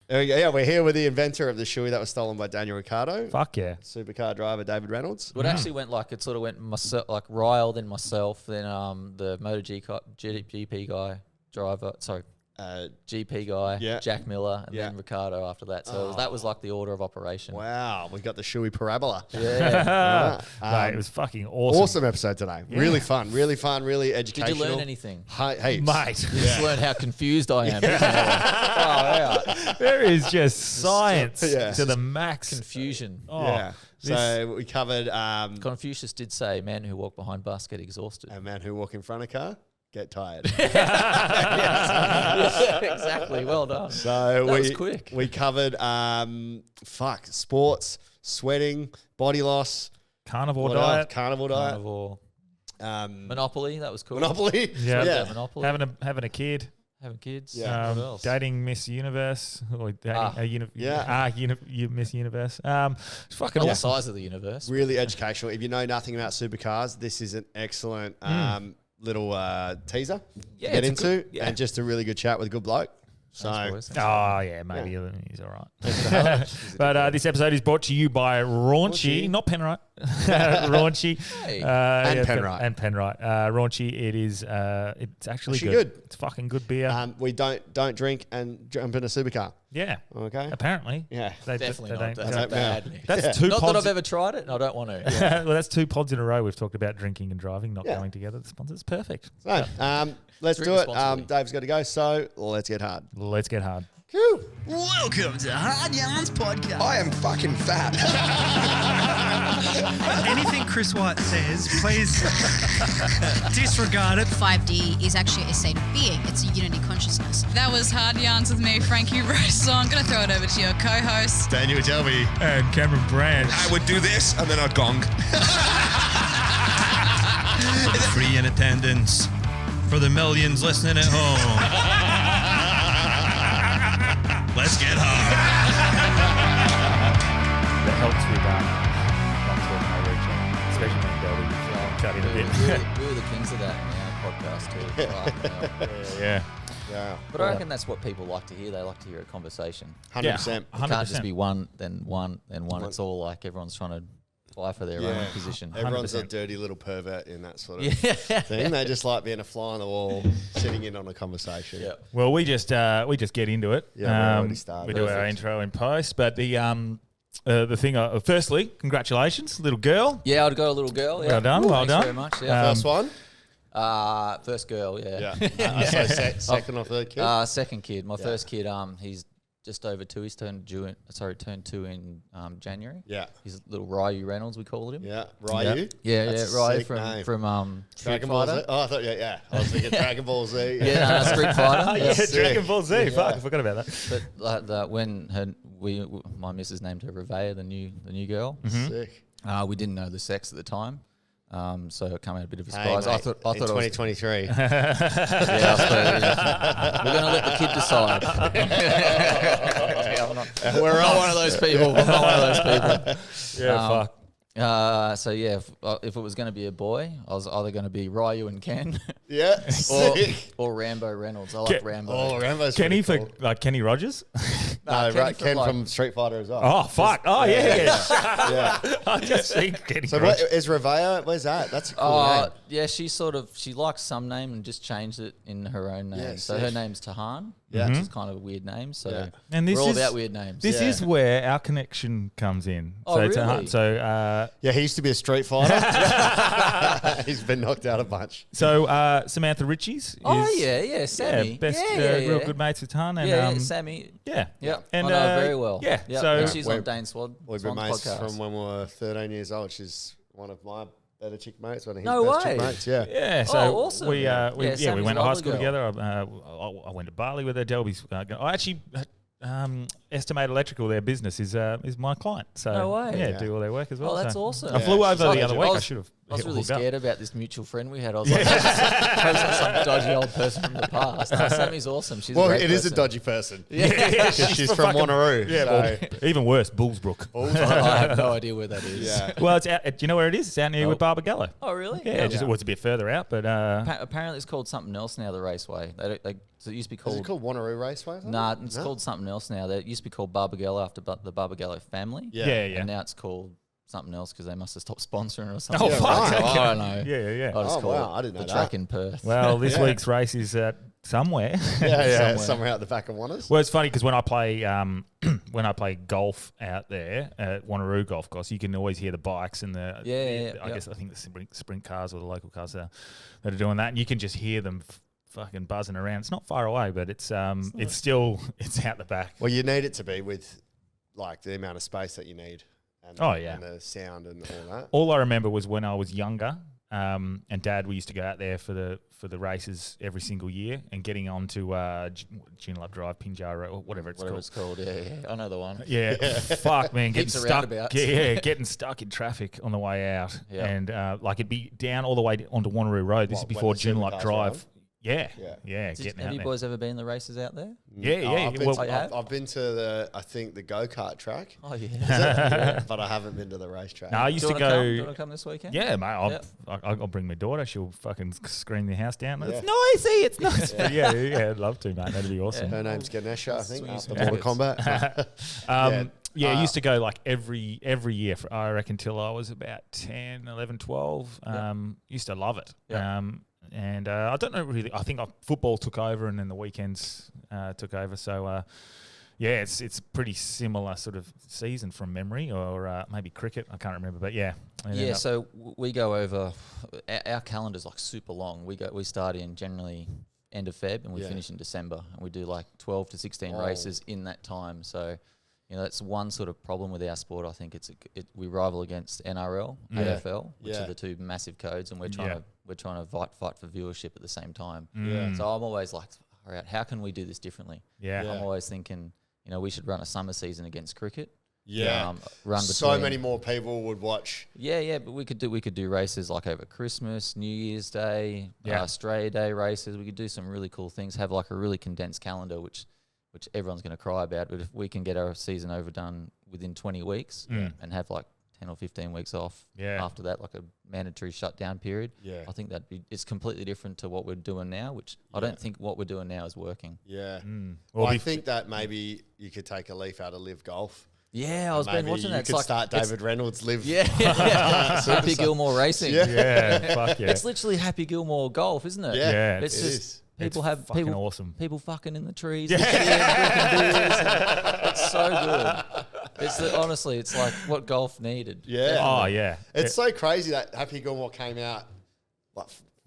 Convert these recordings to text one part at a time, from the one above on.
There we go. Yeah, we're here with the inventor of the shoey that was stolen by Daniel Ricciardo. Fuck yeah. Supercar driver David Reynolds. It actually went it sort of went myself, like Ryle, then myself, then the GP guy, driver, GP guy, Jack Miller, and then Ricciardo after that. So that was like the order of operation. Wow, we got the shoey parabola. Yeah. Mate, it was fucking awesome. Awesome episode today. Yeah. Really fun, really educational. Did you learn anything? Hey, mate. You just learned how confused I am. There is just science to the max. Confusion. Oh, yeah. So we covered... Confucius did say, men who walk behind bus get exhausted. And men who walk in front of car get tired. Exactly. Well done. So that was quick. We covered sports, sweating, body loss, carnivore diet, Monopoly. That was cool. Monopoly. Yeah. Monopoly. Having a kid. Having kids. Yeah. What else? Dating Miss Universe. Or dating Miss Universe. Fucking the size of the universe. Really educational. If you know nothing about supercars, this is an excellent little teaser to get into, and just a really good chat with a good bloke. So, maybe he's all right. But this episode is brought to you by Raunchy, not Penrith. Raunchy. Hey. And Penrith. And Penrith. Raunchy, it's actually good. Good. It's fucking good beer. We don't drink and jump in a supercar. Yeah. Okay. Apparently. Yeah. Definitely not. That's bad. That's two not pods. that I've ever tried it, and I don't want to. Yeah. Well, that's 2 pods in a row. We've talked about drinking and driving, not going together. The sponsor's perfect. So, let's do it. Dave's got to go, so let's get hard. Let's get hard. Cool. Welcome to Hard Yarns Podcast. I am fucking fat. Anything Chris White says, please disregard it. 5D is actually a state of being. It's a unity consciousness. That was Hard Yarns with me, Frankie Rose. So I'm going to throw it over to your co-host, Daniel Delby. And Cameron Branch. I would do this, and then I'd gong. Free in attendance for the millions listening at home. Let's get hard. That helps with not talking over each other, especially when Delby cut in a bit. We were the kings of that in our podcast too. Yeah. But I reckon that's what people like to hear. They like to hear a conversation. 100%. It can't just be one, then one, then one. It's all like everyone's trying to vie for their own position. Everyone's 100%. a dirty little pervert in that sort of thing. They just like being a fly on the wall, sitting in on a conversation. Yeah. Well, we just get into it. Yeah, we already started. We do our intro in post, but the thing. Firstly, congratulations, little girl. Yeah, I'd go a little girl. Yeah. Well done. Thanks Well done. very much. Yeah. First one? First girl. Yeah. So second or third kid? Second kid. My first kid. He's just over 2. He's turned 2 in January. Yeah. He's little Ryu Reynolds, we called him. Yeah. Ryu? Yeah, Ryu from Street Dragon Ball Z. Fighter. Oh, I thought, I was thinking Dragon Ball Z. Street Fighter. Dragon Ball Z. Fuck, I forgot about that. But when my missus named her Revea, the new girl. Sick. We didn't know the sex at the time. So it came out a bit of a surprise. Hey, I thought in 2023. we're going to let the kid decide. I'm not one of those people. I'm not one of those people. Fuck. If it was going to be a boy, I was either going to be Ryu and Ken, Yeah. or Rambo Reynolds. I like Rambo. Oh, Rambo's Kenny pretty for cool. Kenny Rogers. No, Kenny right, from Ken like- from Street Fighter as well. Oh fuck! Oh yeah. Yeah. I just seen Kenny So Rogers. what is Revea? Where's that? That's a cool name. Yeah, she likes some name and just changed it in her own name. Yeah, so sick. her name's Tahan, Yeah. which is kind of a weird name. So Yeah. And this we're all is about weird names. This Yeah. is where our connection comes in. Oh, so really? Yeah, he used to be a Street Fighter. He's been knocked out a bunch. Samantha Ritchie's. Is, Sammy. best yeah. real good mates with Tan. And Sammy. Yeah. Yeah, And, I know her very well. yeah, Yep. so- And she's We're- on Dane Swad. We've been Swan's mates podcast. from when we were 13 years old. She's one of my better chick mates. One of his No best chick way. mates. Yeah. Yeah, so awesome. we Sammy's went a to high lovely school girl. together. I went to Bali with her. Delby's. I actually Estimate Electrical, their business is my client. So No way. yeah, Yeah. do all their work as well. Oh, that's so. awesome. I flew Yeah, over the she's other legend. week. I should have. I was really hooked up. scared about this mutual friend we had. I was like, "That's some dodgy old person from the past." No, Sammy's awesome. She's Well, a great it is a person. dodgy person. Yeah, She's from Wanneroo. Yeah, so. well, even worse, Bullsbrook. I have no idea where that is. Yeah. Well, it's out. Do you know where it is? It's out near with Barbagallo. Oh, really? Yeah, just it was a bit further out, but Apparently, it's called something else now. The raceway. So it used to be Is called. it called Wanneroo Raceway? Nah, it's called something else now. There used used to be called Barbagallo after the Barbagallo family. Yeah. And now it's called something else because they must have stopped sponsoring or something. Oh, fuck. I don't know. Yeah. I just call it I didn't know the that. track in Perth. Well, this week's race is at somewhere. Somewhere out the back of Wanners. Well, it's funny because when I play golf out there at Wanneroo Golf Course, you can always hear the bikes and I guess I think the sprint cars or the local cars that are doing that, and you can just hear them fucking buzzing around. It's not far away, but it's out the back. Well, you need it to be with like the amount of space that you need. And the sound and all that. All I remember was when I was younger, and Dad, we used to go out there for the races every single year, and getting onto Joondalup Drive, Pinjarra, or whatever it's called. Yeah, I know the one. Yeah, fuck, man, getting stuck. roundabouts. Getting stuck in traffic on the way out, and it'd be down all the way onto Wanneroo Road. This is before Joondalup Drive. Yeah. Have you boys ever been the races out there? Yeah. I've been to the go-kart track. Oh, yeah. But I haven't been to the racetrack. No, I used to go. Do you want to come this weekend? Yeah, mate. I'll bring my daughter. She'll fucking scream the house down. It's noisy. It's noisy. Yeah, I'd love to, mate. That'd be awesome. Her name's Ganesha, I think, after Mortal Kombat. Yeah, I used to go like every year, I reckon, till I was about 10, 11, 12. Used to love it. And I don't know really. I think football took over, and then the weekends took over. So it's pretty similar sort of season from memory, or maybe cricket. I can't remember, but yeah. So we go over. Our calendar's like super long. We start in generally end of Feb, and we finish in December, and we do like 12 to 16 races in that time. So. That's one sort of problem with our sport. I think we rival against NRL, AFL, which are the two massive codes, and we're trying to fight for viewership at the same time. So I'm always like, all right, how can we do this differently? I'm always thinking, we should run a summer season against cricket. So many more people would watch. But we could do races like over Christmas, New Year's Day, Australia Day races. We could do some really cool things. Have like a really condensed calendar, which everyone's going to cry about. But if we can get our season overdone within 20 weeks and have like 10 or 15 weeks off after that, like a mandatory shutdown period, I think it's completely different to what we're doing now, which I don't think what we're doing now is working. Well, I think that maybe you could take a leaf out of Live Golf. Yeah, I was been watching that. You could start David Reynolds Live. Happy Gilmore Racing. Fuck yeah. It's literally Happy Gilmore Golf, isn't it? Yeah, it's just people have fucking awesome. People fucking in the trees. It's so good. Honestly, it's like what golf needed. It's so crazy that Happy Gilmore came out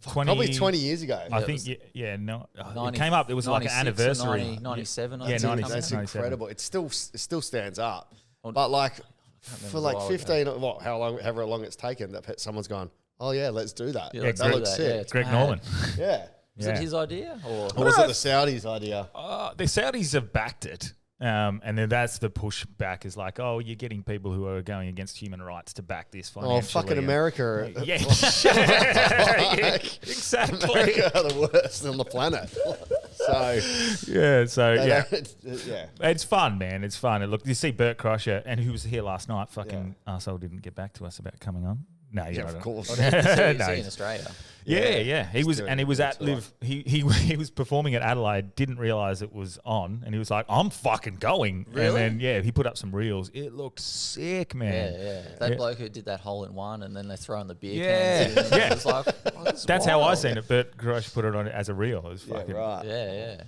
probably 20 years ago. I think, it came up. It was like an anniversary. 97. Yeah, 96. That's incredible. It still stands up. But like for like 15, however long it's taken, that someone's gone, oh yeah, let's do that. Yeah, that looks sick. Greg Norman. Was it his idea? Or was it the Saudis' idea? The Saudis have backed it. And then that's the pushback is like, oh, you're getting people who are going against human rights to back this financially. Oh, fucking America. Exactly. America are the worst on the planet. It's fun, man. It's fun. And look, you see Bert Kreischer, and who was here last night, fucking arsehole didn't get back to us about coming on. No, of course. Is he in Australia? Yeah. He was at Live. He was performing at Adelaide. Didn't realize it was on, and he was like, "I'm fucking going." Really? And then he put up some reels. It looked sick, man. Yeah. That bloke who did that hole in one, and then they throw in the beer cans. It was like, that's how I seen it. Bert Kreischer put it on as a reel. It was fucking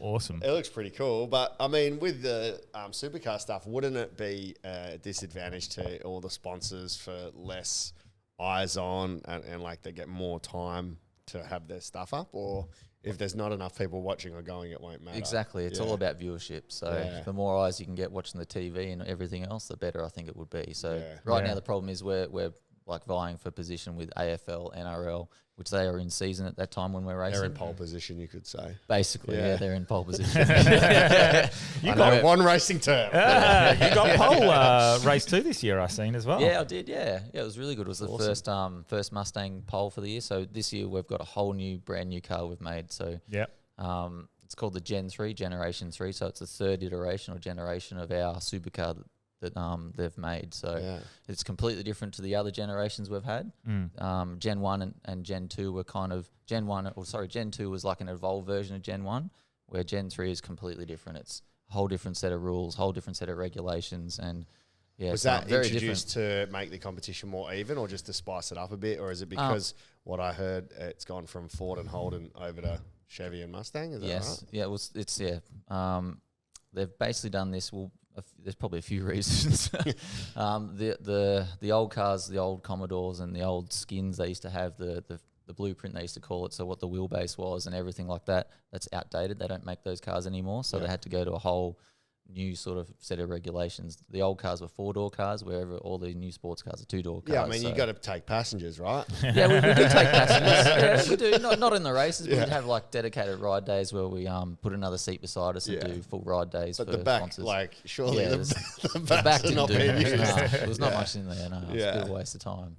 awesome. It looks pretty cool, but I mean, with the supercar stuff, wouldn't it be a disadvantage to all the sponsors for less eyes on and like they get more time to have their stuff up, or if there's not enough people watching or going, it won't matter. Exactly. It's all about viewership. So the more eyes you can get watching the TV and everything else, the better I think it would be. So now the problem is we're like vying for position with AFL, NRL, which they are in season at that time when we're racing. They're in pole position, you could say. Basically, they're in pole position. You got one racing term. You got pole race 2 this year, I seen as well. Yeah, I did. Yeah, it was really good. It was the first Mustang pole for the year. So this year we've got a whole brand new car we've made. So it's called the Gen 3, Generation 3. So it's the third iteration or generation of our supercar that they've made. So it's completely different to the other generations we've had. Gen 1 and Gen 2 were kind of Gen 2 was like an evolved version of Gen 1, where Gen 3 is completely different. It's whole different set of rules, whole different set of regulations, and was that very introduced to make the competition more even, or just to spice it up a bit, or is it because what I heard it's gone from Ford and Holden over to Chevy and Mustang? Is that right? Yeah. They've basically done this. Well, there's probably a few reasons. The old cars, the old Commodores, and the old skins they used to have, the blueprint they used to call it. So what the wheelbase was and everything like that, that's outdated. They don't make those cars anymore. So they had to go to a whole new sort of set of regulations. The old cars were 4-door cars, wherever all the new sports cars are 2-door cars. Yeah, I mean, you got to take passengers, right? Yeah, we do take passengers. Yeah, we do. Not in the races, but we'd have like dedicated ride days where we put another seat beside us and do full ride days for the back, sponsors. like, surely the back didn't didn't not being used. there was not much in there. No, it was a bit of a waste of time.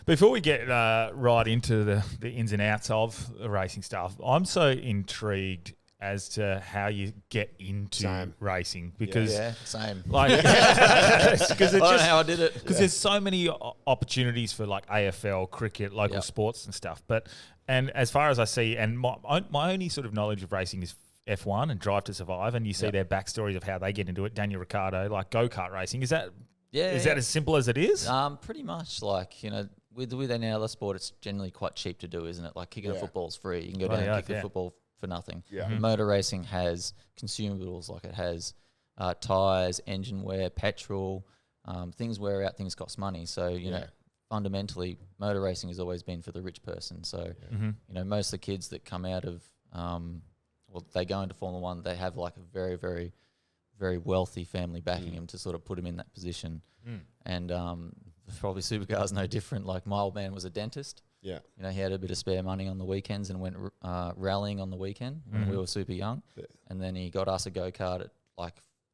Before we get right into the ins and outs of the racing stuff, I'm so intrigued as to how you get into racing, because same. Like, because I don't know how I did it. Because there's so many opportunities for like AFL, cricket, local sports and stuff. And as far as I see, and my only sort of knowledge of racing is F1 and Drive to Survive, and you see their backstories of how they get into it. Daniel Ricciardo, like go-kart racing. Is that that as simple as it is? Pretty much. Like, you know, with any other sport, it's generally quite cheap to do, isn't it? Like kicking a football's free. You can go down and kick the football for nothing. Yeah. Motor racing has consumables, like it has tyres, engine wear, petrol, things wear out, things cost money. So, you know, fundamentally, motor racing has always been for the rich person. So, you know, most of the kids that come out of, they go into Formula One, they have like a very, very, very wealthy family backing them to sort of put them in that position. And probably Supercar's no different. Like my old man was a dentist. Yeah, you know, he had a bit of spare money on the weekends and went rallying on the weekend when we were super young. Yeah. And then he got us a go-kart at, like,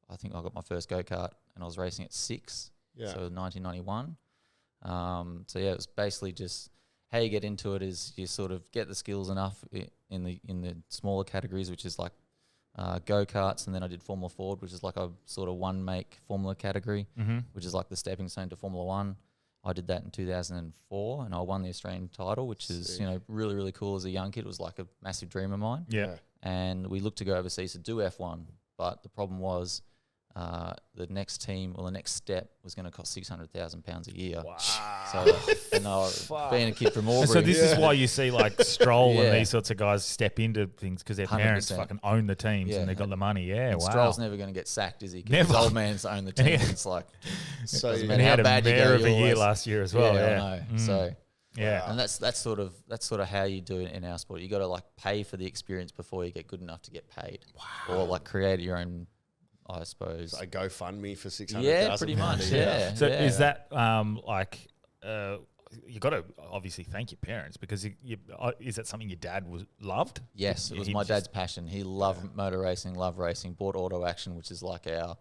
I think I got my first go-kart and I was racing at 6, so 1991. So yeah, it was basically just how you get into it is you sort of get the skills enough in the smaller categories, which is like go-karts, and then I did Formula Ford, which is like a sort of one-make Formula category, which is like the stepping stone to Formula One. I did that in 2004, and I won the Australian title, which is, you know, really, really cool as a young kid. It was like a massive dream of mine. Yeah. And we looked to go overseas to do F1, but the problem was the next step was going to cost £600,000 a year. Wow. So, and I was being a kid from Albury. So this is why you see like Stroll and these sorts of guys step into things, because their 100%. Parents fucking own the teams and they've got the money. Yeah, and wow. Stroll's never going to get sacked, is he? Because his old man's own the team. It's like, so he had a mayor of a year last year as well. Yeah, I know. So. Yeah, and that's sort of how you do it in our sport. You got to like pay for the experience before you get good enough to get paid, or like create your own, I suppose. A GoFundMe for 600,000. Yeah, pretty much. Yeah. So is that you got to obviously thank your parents, because is that something your dad loved? Yes, it was my dad's passion. He loved motor racing, loved racing. Bought Auto Action, which is like our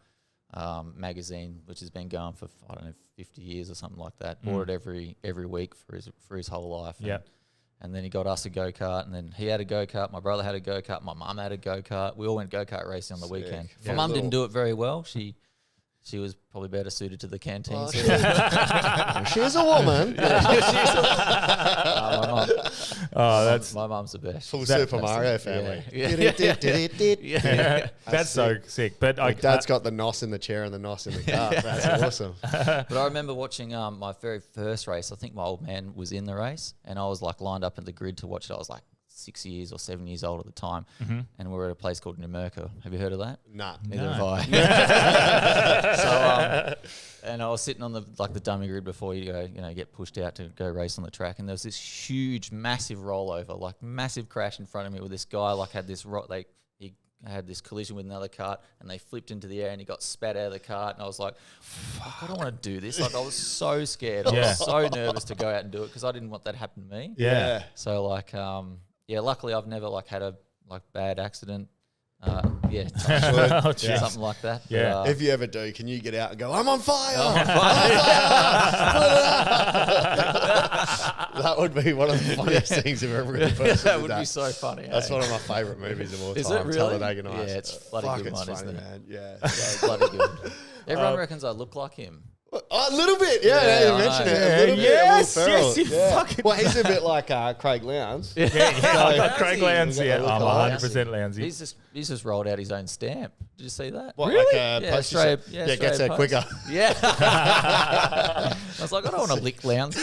magazine, which has been going for 50 years or something like that. Bought it every week for his whole life. And then he got us a go-kart, and then he had a go-kart. My brother had a go-kart. My mum had a go-kart. We all went go-kart racing on the weekend. My mum didn't do it very well. She was probably better suited to the canteen. Oh, she's a woman. My mum's the best. Full Super Mario family. That's so sick. But Dad's got the NOS in the chair and the NOS in the car. That's awesome. But I remember watching my very first race. I think my old man was in the race, and I was like lined up at the grid to watch it. I was like 6 years or 7 years old at the time, and we were at a place called Numurkah. Have you heard of that? Nah. Neither have I. So, and I was sitting on the dummy grid before you get pushed out to go race on the track, and there was this huge, massive rollover, like massive crash in front of me, with this guy he had this collision with another cart, and they flipped into the air, and he got spat out of the cart, and I was like, fuck, I don't want to do this. Like, I was so scared. I was so nervous to go out and do it, because I didn't want that to happen to me. Yeah. So luckily I've never had a bad accident. Something like that. Yeah. If you ever do, can you get out and go, I'm on fire? That would be one of the funniest things I've ever heard. That would be so funny. That's one of my favourite movies of all time. Is it really? Talladega Nights. Yeah, it's bloody good one, funny, isn't it? Man. Yeah. It's bloody good. Everyone reckons I look like him. A little bit, you mentioned it. A little bit. Yes, you fucking. Well, he's a bit like Craig Lowndes. I got Craig Lowndes. Yeah, I'm 100% Lowndes. He's just rolled out his own stamp. Did you see that? What, really? like Yeah, Australia, it gets there Post. quicker. Yeah. I was like, I don't want to lick Lowndes.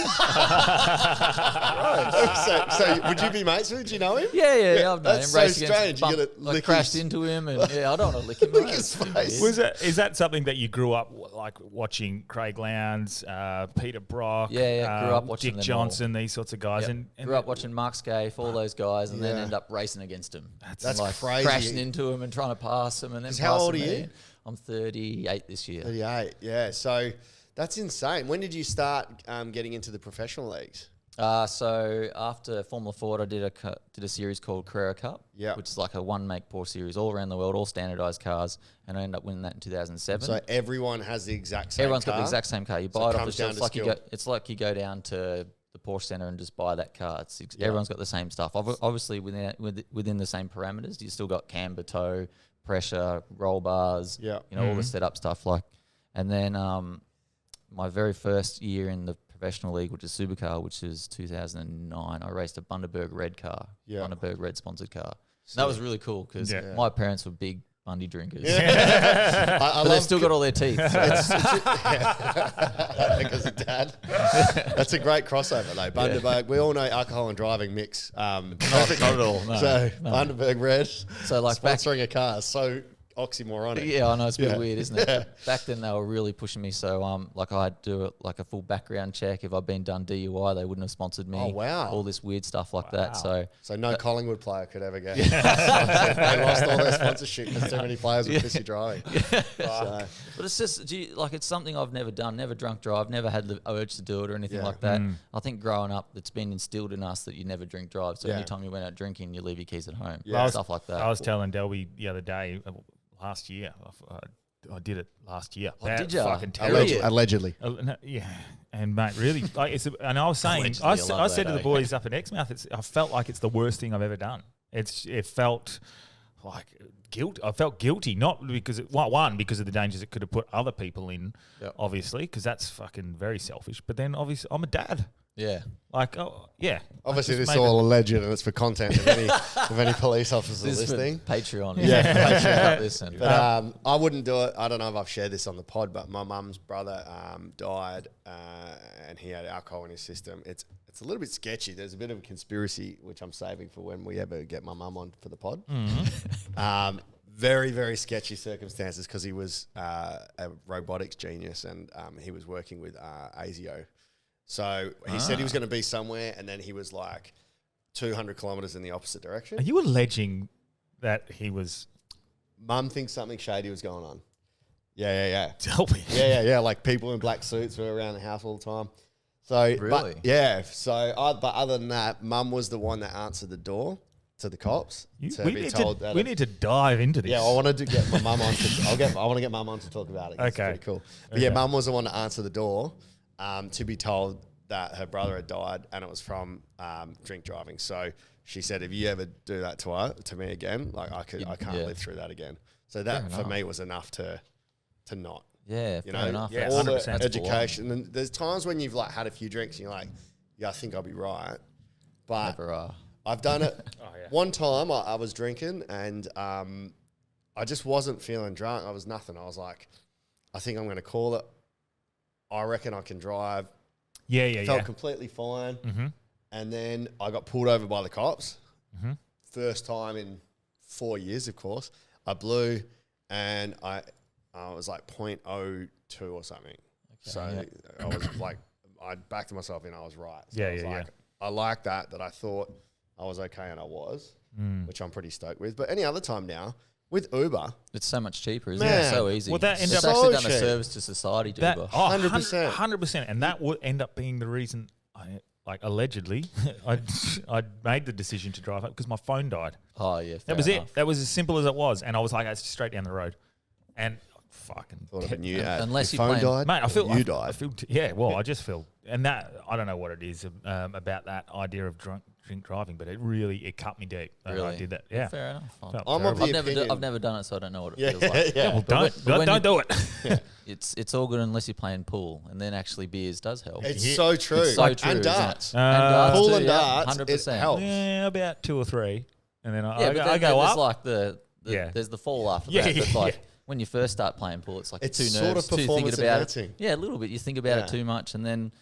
so would you be mates with him? Do you know him? Yeah, I've known him. That's so Raced against strange. bump, You're gonna lick crashed his- into him, and I don't want to lick him. Lick mate. his It's face. weird. Is that something that you grew up like watching? Craig Lowndes, Peter Brock, Yeah, grew up watching Dick them Johnson, these sorts of guys, Yep. and Grew up watching Mark Scaife, all those guys, and then Yeah. end up racing against him. That's like crazy. crashing into him and trying to pass him, and then 'Cause how old passing are you? me. I'm 38 this year. 38, yeah. So that's insane. When did you start getting into the professional leagues? So after Formula Ford, I did a series called Carrera Cup, Yeah. which is like a one make poor series all around the world, all standardized cars, and I ended up winning that in 2007. So everyone has the exact same Everyone's got car? the exact same car. You So buy it it off the comes shelf. down It's to like skill. it's like you go down to the Porsche Center and just buy that car. Everyone's got the same stuff. Obviously within the same parameters. You still got camber, toe, pressure, roll bars. Yeah. All the setup stuff. And then my very first year in the professional league, which is Supercar, which is 2009, I raced a Bundaberg Red car. Yeah. Bundaberg Red sponsored car. And that was really cool because Yeah. my parents were big Bundy drinkers. I But they've love still got all their teeth. So because of dad. That's a great crossover though. Bundaberg. We all know alcohol and driving mix. Perfect. not at all, no. So Bundaberg Red. So like back, sponsoring a car. So oxymoronic. yeah, I know it's a bit Yeah. weird, isn't it? Back then they were really pushing me. So like I had to do like a full background check. If I'd been done DUI, they wouldn't have sponsored me. Oh, wow. All this weird stuff like that. So So no Collingwood player could ever get. They lost all their sponsorship because too many players were pissy driving. So, but it's just it's something I've never done, never drunk drive, never had the urge to do it or anything Yeah. like that. I think growing up, it's been instilled in us that you never drink drive. So Yeah. anytime you went out drinking, you leave your keys at home. Yeah. Stuff like that. I was telling Delby the other day, last year, I did it last year. Oh, That did ya? Fucking terrible. allegedly. No, yeah, and mate, really, like and I was saying, Allegedly, I I love said that, to the boys up at Exmouth, I felt like it's the worst thing I've ever done. It felt like guilt. I felt guilty, not because because of the dangers it could have put other people in, obviously, because that's fucking very selfish. But then obviously, I'm a dad. Yeah. Like, oh yeah. Obviously, Just this is made all alleged and it's for content. If any police officers This is for listening, Patreon. Yeah, Patreon. Listen. but I wouldn't do it. I don't know if I've shared this on the pod, but my mum's brother died, and he had alcohol in his system. It's a little bit sketchy. There's a bit of a conspiracy which I'm saving for when we ever get my mum on for the pod. Very, very sketchy circumstances because he was a robotics genius and he was working with ASIO. So he said he was going to be somewhere, and then he was like 200 kilometers in the opposite direction. Are you alleging that he was Mum thinks something shady was going on. Yeah. Delby? Yeah. Like people in black suits were around the house all the time. So, Really? But other than that, Mum was the one that answered the door to the cops. We need to dive into this. Yeah, I wanted to get my mum on. I want to get Mum on to talk about it. 'Cause Okay. It's pretty cool. But yeah, Mum was the one to answer the door to be told that her brother had died, and it was from drink driving. So she said, "If you ever do that to me again, like I can't live through that again." So that for me was enough to not. Yeah, You fair know, enough. Yeah, all the 100%. education. And there's times when you've like had a few drinks and you're like, yeah, I think I'll be right. But Never are. I've done it. yeah. One time I was drinking and I just wasn't feeling drunk. I was nothing. I was like, I think I'm going to call it. I reckon I can drive. Yeah. Felt completely fine. And then I got pulled over by the cops. First time in 4 years, of course. I blew and I was like 0.02 or something. So I was like, I backed myself in. I was right. So I was like, I like that I thought I was okay and I was, which I'm pretty stoked with. But any other time now, with Uber, It's so much cheaper, isn't it? Man. It's so easy. Well, that it's ended up actually so done a cheap. service to society, That Uber. 100%. 100%, and that would end up being the reason. Allegedly, I made the decision to drive up because my phone died. Oh, yeah. That was it. That was as simple as it was, and I was like, it's straight down the road, and fucking thought of a new ad. Unless Your you phone plan- died, mate, I feel you I died. feel yeah. Well, I just feel, and that I don't know what it is about that idea of drink driving, but it cut me deep. That Really? I did that. Yeah, Fair enough. Fine. Felt I'm of terrible. the opinion. I've never done it, so I don't know what it Yeah, feels like. yeah. Well, but when don't do it. It's all good unless you're playing pool, and then actually beers does help. It's so true. It's so true, and isn't it? darts. And darts Pool too, and yeah, darts, 100%. it helps. Yeah, about 2 or 3, and then Yeah, I but go then there's up. like the there's the fall after Yeah, that. But yeah, like when you first start playing pool, it's like It's too sort nervous, of too thinking performance about enhancing. it. Yeah, a little bit. You think about Yeah. it too much, and then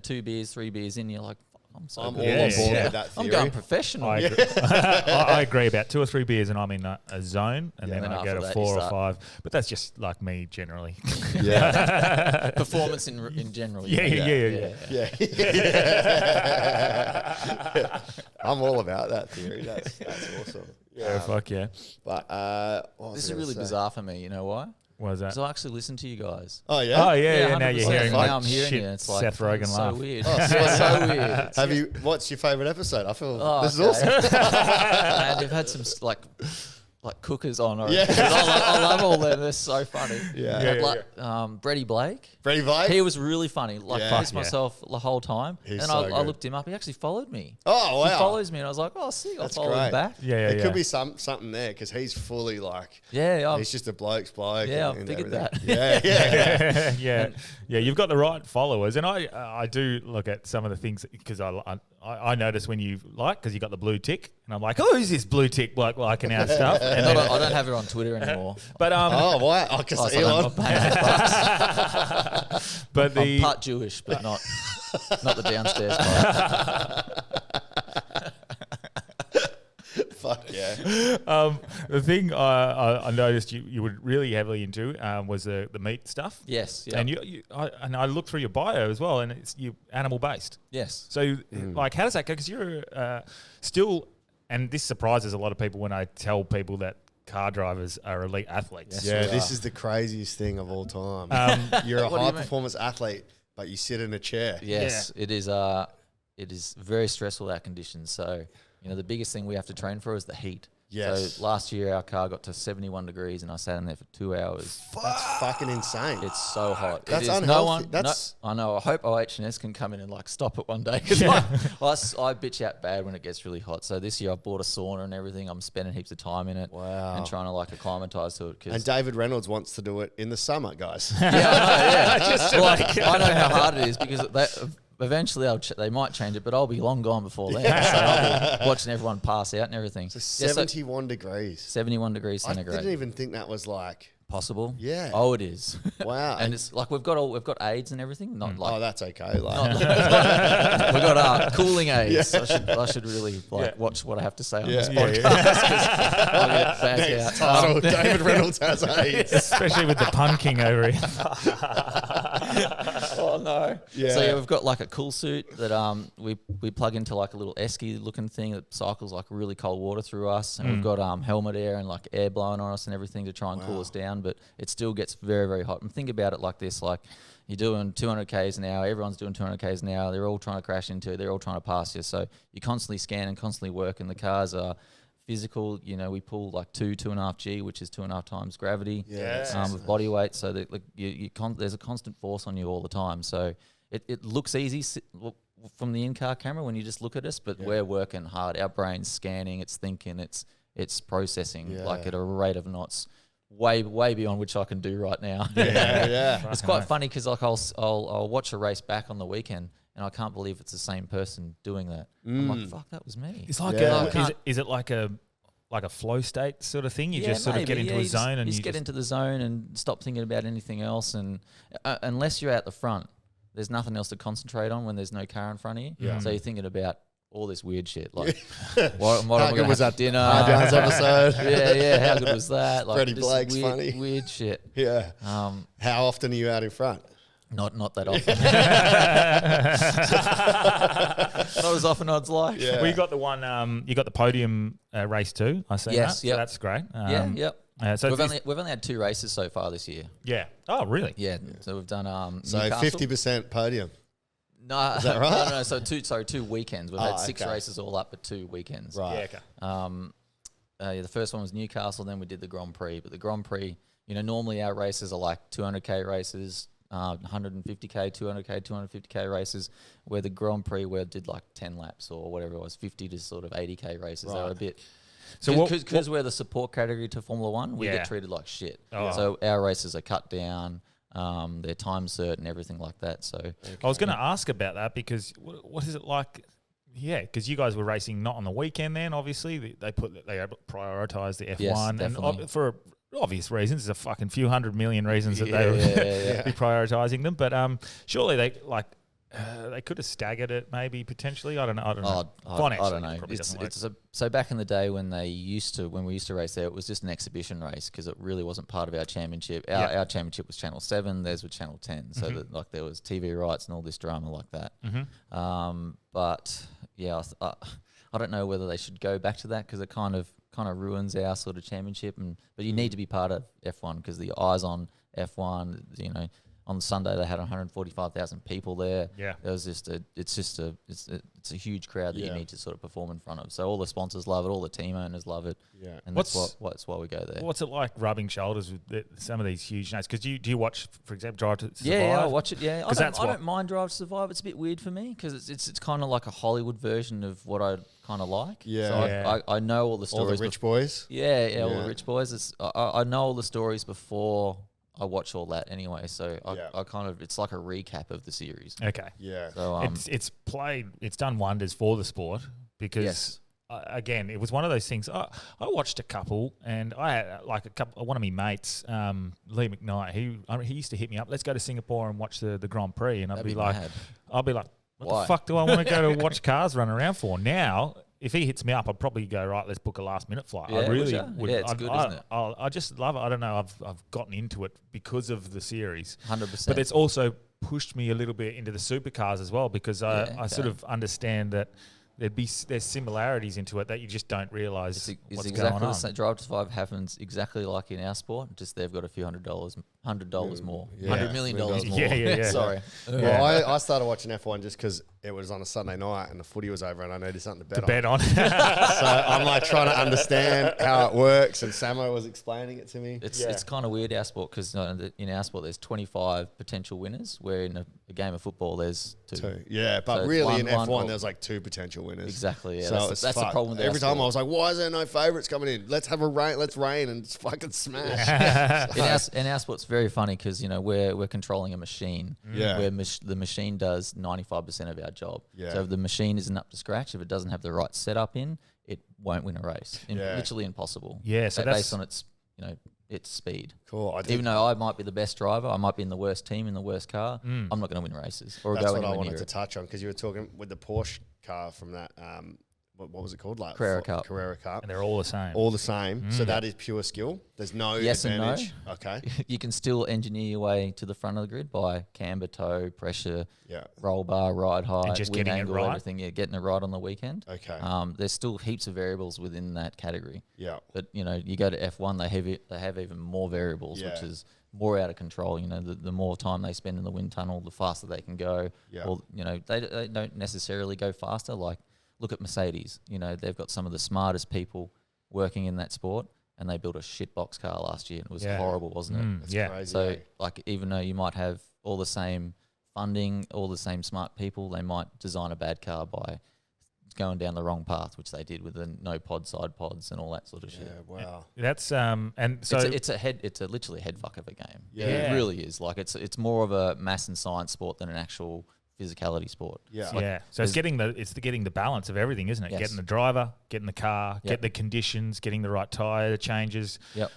2 beers, 3 beers in, you're like, I'm so I'm good. all on board Yeah. with that I'm theory. going professional. I agree. I agree. About 2 or 3 beers, and I'm in a zone, and then then I after go to that 4 you or start. 5. But that's just like me generally. Yeah. Performance in general. you Yeah, know? yeah. Yeah. I'm all about that theory. That's awesome. Yeah, fuck yeah. But what was This I is gonna really say? bizarre for me. You know why? What was that? Because I actually listen to you guys. Oh yeah. Oh yeah. Now you're 100%. hearing Now like I'm hearing shit you. It's like Seth Rogen so laugh. weird. Oh, It's so weird. Have you? What's your favorite episode? I feel this is okay. awesome. Man, they've had some like cookers on. Yeah. I love all them. They're so funny. Yeah. Yeah, Like, Brady Blake. Freddie Blake. He was really funny. Like, Yeah. pissed myself the whole time. He's and so I good. looked him up. He actually followed me. Oh wow. He follows me, and I was like, oh, sick. I'll That's follow great. him back. Yeah, There could be something there because he's fully like. Yeah, He's just a bloke's bloke. Yeah, and I figured everything. that. Yeah. yeah. You've got the right followers, and I do look at some of the things because I notice when you because you got the blue tick, and I'm like, oh, who's this blue tick bloke liking our stuff? And I then, don't have her on Twitter anymore. but Oh wow. I can Oh, see so I'm Elon. not paying those bucks. but I'm the part Jewish, but not the downstairs part. Fuck yeah. the thing I noticed you were really heavily into was the meat stuff. Yes. Yeah. And I looked through your bio as well, and it's you animal based. yes. So, like, how does that go? Because you're still, and this surprises a lot of people when I tell people that car drivers are elite athletes. Yes. Yeah, we this are. is the craziest thing of all time. You're a What do you high mean? performance athlete, but you sit in a chair. Yes, it is. It is very stressful, our conditions. So, the biggest thing we have to train for is the heat. Yes. So last year our car got to 71 degrees and I sat in there for 2 hours. That's fucking insane. It's so hot. That's it is unhealthy. That's- I know. I hope OH&S can come in and stop it one day because I bitch out bad when it gets really hot. So this year I bought a sauna and everything. I'm spending heaps of time in it. Wow. And trying to acclimatise to it. And David Reynolds wants to do it in the summer, guys. Yeah, I know. Yeah. I know how hard it is because eventually they might change it, but I'll be long gone before then. So I'll be watching everyone pass out and everything. So 71 degrees. 71 degrees I centigrade. didn't even think that was like. Possible. Yeah. Oh, it is. Wow. And it's like we've got aids and everything. Not like Oh, that's okay. Like, we've got cooling aids. Yeah. I should really watch what I have to say on this Yeah. podcast because I'll get back out. title, David Reynolds has AIDS. Especially with the pun king over here. Oh no. Yeah. So we've got a cool suit that we plug into a little esky looking thing that cycles really cold water through us, and we've got helmet air and air blowing on us and everything to try and cool us down, but it still gets very, very hot. And think about it like this, you're doing 200 Ks an hour, everyone's doing 200 Ks an hour, they're all trying to crash into you, they're all trying to pass you. So you're constantly scanning, constantly working. The cars are physical, we pull 2.5 G, which is 2.5 times gravity with body weight. So that there's a constant force on you all the time. So it looks easy from the in-car camera when you just look at us, but we're working hard. Our brain's scanning, it's thinking, it's processing at a rate of knots way beyond which I can do right now. Yeah. It's quite funny because I'll watch a race back on the weekend and I can't believe it's the same person doing that. I'm like, fuck, that was me. It's like is it like a flow state sort of thing? You just sort of get into a zone and you just get into the zone and stop thinking about anything else. And unless you're out the front, there's nothing else to concentrate on when there's no car in front of you. Yeah. So you're thinking about all this weird shit, what am I How good gonna was have that for dinner? Hard episode? Yeah. How good was that? Freddie just Blake's funny. weird shit. Yeah. How often are you out in front? Not that often. Not as often I'd like. Yeah. Well, you got the one. You got the podium race too. I see. Yes, that. yep. So that's great. Yep. So We've only had 2 races so far this year. yeah. Oh, really? Yeah. So we've done So Newcastle. 50% podium. No, Is that right? no. So 2 weekends. We've had 6 okay. races all up, but 2 weekends. Right. Yeah. Okay. The first one was Newcastle. Then we did the Grand Prix. But the Grand Prix, normally our races are 200K races, 150K, 200K, 250K races. Where the Grand Prix, we did 10 laps or whatever it was, 50 to sort of 80K races. They're a bit. So because we're the support category to Formula One, we get treated like shit. Oh. So our races are cut down. Their time cert and everything like that. So I was going to ask about that because what is it like Yeah, because you guys were racing not on the weekend then, obviously. They prioritised the F1. Yes, and definitely. for obvious reasons. There's a fucking few 100 million reasons that they would be prioritising them. But surely they could have staggered it maybe potentially. I don't know. Financially, I don't know. So back in the day when we used to race there, it was just an exhibition race because it really wasn't part of our championship. Our championship was Channel 7, theirs was Channel 10. So that there was TV rights and all this drama like that. But yeah, I don't know whether they should go back to that because it kind of ruins our sort of championship. But you need to be part of F1 because the eyes on F1, on Sunday they had 145,000 people there. Yeah, it was it's a huge crowd that you need to sort of perform in front of. So all the sponsors love it, all the team owners love it. Yeah, and that's why we go there. What's it like rubbing shoulders with some of these huge names? Because do you watch, for example, Drive to Survive? Yeah, I watch it. Yeah, I don't mind Drive to Survive. It's a bit weird for me because it's kind of like a Hollywood version of what I kind of like. Yeah, so I know all the stories. All the rich boys. Yeah, all the rich boys. I know all the stories before I watch all that anyway, so I kind of, it's like a recap of the series. Okay. Yeah. So it's done wonders for the sport because again, it was one of those things. I watched a couple, and I had one of my mates, Lee McKnight. He used to hit me up. Let's go to Singapore and watch the Grand Prix, and I'd be like, what the fuck do I want to go to watch cars run around for now? If he hits me up, I'd probably go, right, let's book a last-minute flight. Yeah, I really would. Yeah, it's good, isn't it? I just love it. I don't know. I've gotten into it because of the series. 100%. But it's also pushed me a little bit into the supercars as well because I sort of understand that there's similarities into it that you just don't realise what's going on. Drive to Survive happens exactly like in our sport, just they've got a few $100 more, $100 million more. Yeah. Sorry. Well, I started watching F1 just because it was on a Sunday night and the footy was over and I needed something to bet on. So I'm like trying to understand how it works, and Samo was explaining it to me. It's kind of weird, our sport, because in our sport there's 25 potential winners, where in a game of football there's two. Yeah, but so really in F1 there's like 2 potential winners. Exactly, yeah. So that's the problem with every our time sport. I was like, why is there no favourites coming in? Let's rain and just fucking smash. In our sport's very funny because we're controlling a machine. Yeah. Where the machine does 95% of our job. Yeah. So if the machine isn't up to scratch, if it doesn't have the right setup in, it won't win a race. Literally impossible. Yeah. So that's based on its speed. Cool. Even though I might be the best driver, I might be in the worst team in the worst car, I'm not going to win races. Or that's go what I anywhere wanted near to it. touch on because you were talking with the Porsche car from that. What was it called? Carrera Cup. Carrera Cup. And they're all the same. All the same. So that is pure skill. There's no yes advantage. And no. Okay. You can still engineer your way to the front of the grid by camber, toe, pressure, roll bar, ride height, and just wing getting angle, it right. everything. Yeah, getting it right on the weekend. Okay. There's still heaps of variables within that category. Yeah. But you go to F1, they have even more variables, which is more out of control. The more time they spend in the wind tunnel, the faster they can go. Yeah. Or they don't necessarily go faster. Like, look at Mercedes. They've got some of the smartest people working in that sport, and they built a shitbox car last year, and it was horrible, wasn't it? That's crazy. So, even though you might have all the same funding, all the same smart people, they might design a bad car by going down the wrong path, which they did with the no pod, side pods, and all that sort of shit. Yeah, wow. That's and so it's literally a head fuck of a game. Yeah, it really is. Like it's more of a maths and science sport than an actual physicality sport. Yeah. So it's getting the balance of everything, isn't it? Yes. Getting the driver, getting the car, get the conditions, getting the right tyre changes. Yep.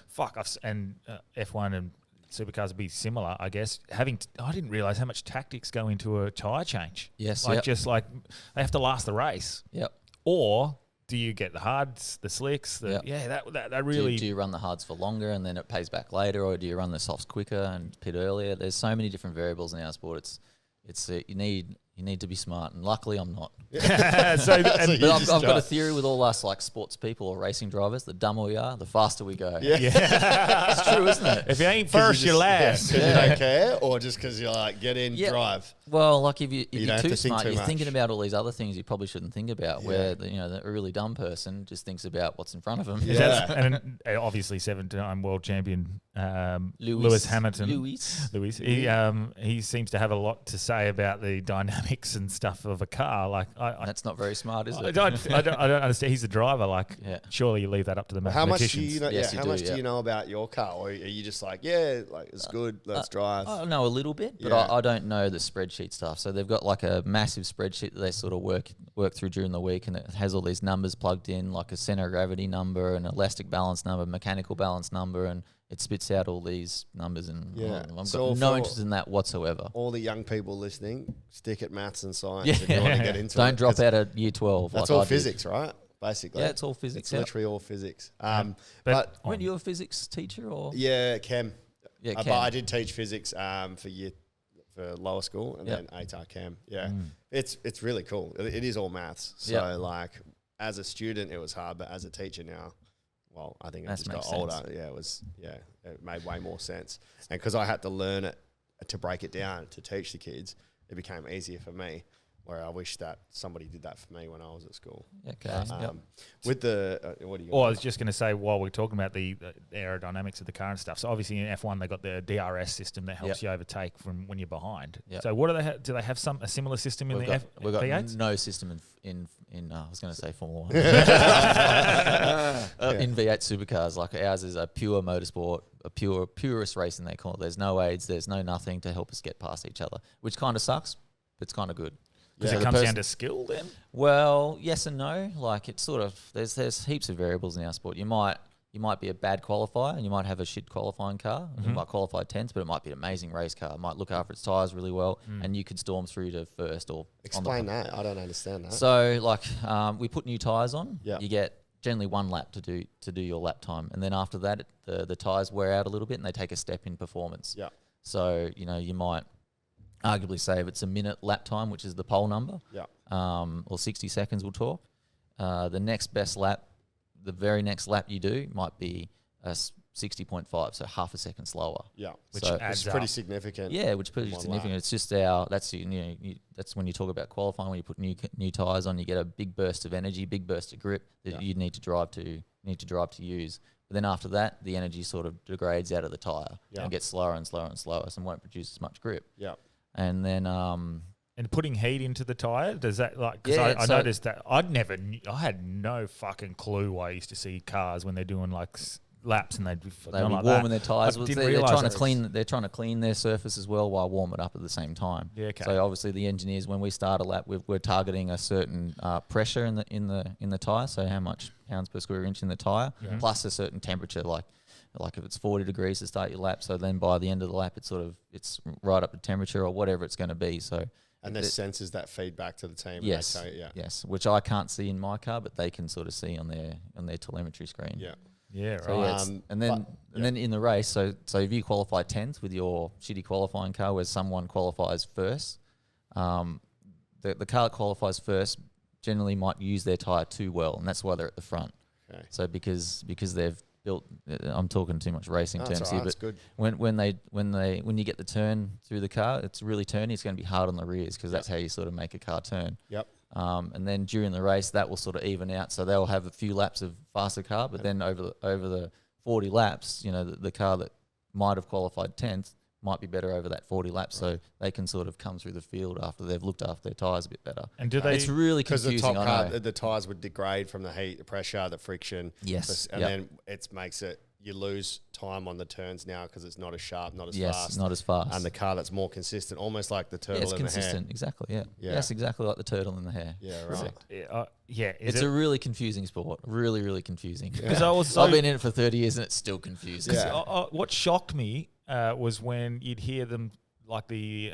And F1 and supercars would be similar, I guess. I didn't realise how much tactics go into a tyre change. Yes. Just like they have to last the race. Yep. Or do you get the hards, the slicks? That really. Do you run the hards for longer and then it pays back later, or do you run the softs quicker and pit earlier? There's so many different variables in our sport. You need to be smart, and luckily I'm not. I've got a theory with all us like sports people or racing drivers: the dumber we are, the faster we go. Yeah. It's true, isn't it? If you ain't first, you're last. Because you don't care, or just because you're like, get in, drive. Well, like if you're don't too have to think smart, too you're much. thinking about all these other things you probably shouldn't think about. Where a really dumb person just thinks about what's in front of them. Yeah. And obviously 7-time world champion Lewis Hamilton. Lewis. He seems to have a lot to say about the dynamics aerodynamics and stuff of a car. Like, that's not very smart, is it? I don't understand. He's the driver. Like, surely you leave that up to the mathematicians. How much do you know? Yes, how much do you know about your car, or are you just like, it's good, let's drive? I know a little bit, but I don't know the spreadsheet stuff. So they've got like a massive spreadsheet that they sort of work through during the week, and it has all these numbers plugged in, like a center of gravity number, an elastic balance number, mechanical balance number, and it spits out all these numbers. And I've got no interest in that whatsoever. All the young people listening, stick at maths and science if you want to get into it. Don't drop out of year 12. That's all physics, right? Basically. Yeah, it's all physics. It's literally all physics. But weren't you a physics teacher or? Yeah, Chem. Yeah, But I did teach physics for lower school and then ATAR Chem. Yeah, it's really cool. It is all maths. So like as a student, it was hard, but as a teacher now, well, I think I just got older. Yeah, it made way more sense. And because I had to learn it to break it down to teach the kids, it became easier for me. Where I wish that somebody did that for me when I was at school. Okay. With the what do you? I was just going to say while we're talking about the aerodynamics of the car and stuff. So obviously in F1 they got the DRS system that helps you overtake from when you're behind. Yep. So what do they have? Do they have a similar system in we've got V8s? No system in I was going to say Formula 1. In V8 supercars, like ours is a pure motorsport, a purist racing they call it. There's no aids, there's no nothing to help us get past each other, which kind of sucks, but it's kind of good. Because it comes down to skill then? Well, yes and no. Like it's sort of there's heaps of variables in our sport. You might be a bad qualifier and you might have a shit qualifying car. You might qualify 10th, but it might be an amazing race car. It might look after its tyres really well and you could storm through to first or explain that. I don't understand that. So like we put new tyres on. Yeah. You get generally one lap to do your lap time, and then after that the tyres wear out a little bit and they take a step in performance. Yeah. So you might arguably say if it's a minute lap time, which is the pole number, or 60 seconds we'll talk, the next best lap, the very next lap you do might be a 60.5, so half a second slower. Yeah, which is pretty significant. Yeah, which is pretty significant. Lap. It's just that's when you talk about qualifying, when you put new tyres on, you get a big burst of energy, big burst of grip that you need to drive to use. But then after that, the energy sort of degrades out of the tyre and gets slower and slower and slower, and won't produce as much grip. Yeah. And then and putting heat into the tyre, does that because I noticed that I had no fucking clue why I used to see cars when they're doing like laps and they'd be warming their tyres. They're trying to clean their surface as well while warm it up at the same time. Yeah, okay. So obviously the engineers, when we start a lap, we're targeting a certain pressure in the tyre. So how much pounds per square inch in the tyre, plus a certain temperature, like if it's 40 degrees to start your lap, so then by the end of the lap it's right up to temperature or whatever it's going to be. So and there's sensors that feed back to the team. Yes, yes, which I can't see in my car, but they can sort of see on their telemetry screen. Yeah. Yeah, right. So and then in the race, so if you qualify 10th with your shitty qualifying car, where someone qualifies first, the car that qualifies first generally might use their tyre too well, and that's why they're at the front. Okay. So because they've built, I'm talking too much racing terms here, but good. when you get the turn through the car, it's really turny. It's going to be hard on the rears because that's how you sort of make a car turn. Yep. And then during the race, that will sort of even out. So they'll have a few laps of faster car, but then over the 40 laps, the car that might have qualified 10th might be better over that 40 laps, so they can sort of come through the field after they've looked after their tyres a bit better. And do they? It's really confusing. Because the top car, the tyres would degrade from the heat, the pressure, the friction. Yes. And then it makes it, you lose time on the turns now because it's not as sharp, not as fast. Yes, not as fast. And the car that's more consistent, almost like the turtle in the hair. It's consistent, exactly, yeah. Yes, exactly like the turtle in the hair. Yeah, right. It's a really confusing sport. Really, really confusing. Because I've been in it for 30 years and it's still confusing. Yeah. What shocked me was when you'd hear them like the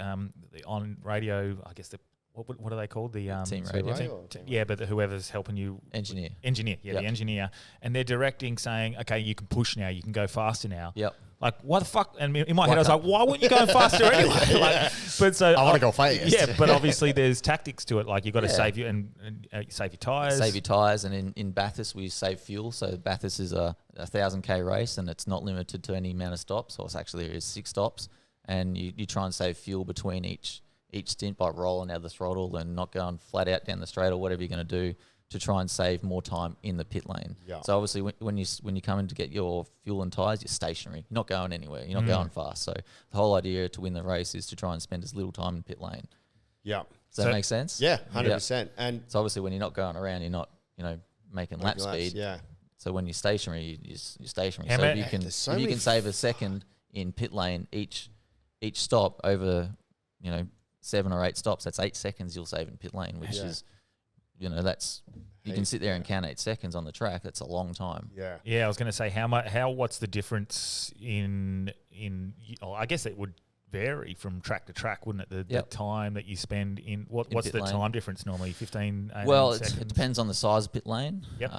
on radio, I guess what are they called? The team radio. Yeah, but whoever's helping you. Engineer. The engineer. And they're directing saying, okay, you can push now, you can go faster now. Yep. Like, what the fuck? And in my head, I was like, why weren't you going faster anyway? I want to go fast. Yeah, but obviously there's tactics to it. Like, you've got to save you and save your tyres. Save your tyres. And in Bathurst, we save fuel. So Bathurst is a 1,000K race and it's not limited to any amount of stops. Or there is 6 stops. And you try and save fuel between each stint by rolling out the throttle and not going flat out down the straight or whatever you're going to do to try and save more time in the pit lane. Yeah. So obviously when you come in to get your fuel and tyres, you're stationary. You're not going anywhere. You're not going fast. So the whole idea to win the race is to try and spend as little time in pit lane. Yeah. Does that make sense? Yeah, 100%. And so obviously when you're not going around, you're not, making lap speed. Yeah. So when you're stationary, you're stationary. How So many- if you can save a second in pit lane each stop over, 7 or 8 stops, that's 8 seconds you'll save in pit lane, which is, that's you can sit there and count 8 seconds on the track. That's a long time. Yeah. Yeah, I was going to say what's the difference in I guess it would vary from track to track, wouldn't it? The time that you spend in what's the time difference normally? 15, 18 seconds? It depends on the size of pit lane. Yep.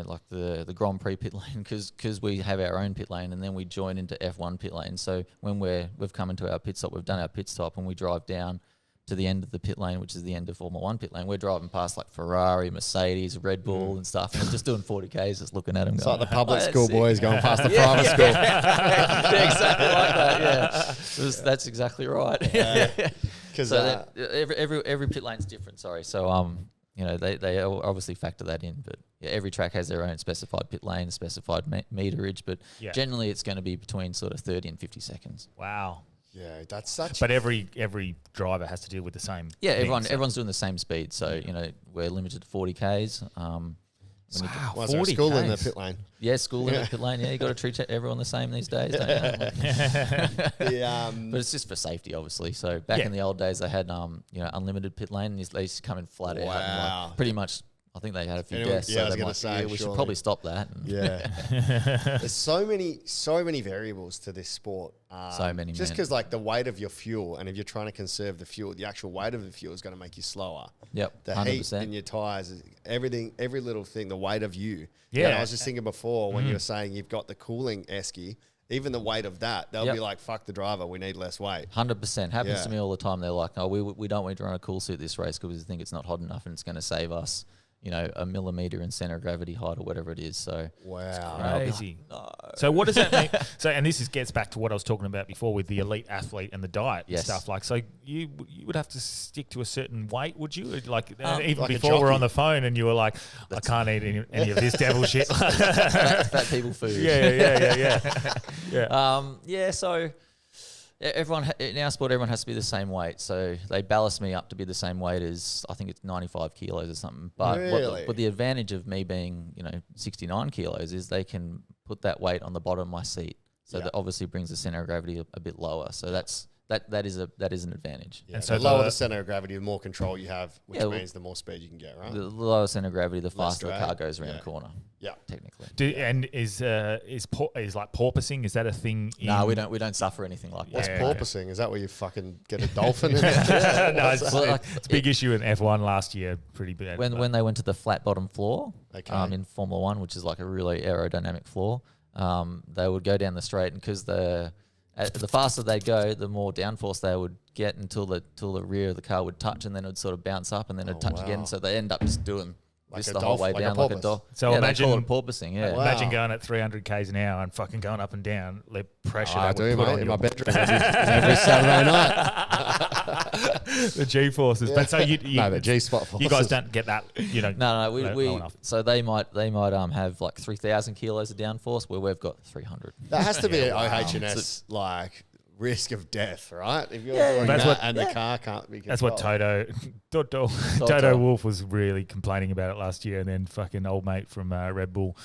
Like the Grand Prix pit lane, because we have our own pit lane and then we join into F1 pit lane. So when we've come into our pit stop, we've done our pit stop and we drive down to the end of the pit lane, which is the end of Formula 1 pit lane. We're driving past like Ferrari, Mercedes, Red Bull and stuff, and we're just doing 40Ks, just looking at them. It's going, like the public school sick. boys going past the private school. Yeah, exactly like that. Yeah, that's exactly right. Because So every pit lane's different. Sorry, so they obviously factor that in, but every track has their own specified pit lane, specified meterage, but generally it's going to be between sort of 30 and 50 seconds. Wow. Yeah, that's such. But every driver has to deal with the same. Yeah, thing, everyone's doing the same speed, so we're limited to 40 Ks. Well, so school in the pit lane. Yeah, school in the pit lane. Yeah, you got to treat everyone the same these days, don't you? But it's just for safety, obviously. So back in the old days, they had unlimited pit lane, and they used to come in flat out. And, like, pretty much, I think they had a few deaths. Yeah, so I was they're going to like, say, we should probably stop that. And There's so many variables to this sport. So many, just man. because like the weight of your fuel, and if you're trying to conserve the fuel, the actual weight of the fuel is going to make you slower. Yep, The 100%. heat in your tires, everything, every little thing, the weight of you. Yeah. And I was just thinking before when you were saying you've got the cooling esky, even the weight of that, they'll be like, fuck the driver, we need less weight. 100% happens to me all the time. They're like, "Oh, we don't want to run a cool suit this race because we think it's not hot enough and it's going to save us, a millimeter in center of gravity height or whatever it is." So Wow. Crazy. So what does that mean? So, and this gets back to what I was talking about before with the elite athlete and the diet and stuff. Like, so you would have to stick to a certain weight, would you? Like, even like a before we're jockey. on the phone and you were like, I can't eat any of this devil shit. fat people food. Yeah. So everyone in our sport, everyone has to be the same weight. So they ballast me up to be the same weight as, I think it's 95 kilos or something. But Really? but the advantage of me being 69 kilos is they can put that weight on the bottom of my seat. So that obviously brings the center of gravity a bit lower. So that is an advantage. Yeah, And so so the lower the- the center of gravity, the more control you have, which Yeah, means the more speed you can get, right? The lower center of gravity, the faster the drag. car goes around the corner. Yeah. Technically. And is like porpoising, is that a thing? No, we don't suffer anything like What's that. porpoising? Is that where you fucking get a dolphin in it? No, it's Well, it's a big issue in F1 last year, pretty bad. When they went to the flat bottom floor in Formula 1, which is like a really aerodynamic floor, they would go down the straight, and because the faster they'd go, the more downforce they would get until the rear of the car would touch, and then it would sort of bounce up, and then it'd touch again. So they end up just doing Like this a the whole way like a down like a porpoise. dog. So yeah, imagine- they call it porpoising. Yeah. Wow. Imagine going at 300 k's an hour and fucking going up and down. The pressure I that do, would put mate, on in your my bedroom every Saturday night. the G forces. But so you No, the G-spot you guys don't get that. No, we low enough. so they might have like 3,000 kilos of downforce where we've got 300. That has to be an OHS like risk of death, right? If you're doing That's that what- and the car can't be That's what controlled. Toto Wolff was really complaining about it last year, and then fucking old mate from Red Bull,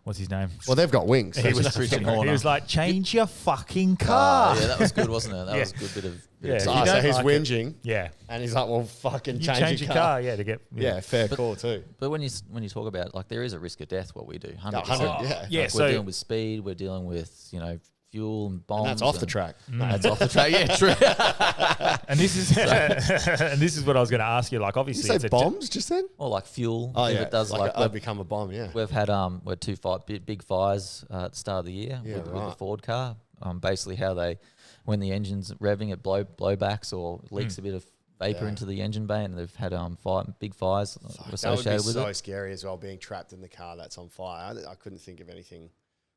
what's his name? Well, they've got wings. He was, Christian he Horner. was like, change your fucking car. Yeah, that was good, wasn't it? That Yeah. was a good bit of Yeah. of You so don't he's like whinging, Yeah. and he's like, "Well, fucking You change your car." Yeah, to get Yeah, fair call too. But when you talk about it, like there is a risk of death what we do, 100%. 100, yeah. Yeah, Like, so we're dealing with speed, we're dealing with fuel and bombs. And that's off the track. That's off the track. Yeah, true. and this is and this is what I was going to ask you. Like, You obviously, say it's bombs just then? Or like fuel. Oh if yeah, it does like like I've become a bomb. Yeah. we've had we had two big fires at the start of the year with the right. Ford car. Basically, how they when the engine's revving, it blowbacks or leaks a bit of vapor into the engine bay, and they've had big fires That would be associated with so it. scary as well, being trapped in the car that's on fire. I couldn't think of anything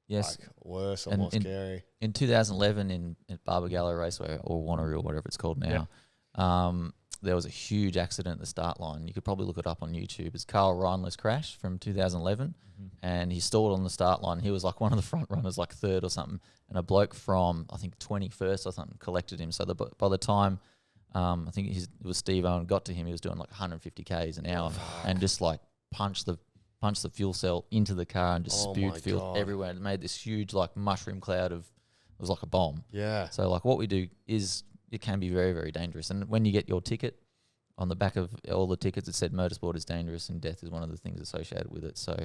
Yes. like worse or And more scary. In 2011 in Barbagallo Raceway or Wanneroo or whatever it's called now, there was a huge accident at the start line. You could probably look it up on YouTube. It's Carl Reynolds' crash from 2011, and he stalled on the start line. He was like one of the front runners, like third or something, and a bloke from I think 21st or something collected him. So by the time I think it was Steve Owen got to him. He was doing like 150 k's an hour and just like punched the fuel cell into the car and just spewed fuel everywhere. It made this huge like mushroom cloud of, it was like a bomb. Yeah. So like what we do is it can be very, very dangerous. And when you get your ticket, on the back of all the tickets, it said motorsport is dangerous and death is one of the things associated with it. So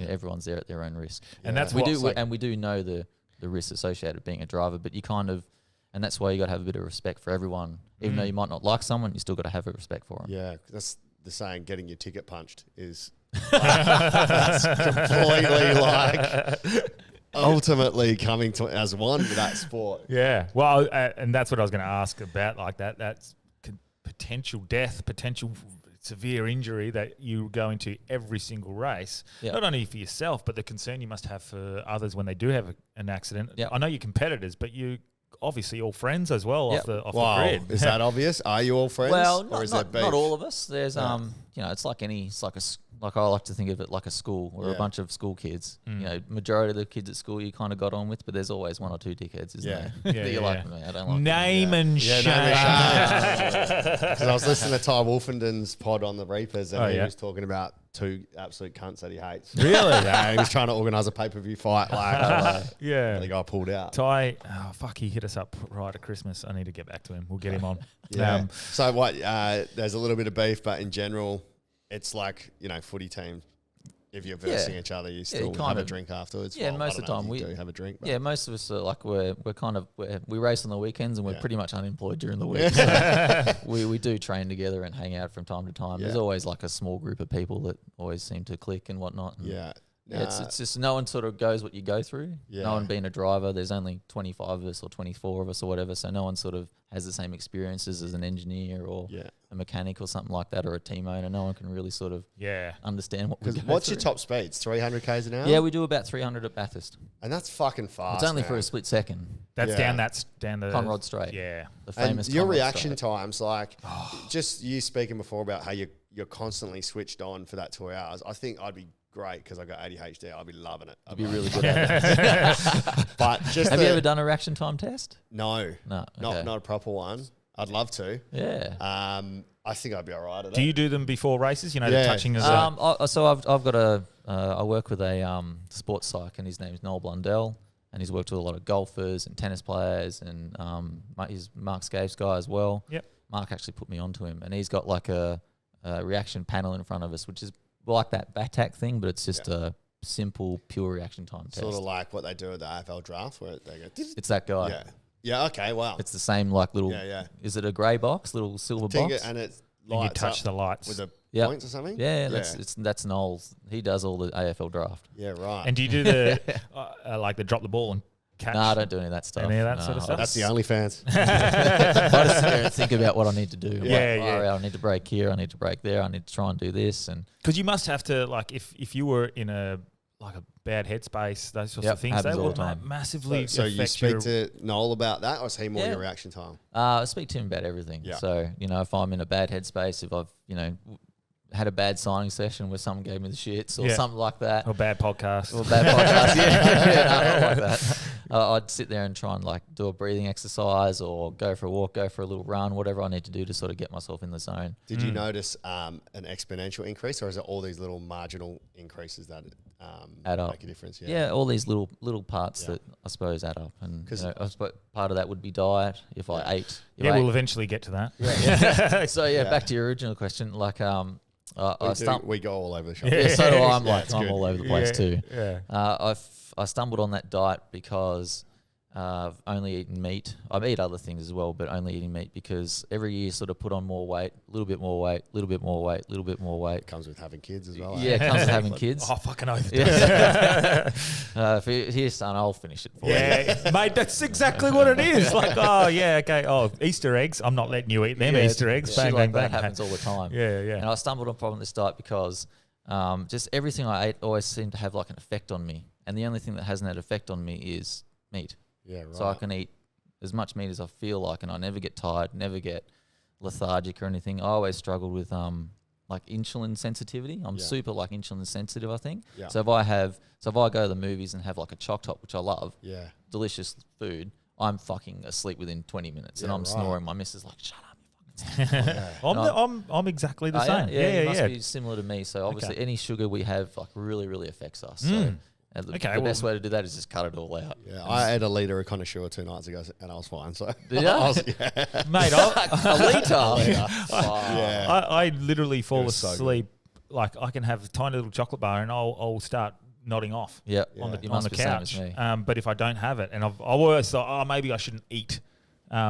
everyone's there at their own risk. And that's we do know the risks associated with being a driver, but you kind of, and that's why you got to have a bit of respect for everyone. Even though you might not like someone, you still got to have a respect for them. Yeah, that's the saying, getting your ticket punched is that's completely like ultimately coming to as one with that sport. Yeah. Well, and that's what I was going to ask about, like that's potential death, potential severe injury that you go into every single race, not only for yourself, but the concern you must have for others when they do have an accident. I know you're competitors, but you obviously all friends as well off the grid. Is that obvious? Are you all friends? Well, or not all of us. There's it's like I like to think of it like a school. We're a bunch of school kids. Majority of the kids at school you kind of got on with, but there's always one or two dickheads, isn't there? That you're like, I don't like name and shame. Because I was listening to Ty Wolfenden's pod on the Reapers, and he was talking about two absolute cunts that he hates. Really? Yeah, he was trying to organise a pay-per-view fight. The guy pulled out. Ty, he hit us up right at Christmas. I need to get back to him. We'll get him on. So what? There's a little bit of beef, but in general, it's like, footy teams. If you're versing each other, you still have a drink afterwards. Yeah, most of the time we do have a drink. Yeah, most of us are like we race on the weekends and we're pretty much unemployed during the week. So we do train together and hang out from time to time. There's always like a small group of people that always seem to click and whatnot. And it's just no one sort of goes what you go through. Yeah. No one being a driver. There's only 25 of us or 24 of us or whatever. So no one sort of has the same experiences as an engineer or a mechanic or something like that, or a team owner. No one can really sort of understand what we go what's through. your top speeds? 300 k's an hour? Yeah, we do about 300 at Bathurst. And that's fucking fast. It's only for a split second. That's down the Conrod Straight. Yeah. The famous and your Conrod reaction Straight. times, like just you speaking before about how you're constantly switched on for that 2 hours. I think I'd be great because I got ADHD. I'd be loving it. I'd be really good at it. But just have you ever done a reaction time test? No. Okay. Not a proper one. I'd love to. Yeah. I think I'd be all right at it. Do you do them before races? The touching as so I've got I work with a sports psych, and his name's Noel Blundell, and he's worked with a lot of golfers and tennis players, and he's Mark Scape's guy as well. Yep. Mark actually put me onto him, and he's got like a reaction panel in front of us, which is like that BATAC thing, but it's just a simple, pure reaction time test. Sort of like what they do at the AFL draft, where they go... It's that guy. Yeah. Yeah, okay, wow. It's the same like little... Is it a grey box, little silver box? And it lights you touch the lights. With the points or something? Yeah, that's Noel's. He does all the AFL draft. Yeah, right. And do you do the like the drop the ball and catch? No, I don't do any of that stuff. Any of that sort of stuff? That's the OnlyFans. I just sit there and think about what I need to do. I need to brake here. I need to brake there. I need to try and do this. And because you must have to, like, if you were in a bad headspace, those sorts of things, they will massively So you affect speak to Noel about that, or is he more your reaction time? I speak to him about everything. Yeah. So, if I'm in a bad headspace, if I've, had a bad signing session where someone gave me the shits or something like that. Or bad podcast. Not like that. I'd sit there and try and do a breathing exercise or go for a walk, go for a little run, whatever I need to do to sort of get myself in the zone. Did you notice an exponential increase, or is it all these little marginal increases that add up? Make a difference? Yeah, all these little parts that I suppose add up. And I suppose part of that would be diet. If I ate. We'll eventually get to that. So back to your original question, we go all over the shop. Yeah, so do I. I'm all over the place too. Yeah. I stumbled on that diet because I've only eaten meat. I eat other things as well, but only eating meat because every year sort of put on more weight, a little bit more weight, a little bit more weight, a little bit more weight. It comes with having kids as well. Yeah, it comes with having kids. Oh, fucking oath. Here, son, I'll finish it for you. Yeah, mate, that's exactly what it is. Easter eggs. I'm not letting you eat them Easter eggs. Shit like that happens all the time. Yeah. And I stumbled upon this diet because just everything I ate always seemed to have an effect on me. And the only thing that hasn't had effect on me is meat. Yeah, right. So I can eat as much meat as I feel like, and I never get tired, never get lethargic or anything. I always struggled with insulin sensitivity. I'm super insulin sensitive, I think. Yeah. So if I go to the movies and have a choc top, which I love, delicious food, I'm fucking asleep within 20 minutes, and I'm snoring. My missus is like, "Shut up, you I'm exactly the same. Yeah, you must be similar to me. So obviously, any sugar we have like really, really affects us. So the best way to do that is just cut it all out. Yeah, I ate a litre of connoisseur 2 nights ago, and I was fine. So did you? Mate, a litre. I literally fall asleep. So like I can have a tiny little chocolate bar, and I'll start nodding off. On the couch. But if I don't have it, and I've always thought, maybe I shouldn't eat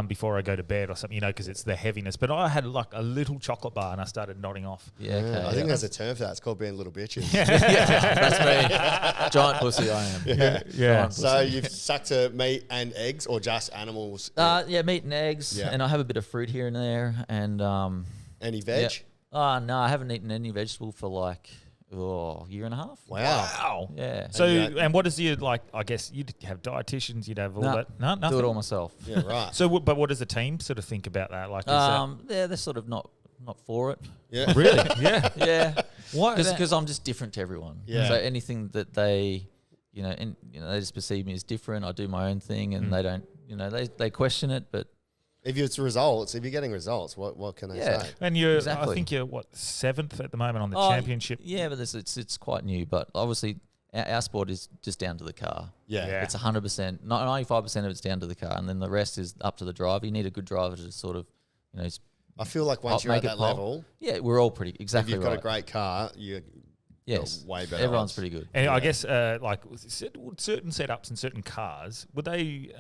before I go to bed or something, because it's the heaviness. But I had like a little chocolate bar and I started nodding off. I think there's a term for that. It's called being little bitches. That's me. Giant pussy I am. Yeah. So you've stuck to meat and eggs or just animals? Meat and eggs. And I have a bit of fruit here and there. And any veg? No, I haven't eaten any vegetable for like year and a half. Wow. Yeah. So, and what is your, like, I guess you'd have dietitians, you'd have all that. No, nothing. Do it all myself. Yeah, right. So, but what does the team sort of think about that? Like, they're sort of not for it. Yeah. Really? Yeah. Yeah. Why? Because I'm just different to everyone. Yeah. So anything that they, they just perceive me as different. I do my own thing, and they don't, they question it, but. If you're getting results, what can they say? And I think you're 7th at the moment on the championship. Yeah, but it's quite new. But obviously, our sport is just down to the car. Yeah. It's 100%, 95% of it's down to the car, and then the rest is up to the driver. You need a good driver to sort of, I feel like once you're at that level, we're all pretty exactly. If you've got a great car, Yes, way better. Everyone's pretty good. And I guess would certain setups and certain cars would they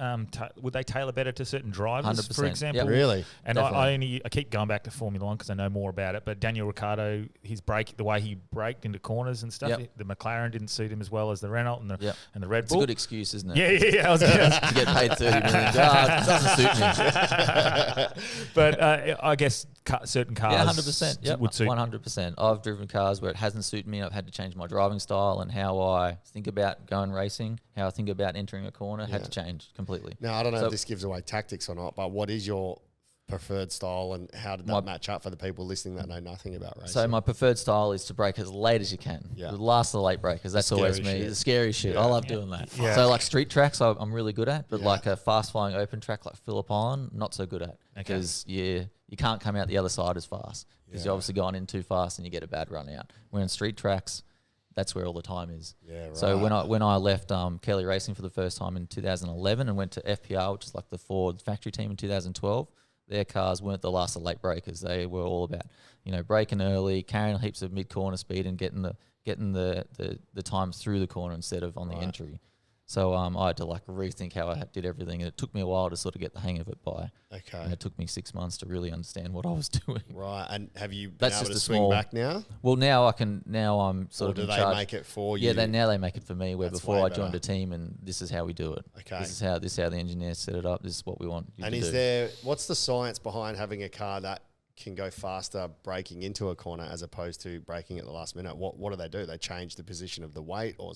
tailor better to certain drivers, 100%. for example? Yep. Really? And I keep going back to Formula One because I know more about it. But Daniel Ricciardo, the way he braked into corners and stuff, the McLaren didn't suit him as well as the Renault and the Red Bull. It's a good excuse, isn't it? Yeah. I was to get paid $30 million. It doesn't suit me. But I guess certain cars, 100%. would suit. 100%. I've driven cars where it hasn't suited me. I've had to change my driving style and how I think about going racing, how I think about entering a corner. Had to change completely. Now, I don't know if this gives away tactics or not, but what is your preferred style, and how did that match up for the people listening that know nothing about racing? So my preferred style is to brake as late as you can. Yeah. The last of the late breakers. That's always me. The scary shit. Yeah. I love doing that. Yeah. So like street tracks, I'm really good at, but like a fast flying open track like Phillip Island, not so good at, because you can't come out the other side as fast because you're obviously going in too fast and you get a bad run out. Where in street tracks, that's where all the time is. Yeah, right. So when I left Kelly Racing for the first time in 2011 and went to FPR, which is like the Ford factory team in 2012, their cars weren't the last of late breakers. They were all about, braking early, carrying heaps of mid corner speed and getting the time through the corner instead of on the entry. So I had to like rethink how I did everything, and it took me a while to sort of get the hang of it. And it took me 6 months to really understand what I was doing. Right, and have you been That's able just to a swing small, back now? Well, now I'm sort or of do in they charge. make it for you? Yeah, now they make it for me. Where That's before way I joined better. a team, and this is how we do it. Okay. This is how the engineers set it up. This is what we want you And to is do. there, what's the science behind having a car that can go faster braking into a corner as opposed to braking at the last minute? What do they do? They change the position of the weight, or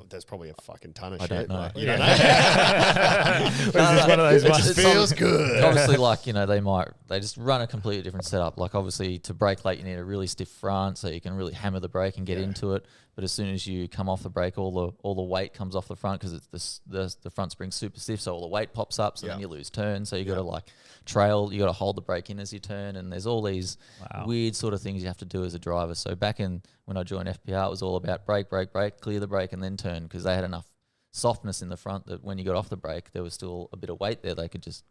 there's probably a fucking ton of I shit. don't know. You don't know? It's one of those ones. It feels good. Obviously, like, they just run a completely different setup. Like, obviously, to brake late, you need a really stiff front so you can really hammer the brake and get into it. But as soon as you come off the brake, all the weight comes off the front because it's the front spring's super stiff, so all the weight pops up, so then you lose turn. So you got to like trail, you got to hold the brake in as you turn, and there's all these weird sort of things you have to do as a driver. So back when I joined FPR, it was all about brake, clear the brake, and then turn, because they had enough softness in the front that when you got off the brake, there was still a bit of weight there. They could just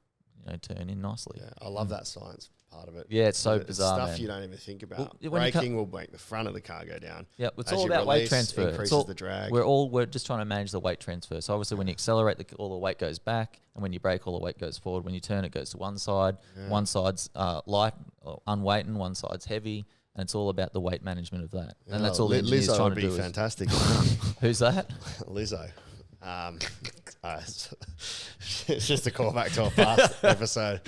turn in nicely. Yeah, I love that science part of it. Yeah, it's so bizarre, stuff man. you don't even think about. Well, Braking will make the front of the car go down. Yeah, it's As all you about weight release, transfer. Increases the drag. We're just trying to manage the weight transfer. So obviously, when you accelerate, all the weight goes back, and when you brake, all the weight goes forward. When you turn, it goes to one side. Yeah. One side's light, or unweighted, and one side's heavy. And it's all about the weight management of that. And that's all the engineers Lizzo trying would to be do. Fantastic. Who's that? Lizzo. It's just a callback to a past episode.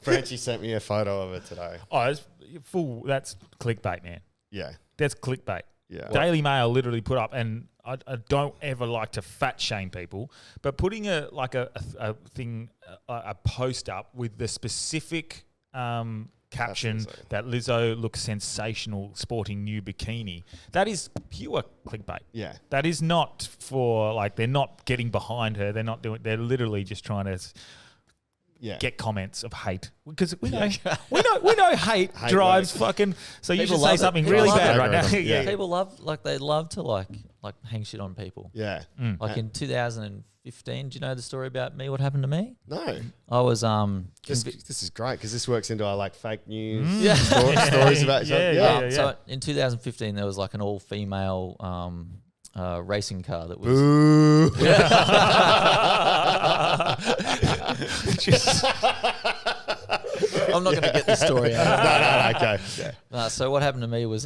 Frenchie sent me a photo of it today. Oh, it's full. That's clickbait, man. Yeah. That's clickbait. Yeah. Daily Mail literally put up, and I don't ever like to fat shame people, but putting a post up with the specific caption that Lizzo looks sensational sporting new bikini, that is pure clickbait. Yeah. That is not for, like, they're not getting behind her. They're not doing, they're literally just trying to get comments of hate because we know hate drives fucking. So you should say something really bad right now. People they love to hang shit on people. Yeah. Like in 2015, do you know the story about me? What happened to me? No. I was This is great because this works into our fake news stories about yourself. So in 2015, there was an all-female racing car that was. Boo. I'm not going to get this story out. No, okay. Yeah. So what happened to me was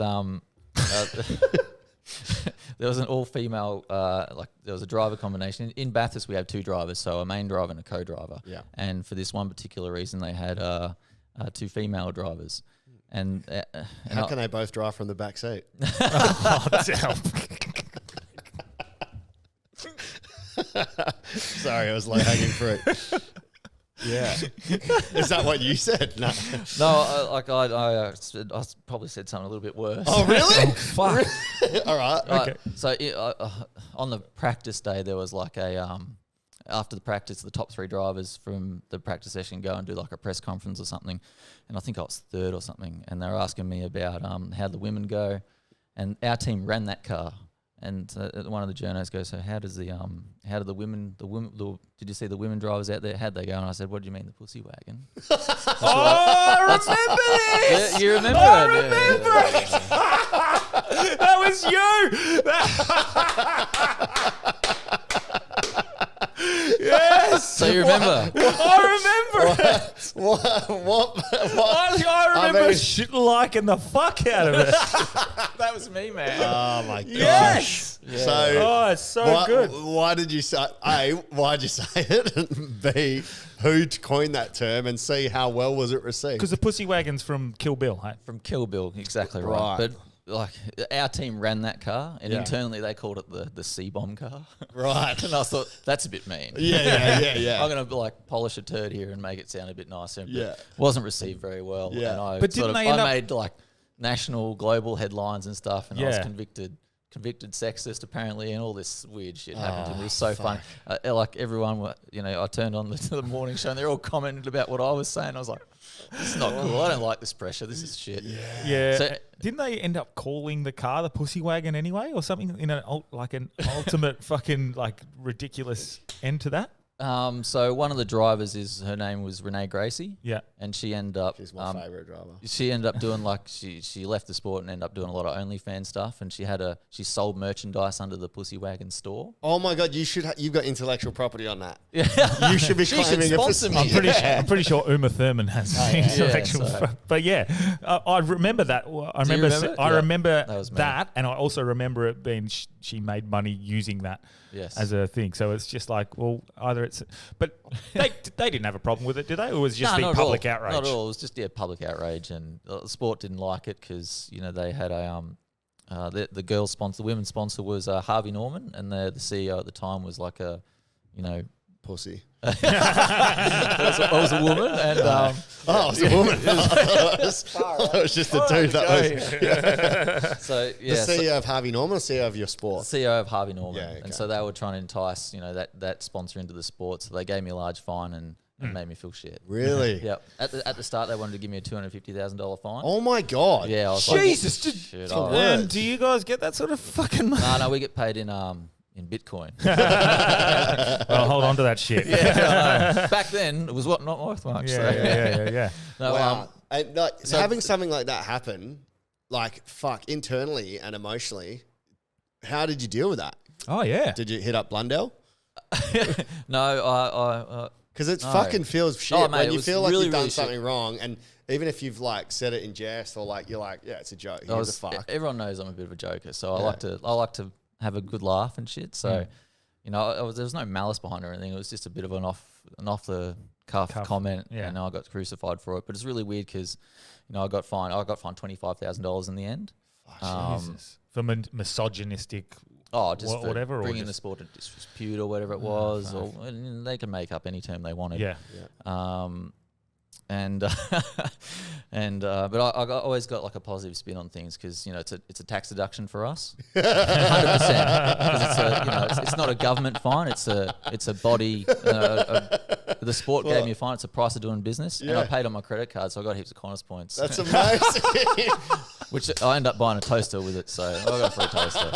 there was an all-female, there was a driver combination. In Bathurst, we have 2 drivers, so a main driver and a co-driver. Yeah. And for this one particular reason, they had 2 female drivers. And how can they both drive from the back seat? Sorry, I was hanging fruit. Yeah. Is that what you said? No. No, I probably said something a little bit worse. Oh, really? Fuck. All right. Okay. So on the practice day, there was after the practice, the top 3 drivers from the practice session go and do a press conference or something. And I think I was 3rd or something. And they were asking me about how the women go. And our team ran that car. And one of the journos goes, so how do the women, did you see the women drivers out there? How'd they go? And I said, what do you mean, the pussy wagon? I remember this! Yeah, you remember I it? remember it! That was you! Yes! So you remember? I remember it! What? I remember liking the fuck out of it. That was me, man. Oh, my gosh. Yes! Yeah. So, it's so good. Why did you say, A, why'd you say it? And B, who coined that term? And C, how well was it received? Because the pussy wagon's from Kill Bill, hey? From Kill Bill, exactly right. But our team ran that car, and internally they called it the C-bomb car. Right. And I thought, that's a bit mean. Yeah. I'm going to polish a turd here and make it sound a bit nicer. But Yeah. it wasn't received very well. Yeah. And I But didn't they end made national, global headlines and stuff, and I was convicted sexist apparently, and all this weird shit happened to me. It was so fun. Everyone, I turned on the morning show and they're all commenting about what I was saying. I was like, this is not cool. I don't like this pressure. This is shit. Yeah. So, didn't they end up calling the car the pussy wagon anyway, or something in an ultimate fucking ridiculous end to that? So one of the drivers her name was Renee Gracie. Yeah. And she ended up... She's my favourite driver. She ended up doing she left the sport and ended up doing a lot of OnlyFans stuff, and she sold merchandise under the Pussy Wagon store. Oh my God, you've got intellectual property on that. Yeah. You should be claiming it for sponsor me. I'm pretty sure Uma Thurman has intellectual. But I remember that. I remember that, and I also remember it being she made money using that as a thing. So it's just either it's, but they didn't have a problem with it, did they? Or was it just the public outrage? Not at all. It was just public outrage, and the sport didn't like it because they had the girls sponsor, the women's sponsor was Harvey Norman, and the CEO at the time was pussy. It was a woman, and it was a woman. It was just a dude. So the CEO of Harvey Norman, or CEO of your sport? CEO of Harvey Norman, Yeah, okay. and so they were trying to entice that sponsor into the sport. So they gave me a large fine and made me feel shit. Really? Yeah. At the start, they wanted to give me a $250,000 fine. Oh my God! Yeah, I was Jesus, shit. And do you guys get that sort of fucking money? No, we get paid in Bitcoin. Well, hold on to that shit. Back then, it was not worth much. Yeah. No, wow. Having something like that happen, internally and emotionally, how did you deal with that? Oh yeah. Did you hit up Blundell? No, because it fucking feels shit when you feel like really, you've done really something wrong, and even if you've said it in jest or you're it's a joke. Here's a fuck. Everyone knows I'm a bit of a joker, so I like to have a good laugh and shit. So, there was no malice behind it or anything. It was just a bit of an off the cuff comment, and I got crucified for it. But it's really weird because, I got fined $25,000 in the end. Jesus. For misogynistic. Just for whatever, bringing the sport to disrepute or whatever it was, and they can make up any term they wanted. Yeah. But I always got a positive spin on things because it's a tax deduction for us, 100%. Because it's not a government fine; it's a body the sport gave me a fine. It's the price of doing business. And I paid on my credit card, so I got heaps of Qantas points. That's amazing. Which I ended up buying a toaster with it, so I got a free toaster.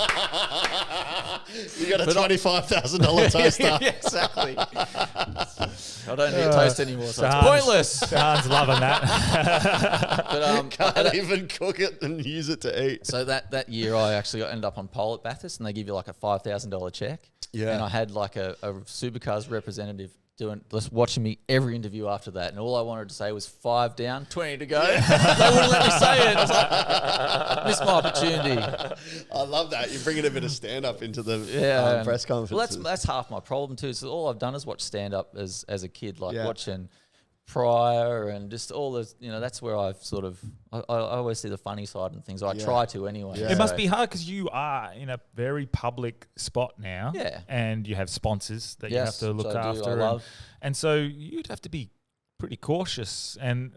You got a $25,000 toaster. Yeah, exactly. I don't need a toast anymore, so it's pointless. Dan's loving that. But Can't even cook it and use it to eat. So that year I actually ended up on pole at Bathurst, and they give you like a $5,000 check. Yeah. And I had like a Supercars representative just watching me every interview after that, and all I wanted to say was 5 down, 20 to go. They wouldn't let me say it. I was like, missed my opportunity. I love that. You're bringing a bit of stand-up into the press conferences. Well, that's half my problem too. So all I've done is watch stand-up as a kid, like watching Pryor and just all this, that's where I've sort of, I always see the funny side and things. I try to anyway. Yeah. It must be hard because you are in a very public spot now. Yeah. And you have sponsors that you have to look after. And so you'd have to be pretty cautious. And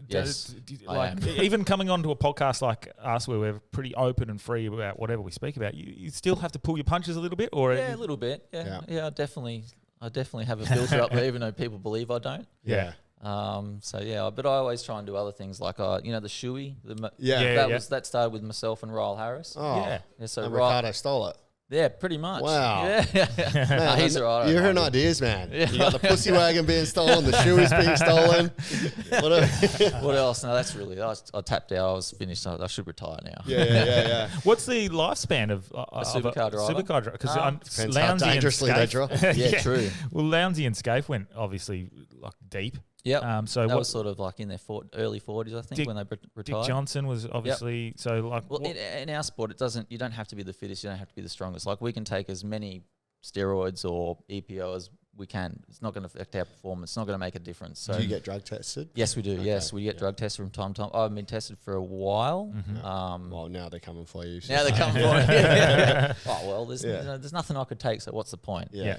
even coming onto a podcast like us where we're pretty open and free about whatever we speak about, you still have to pull your punches a little bit? Or a little bit. Yeah, I definitely have a filter up there, even though people believe I don't. Yeah. But I always try and do other things like, the shoey. That started with myself and Ryle Harris. Oh, yeah. So and Ricardo stole it. Yeah, pretty much. Wow. Yeah. Man, he's right. You're hearing ideas, man. Yeah. You got the pussy wagon being stolen, the shoey's being stolen. What else? No, that's really, I tapped out. I was finished. I should retire now. Yeah. What's the lifespan of a supercar driver? Supercar driver? Because depends how dangerously they drop. Yeah, true. Well, Lounsey and Scaife went obviously like deep. Yep. So that was sort of like in their early 40s, I think, when they retired. Dick Johnson was obviously so like. Well, in our sport, you don't have to be the fittest, you don't have to be the strongest. Like we can take as many steroids or EPO as we can. It's not going to affect our performance. It's not going to make a difference. So do you get drug tested? Yes, we do. Okay. Yes, we get drug tested from time to time. I've been tested for a while. Mm-hmm. Well, now they're coming for you. Now they're coming for me. Oh well, there's nothing I could take. So what's the point? Yeah.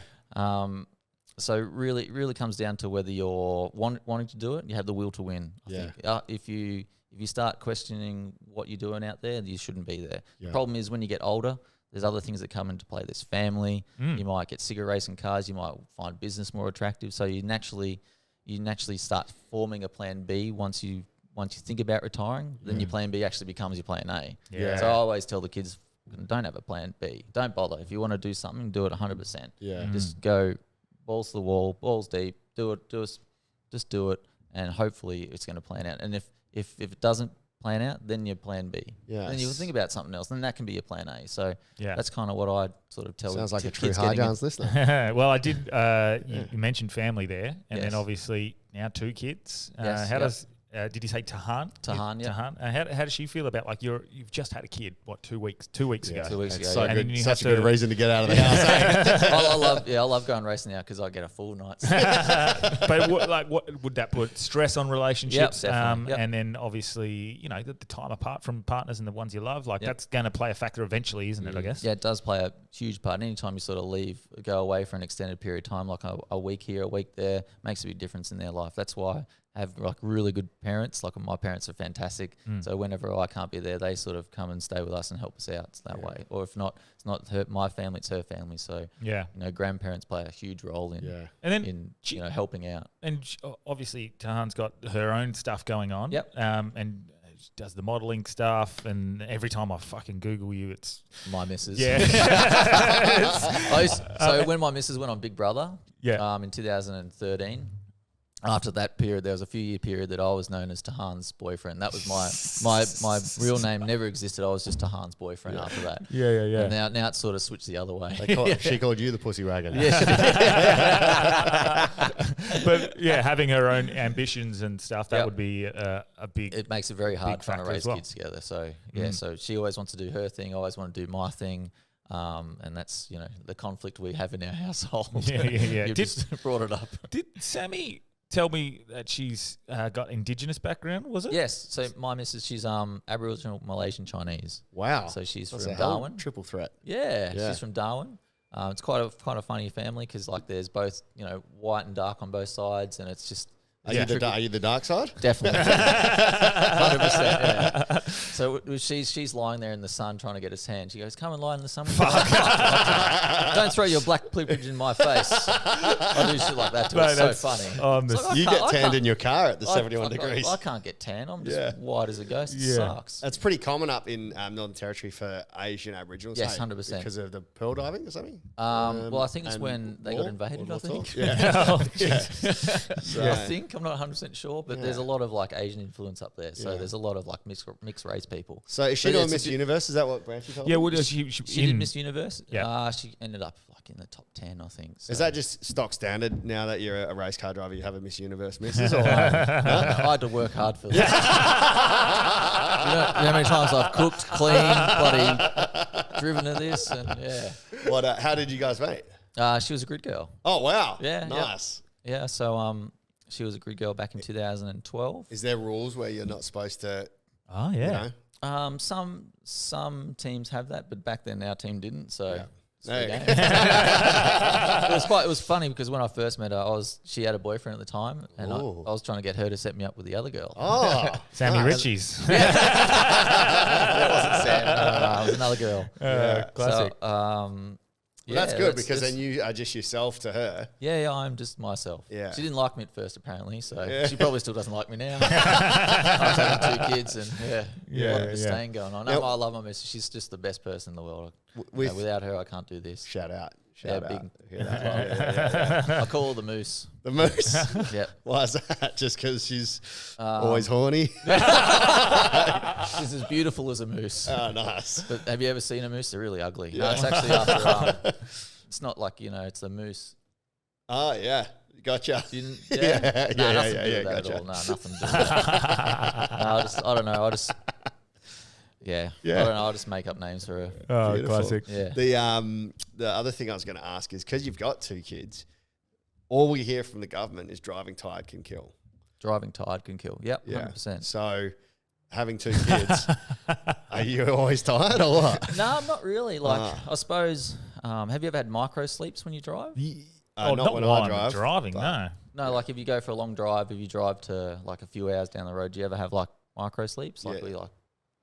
So really comes down to whether you're wanting to do it. You have the will to win. I think. If you start questioning what you're doing out there, you shouldn't be there. Yeah. The problem is when you get older, there's other things that come into play. There's family. You might get sick of racing cars. You might find business more attractive. So you naturally start forming a plan B once you think about retiring. Then your plan B actually becomes your plan A. Yeah. So I always tell the kids, don't have a plan B. Don't bother. If you want to do something, do it 100%. Yeah. Just go balls to the wall, balls deep. Just do it, and hopefully it's going to plan out. And if it doesn't plan out, then your plan B. Yeah. Then you think about something else. Then that can be your plan A. So that's kind of what I sort of tell. Sounds like a true kids high downs listener. Well, I did. You mentioned family there, and then obviously now 2 kids. How does? Did you say Tahan? Tahan, yeah. Tahan. How does she feel about you've just had a kid? What, 2 weeks? 2 weeks ago. 2 weeks ago. So Yeah. good. Such a good reason to get out of the house. I love going racing now because I get a full night. But what would that put stress on relationships? Yep, definitely. Yep. And then obviously the time apart from partners and the ones you love, that's going to play a factor eventually, isn't it? I guess. Yeah, it does play a huge part. Anytime you sort of go away for an extended period of time, like a week here, a week there, makes a big difference in their life. That's why I have like really good parents. Like my parents are fantastic. So whenever I can't be there, they sort of come and stay with us and help us out that way. Or if not, it's not my family, it's her family. So grandparents play a huge role in helping out. And obviously Tahan's got her own stuff going on. Yep. And she does the modelling stuff, and every time I fucking Google you, it's my missus. Yeah. So when my missus went on Big Brother, in 2013. After that period, there was a few-year period that I was known as Tahan's boyfriend. That was my real name never existed. I was just Tahan's boyfriend after that. Yeah. And now it's sort of switched the other way. She called you the pussy wagon. Yeah. But having her own ambitions and stuff, that would be a big. It makes it very hard trying to raise well. kids together. So so she always wants to do her thing. I always want to do my thing. And that's the conflict we have in our household. Yeah. You just brought it up. Did Sammy tell me that she's got Indigenous background, was it? Yes. So my missus, she's Aboriginal, Malaysian, Chinese. Wow. So she's That's from a hell of a Darwin. triple threat. Yeah, she's from Darwin. It's quite a funny family because there's both white and dark on both sides, and it's just Are you the dark side? Definitely. 100%. Yeah. So she's lying there in the sun trying to get his hand. She goes, "Come and lie in the sun." Don't throw your black privilege in my face. I do shit like that to her. It's so funny. You get tanned in your car at the 71 degrees. I can't get tan. I'm just white as a ghost. It sucks. That's pretty common up in Northern Territory for Asian Aboriginals. Yes, 100%. Because of the pearl diving or something? Well, I think it's when they got invaded, I think. Yeah. I think. I'm not 100% sure, but there's a lot of like Asian influence up there. So there's a lot of like mixed race people. So is she doing Miss Universe? Is that what Branchy told me? Yeah, well, she did Miss Universe. Yeah. She ended up like in the top 10, I think. So. Is that just stock standard now that you're a race car driver? You have a Miss Universe missus, or I had to work hard for that. You know how many times I've cooked, cleaned, bloody driven to this, and What? How did you guys meet? She was a grid girl. Oh wow! Yeah, nice. Yeah. So she was a grid girl back in 2012. Is there rules where you're not supposed to? Oh yeah. You know? Some teams have that, but back then our team didn't. So Hey. it was funny because when I first met her, she had a boyfriend at the time, and I was trying to get her to set me up with the other girl. Oh, Sammy Ritchie's. That wasn't Sam. No, it was another girl. Classic. So, well, that's good because then you are just yourself to her. Yeah, I'm just myself. Yeah. She didn't like me at first, apparently, so she probably still doesn't like me now. I was having 2 kids and a lot of disdain going on. No, I love my missus. She's just the best person in the world. Without her, I can't do this. Shout out. Big. I call her the moose. The moose? Yep. Why is that? Just because she's always horny? She's as beautiful as a moose. Oh, nice. But have you ever seen a moose? They're really ugly. Yeah. No, it's actually after... it's not like, it's a moose. Oh, yeah. Gotcha. Nothing Gotcha. to do with that at all. No, nothing to do with that. I don't know. Yeah. I don't know. I'll just make up names for her. Oh, Beautiful. classic. Yeah. The other thing I was going to ask is because you've got 2 kids, all we hear from the government is driving tired can kill. Driving tired can kill. Yep, Yeah. 100%. So having 2 kids, are you always tired or what? No, not really. Like, I suppose, have you ever had micro sleeps when you drive? Not when I drive. Driving, no. No, like if you go for a long drive, if you drive to like a few hours down the road, do you ever have like micro sleeps? Like,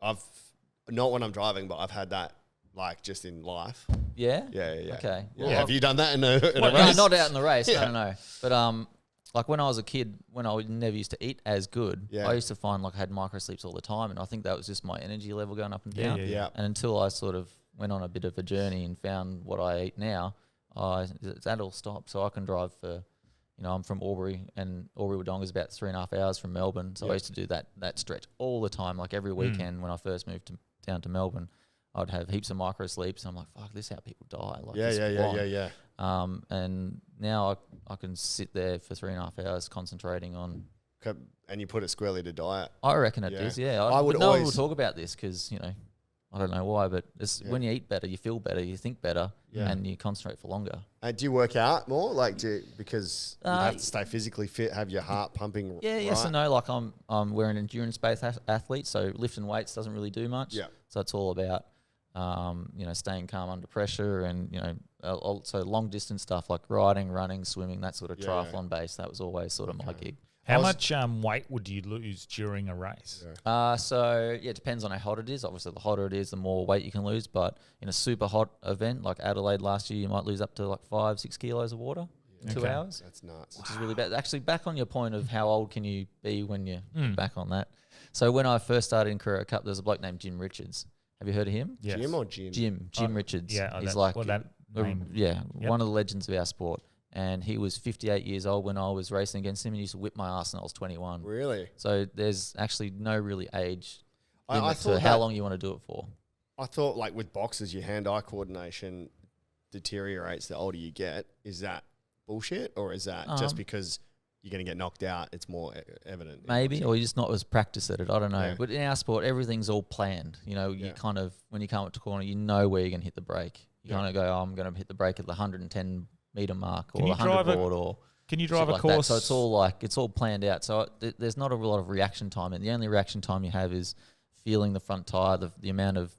I've not when I'm driving, but I've had that like just in life. Yeah? Yeah. Okay. Well, have you done that in a race? No, not out in the race. Yeah. No. But like when I was a kid, when I never used to eat as good, I used to find like I had micro sleeps all the time, and I think that was just my energy level going up and down. Yeah. And until I sort of went on a bit of a journey and found what I eat now, that all stopped. So I can drive for, I'm from Albury, and Albury-Wodonga is about 3.5 hours from Melbourne. So I used to do that stretch all the time, like every weekend when I first moved down to Melbourne. I'd have heaps of micro sleeps, and I'm like, fuck, this is how people die. Like, Yeah. And now I can sit there for 3.5 hours concentrating on. And you put it squarely to diet. I reckon it is. Yeah, I would no one will always talk about this because I don't know why, but when you eat better, you feel better, you think better, and you concentrate for longer. Do you work out more, because you have to stay physically fit, have your heart pumping? Yeah, right? yes and no. Like we're an endurance-based athlete, so lifting weights doesn't really do much. Yeah. So it's all about staying calm under pressure, and also long distance stuff like riding, running, swimming, that sort of triathlon base. That was always sort of my gig. How much weight would you lose during a race? So it depends on how hot it is. Obviously, the hotter it is, the more weight you can lose. But in a super hot event like Adelaide last year, you might lose up to like 5-6 kilos of water in 2 hours. That's nuts. Which is really bad. Actually, back on your point of how old can you be when you're back on that. So when I first started in Carrera Cup, there's a bloke named Jim Richards. Have you heard of him? Yes. Jim or Jim? Jim Richards. Yeah, he's one of the legends of our sport. And he was 58 years old when I was racing against him, and he used to whip my ass when I was 21. Really? So there's actually no really age limit I to how long you want to do it for. I thought like with boxers, your hand-eye coordination deteriorates the older you get. Is that bullshit, or is that just because you're going to get knocked out? It's more evident. Maybe, or you're just not as practiced at it. I don't know. Yeah. But in our sport, everything's all planned. You kind of, when you come up to corner, you know where you're going to hit the brake. You kind of go, I'm going to hit the brake at the 110 meter mark or the 100 board, or can you drive a like course? That. So it's all planned out. So there's not a lot of reaction time, and the only reaction time you have is feeling the front tire, the amount of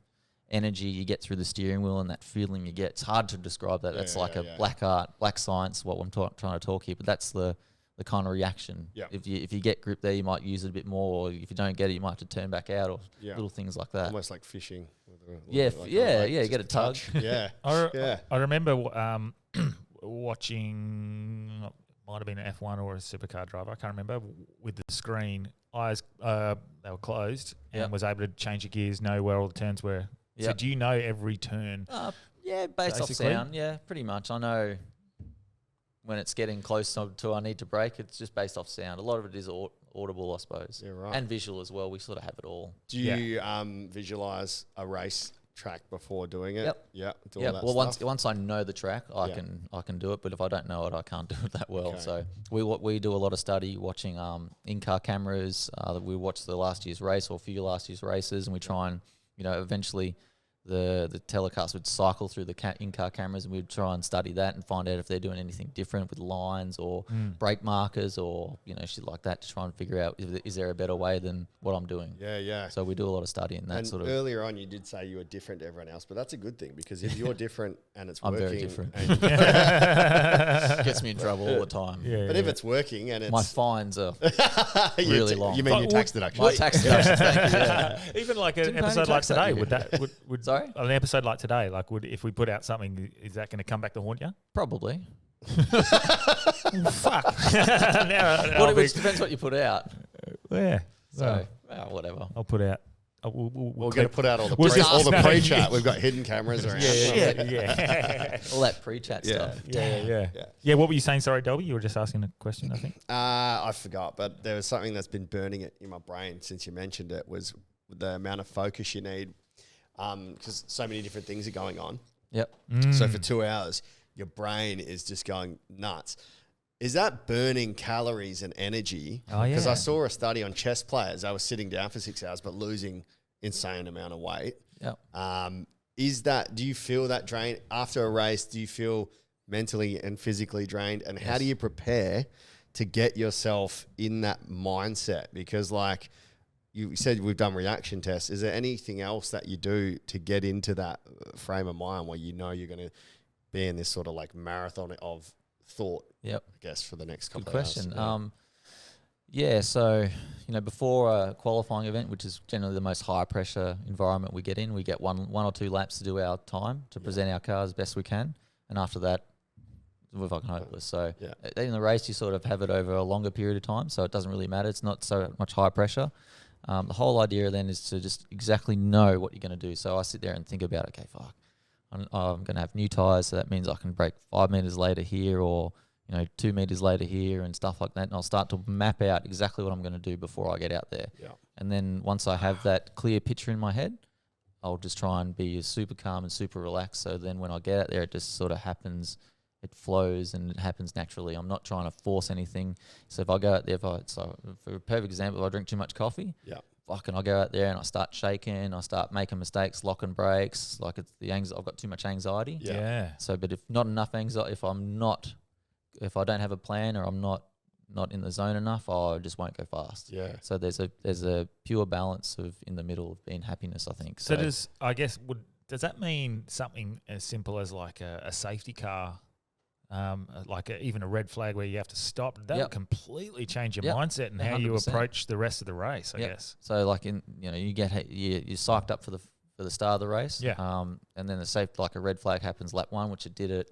energy you get through the steering wheel, and that feeling you get. It's hard to describe that. That's a black art, black science. What I'm trying to talk here, but that's the the kind of reaction. Yep. If you get grip there, you might use it a bit more, or if you don't get it, you might have to turn back out, or little things like that. Almost like fishing. You get a tug. Yeah. I remember watching, might have been an F1 or a supercar driver, I can't remember, with the screen, eyes, they were closed, and was able to change the gears, know where all the turns were. So do you know every turn? Based off sound, pretty much. I know when it's getting close to I need to brake, it's just based off sound. A lot of it is audible, I suppose. Yeah, right. And visual as well. We sort of have it all. Do you visualize a race track before doing it? Yep. Well, once I know the track, I can do it. But if I don't know it, I can't do it that well. Okay. So we do a lot of study watching in-car cameras. We watch the last year's race or a few last year's races, and we try and eventually the telecast would cycle through the in-car cameras, and we'd try and study that and find out if they're doing anything different with lines or brake markers or shit like that, to try and figure out is there a better way than what I'm doing. Yeah. So we do a lot of study in that and sort of. Earlier on, you did say you were different to everyone else, but that's a good thing, because if you're different and it's I'm working, very different. Gets me in trouble all the time. But if it's working and it's my fines are really long. You mean your tax deduction? My tax deductions, thank you. Yeah. Even like an episode like today, would sorry? An episode like today, if we put out something, is that going to come back to haunt you? Probably. Fuck. Which depends what you put out. Yeah. So whatever. I'll put out. We're going to put out all the pre-chat. We've got hidden cameras around. Yeah. All that pre-chat stuff. Yeah. What were you saying? Sorry, Delby. You were just asking a question, I think. I forgot, but there was something that's been burning it in my brain since you mentioned it, was the amount of focus you need. Because so many different things are going on. Yep. So for 2 hours, your brain is just going nuts. Is that burning calories and energy? Oh, yeah. Because I saw a study on chess players. They were sitting down for 6 hours, but losing insane amount of weight. Yep. Do you feel that drain after a race? Do you feel mentally and physically drained? And how do you prepare to get yourself in that mindset? Because like, you said we've done reaction tests. Is there anything else that you do to get into that frame of mind where you're going to be in this sort of like marathon of thought? Yep. I guess for the next couple of hours. Good question. So before a qualifying event, which is generally the most high pressure environment we get in, we get one or two laps to do our time to present our car as best we can, and after that, we're fucking hopeless. So in the race, you sort of have it over a longer period of time, so it doesn't really matter. It's not so much high pressure. The whole idea then is to just exactly know what you're going to do. So I sit there and think about, okay, fuck, I'm going to have new tyres, so that means I can brake 5 meters later here, or 2 meters later here, and stuff like that. And I'll start to map out exactly what I'm going to do before I get out there. Yeah. And then once I have that clear picture in my head, I'll just try and be super calm and super relaxed. So then when I get out there, it just sort of happens. It flows and it happens naturally. I'm not trying to force anything. So if I go out there, for a perfect example, if I drink too much coffee, fucking I go out there and I start shaking, I start making mistakes, locking brakes. Like it's I've got too much anxiety. Yeah. So, but if not enough anxiety, if I don't have a plan or I'm not in the zone enough, I just won't go fast. Yeah. So there's a pure balance in the middle of being happiness, I think. So does that mean something as simple as like a safety car? Even a red flag where you have to stop, that will completely change your mindset and how 100%. You approach the rest of the race, I guess. So like you're psyched up for the start of the race. Yeah. And then a red flag happens lap 1, which it did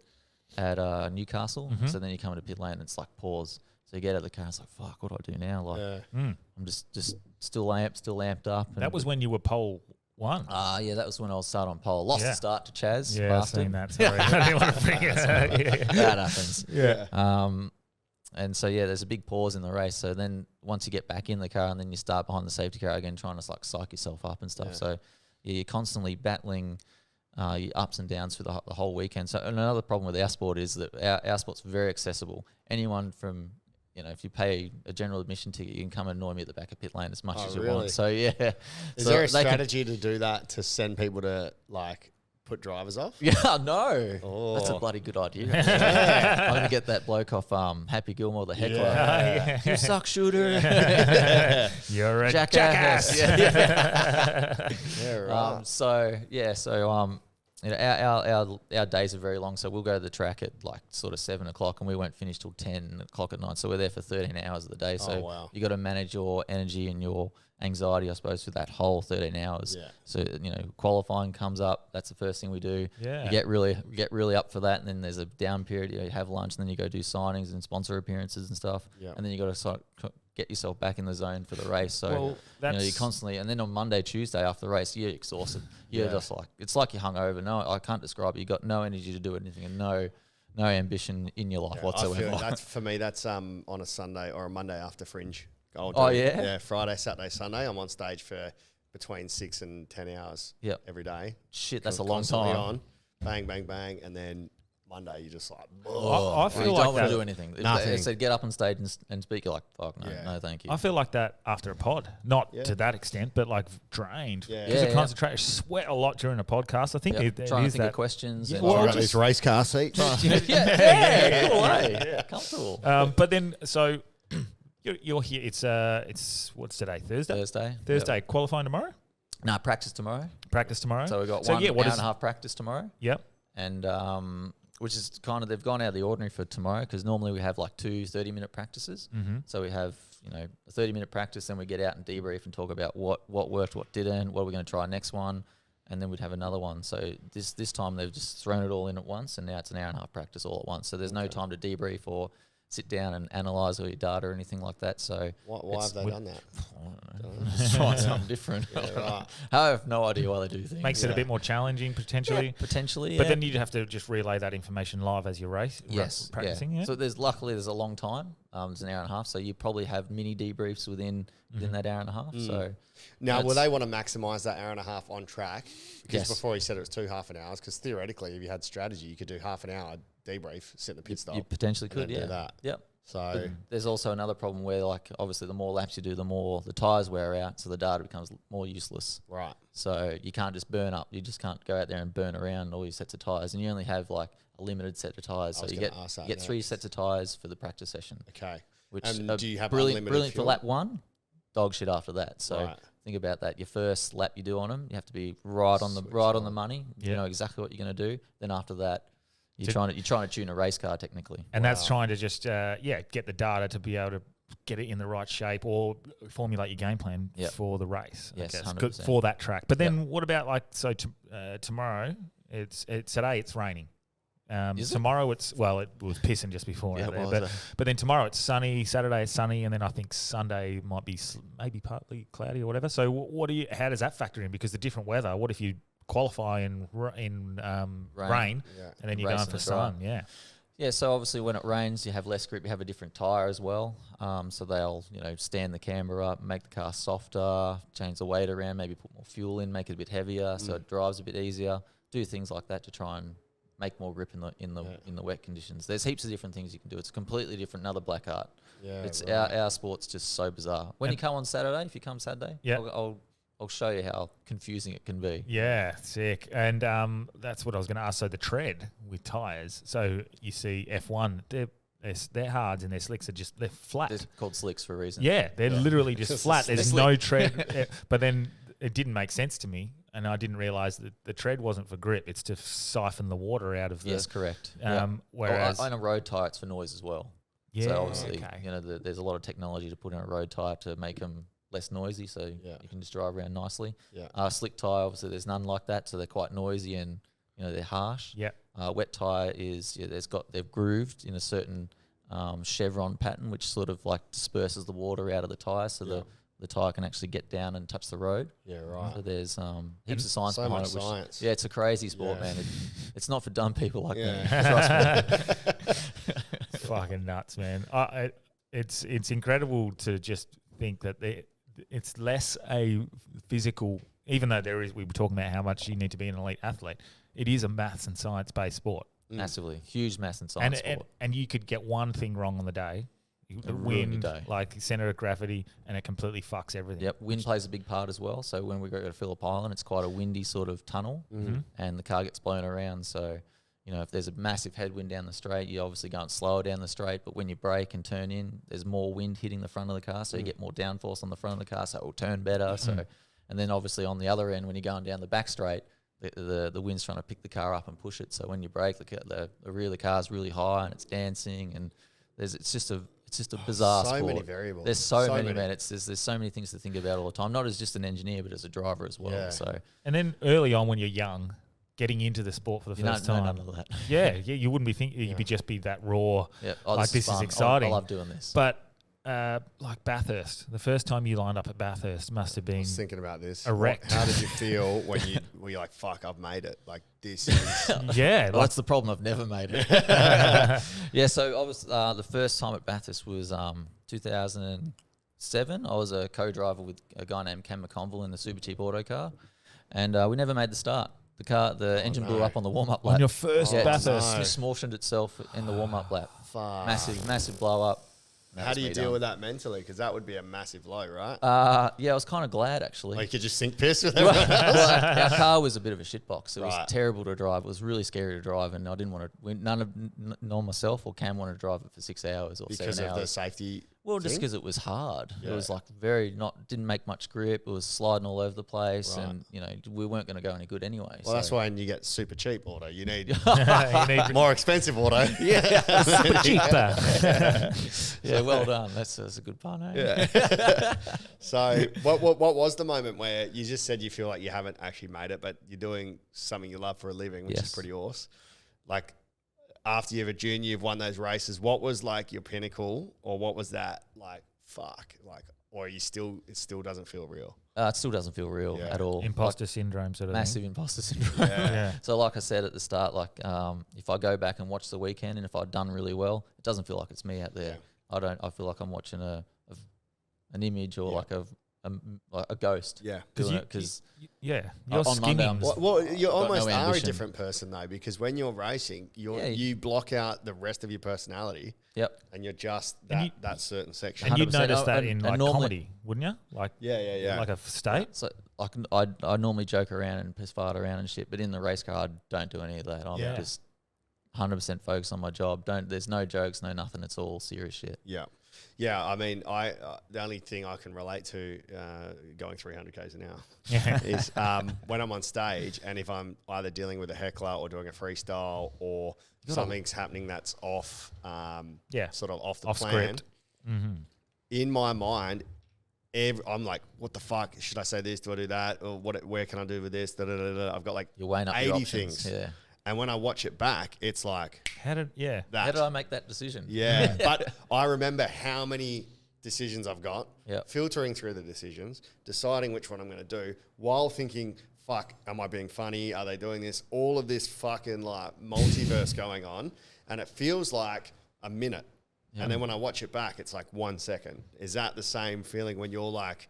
at Newcastle. Mm-hmm. So then you come into pit lane and it's like pause. So you get out of the car and it's like, fuck, what do I do now? Like I'm just still lamped up. And that was when you were pole 1. That was when I was started on pole. Lost the start to Chaz. Yeah, I've seen that. Sorry. I didn't want to bring it. That happens. Yeah. And so, there's a big pause in the race. So then once you get back in the car and then you start behind the safety car again, trying to like psych yourself up and stuff. Yeah. So you're constantly battling your ups and downs for the whole weekend. So another problem with our sport is that our sport's very accessible. Anyone from... if you pay a general admission ticket, you can come and annoy me at the back of pit lane as much as you want. So, Is there a strategy to do that, to send people to, like, put drivers off? Yeah, no. Oh. That's a bloody good idea. Yeah. I'm going to get that bloke off Happy Gilmore, the heckler. Yeah. You suck, shooter. You're a jackass. Yeah, right. our days are very long, so we'll go to the track at like sort of 7 o'clock, and we won't finish till 10 o'clock at night. So we're there for 13 hours of the day. So you got to manage your energy and your anxiety, I suppose, for that whole 13 hours. Yeah. So qualifying comes up. That's the first thing we do. Yeah. You get really up for that, and then there's a down period. You have lunch, and then you go do signings and sponsor appearances and stuff. Yeah. And then you got to get yourself back in the zone for the race. So you constantly, and then on Monday, Tuesday after the race, you're exhausted. You're just like, it's like you're hungover. No, I can't describe it. You got no energy to do anything, and no ambition in your life whatsoever. For me, that's on a Sunday or a Monday after Fringe. Yeah, Friday, Saturday, Sunday. I'm on stage for between 6 and 10 hours. Every day. Shit, that's a long time. On, bang, bang, bang, and then Monday, you're just like, I feel you like don't want that. to do anything. Nothing. They said get up on stage and speak. You're like, fuck no, no, thank you. I feel like that after a pod, not to that extent, but like drained. Because you concentrate, sweat a lot during a podcast. I think trying to think of questions. Well, I've got this race car seat. Comfortable. But then, so you're here. It's what's today? Thursday. Yep. Qualifying tomorrow. No, practice tomorrow. So we've got 1 hour and a half practice tomorrow. Yep. And which is kind of, they've gone out of the ordinary for tomorrow, because normally we have like 2 30-minute practices. Mm-hmm. So we have, a 30-minute practice, then we get out and debrief and talk about what worked, what didn't, what we're going to try next one, and then we'd have another one. So this time they've just thrown it all in at once, and now it's an hour and a half practice all at once. So there's no time to debrief or sit down and analyse all your data or anything like that. So why have they done that? I don't know. Just trying something different. Right. I have no idea why they do things. Makes it a bit more challenging potentially. Potentially, But then you'd have to just relay that information live as you race. Practicing. Yeah. So luckily there's a long time. It's an hour and a half. So you probably have mini debriefs within that hour and a half. So now, will they want to maximise that hour and a half on track? Because before he said it was 2 half an hours. Because theoretically, if you had strategy, you could do half an hour debrief, sit in the pit stop. You potentially could, do that. Yep. So but there's also another problem where, like, obviously the more laps you do, the more the tyres wear out, so the data becomes more useless. Right. So you can't just burn up. You just can't go out there and burn around all your sets of tyres, and you only have like a limited set of tyres. So you get 3 sets of tyres for the practice session. Okay. Which do you have brilliant fuel? for lap 1, dog shit after that. So think about that. Your first lap you do on them, you have to be right on the money. You know exactly what you're going to do. Then after that, you're trying to tune a race car technically. And that's trying to just get the data to be able to get it in the right shape or formulate your game plan for the race. Yes, I guess. Good for that track. But then what about tomorrow? It's today. It's raining. Tomorrow it was pissing just before. But then tomorrow it's sunny. Saturday it's sunny, and then I think Sunday might be maybe partly cloudy or whatever. So how does that factor in? Because the different weather. What if you qualify in rain and then you're going for sun? Yeah, so obviously when it rains, you have less grip. You have a different tyre as well. So they'll stand the camber up, make the car softer, change the weight around, maybe put more fuel in, make it a bit heavier, so it drives a bit easier. Do things like that to try and make more grip in the wet conditions. There's heaps of different things you can do. It's completely different, another black art. Yeah, it's our sport's just so bizarre. When you come on Saturday, if you come Saturday, I'll show you how confusing it can be. Yeah, sick. And that's what I was going to ask. So the tread with tyres. So you see F1, their hards and their slicks they're flat. They're called slicks for a reason. Yeah, they're literally just flat. There's no tread. But then it didn't make sense to me. And I didn't realise that the tread wasn't for grip. It's to siphon the water out of the... Yes, correct. Whereas... on a road tyre, it's for noise as well. Yeah, so obviously, there's a lot of technology to put in a road tyre to make them less noisy, so you can just drive around nicely. Yeah. Slick tyre, obviously, there's none like that, so they're quite noisy and they're harsh. Yeah. Wet tyre is they've grooved in a certain chevron pattern, which sort of like disperses the water out of the tyre, so the tyre can actually get down and touch the road. Yeah, right. So there's heaps of science so behind much it. Science. It's a crazy sport, man. It's not for dumb people like me. Trust me. Fucking nuts, man. It's incredible to just think that it's less a physical, even though we were talking about how much you need to be an elite athlete, it is a maths and science-based sport. Massively. Huge maths and science sport. And you could get one thing wrong on the day, the wind, like center of gravity, and it completely fucks everything. Yep, wind plays a big part as well. So when we go to Phillip Island, it's quite a windy sort of tunnel, and the car gets blown around. So, if there's a massive headwind down the straight, you obviously go slower down the straight. But when you brake and turn in, there's more wind hitting the front of the car, so you get more downforce on the front of the car, so it will turn better. So, and then obviously on the other end, when you're going down the back straight, the wind's trying to pick the car up and push it. So when you brake, the rear of the car's really high and it's dancing, and it's just a bizarre sport. So many variables. There's so many, man. There's so many things to think about all the time. Not as just an engineer, but as a driver as well. Yeah. So And then early on when you're young, getting into the sport for the first time. None of that. Yeah, you wouldn't be thinking, you'd be just be that raw, Yeah. like this is fun. exciting. I love doing this. But like Bathurst, the first time you lined up at Bathurst must have I been was thinking about this. erect. How did you feel when you were you like, fuck, I've made it? Like, this is... Yeah, Well, like, that's the problem. I've never made it. Yeah, so I was the first time at Bathurst was 2007. I was a co-driver with a guy named Cam McConville in the super cheap auto car, and we never made the start. The engine blew up on the warm-up lap. on your first Bathurst. It smortioned itself in the warm-up lap. Fuck. Massive blow up. How do you deal with that mentally? Because that would be a massive low, right? Yeah, I was kind of glad actually. Like, you could just sink piss with everyone else. Well, our car was a bit of a shitbox. It was Right. terrible to drive. It was really scary to drive, and I didn't want to. None myself or Cam wanted to drive it for 6 hours or Because 7 of hours. the safety. Well, just thing? because it was hard. Yeah. It was like didn't make much grip. It was sliding all over the place, Right. and we weren't going to go any good anyway. Well, that's why when you get super cheap auto, you need You need more expensive auto. super cheaper. Yeah, well done. That's a good pun, eh? Yeah. So what was the moment where you just said you feel like you haven't actually made it, but you're doing something you love for a living, which is Yes. pretty awesome? Like, after you're a junior, you've won those races. What was like your pinnacle, or what was that like? Fuck, like, or it still doesn't feel real. It still doesn't feel real Yeah. at all. Imposter syndrome sort of Massive thing. imposter syndrome. Yeah. So like I said at the start, like if I go back and watch the weekend, and if I'd done really well, it doesn't feel like it's me out there. I feel like I'm watching an image or like a ghost. Yeah. Because Yeah, you're on skinny. Monday I'm just- Well, you got almost no are a ambition. different person though, because when you're racing, you block out the rest of your personality, yep. and you're just And that certain section. And you'd 100%. notice that And- in and like normally- comedy, wouldn't you? Like Yeah. like a state. So I normally joke around and piss fart around and shit, but in the race car I don't do any of that. I'm Yeah. just 100% focused on my job. There's no jokes, no nothing. It's all serious shit. Yeah. I mean, the only thing I can relate to going 300 k's an hour Yeah. is when I'm on stage, and if I'm either dealing with a heckler or doing a freestyle, or something's happening that's off, sort of off the Off plan. script. Mm-hmm. In my mind, I'm like, what the fuck? Should I say this? Do I do that? Or where can I do with this? I've got like You're weighing up 80 your options. things. Yeah. And when I watch it back, it's like How did I make that decision? Yeah. But I remember how many decisions I've got, Yep. filtering through the decisions, deciding which one I'm going to do, while thinking, fuck, am I being funny? Are they doing this? All of this fucking like multiverse going on. And it feels like a minute. Yeah. And then when I watch it back, it's like 1 second. Is that the same feeling when you're like,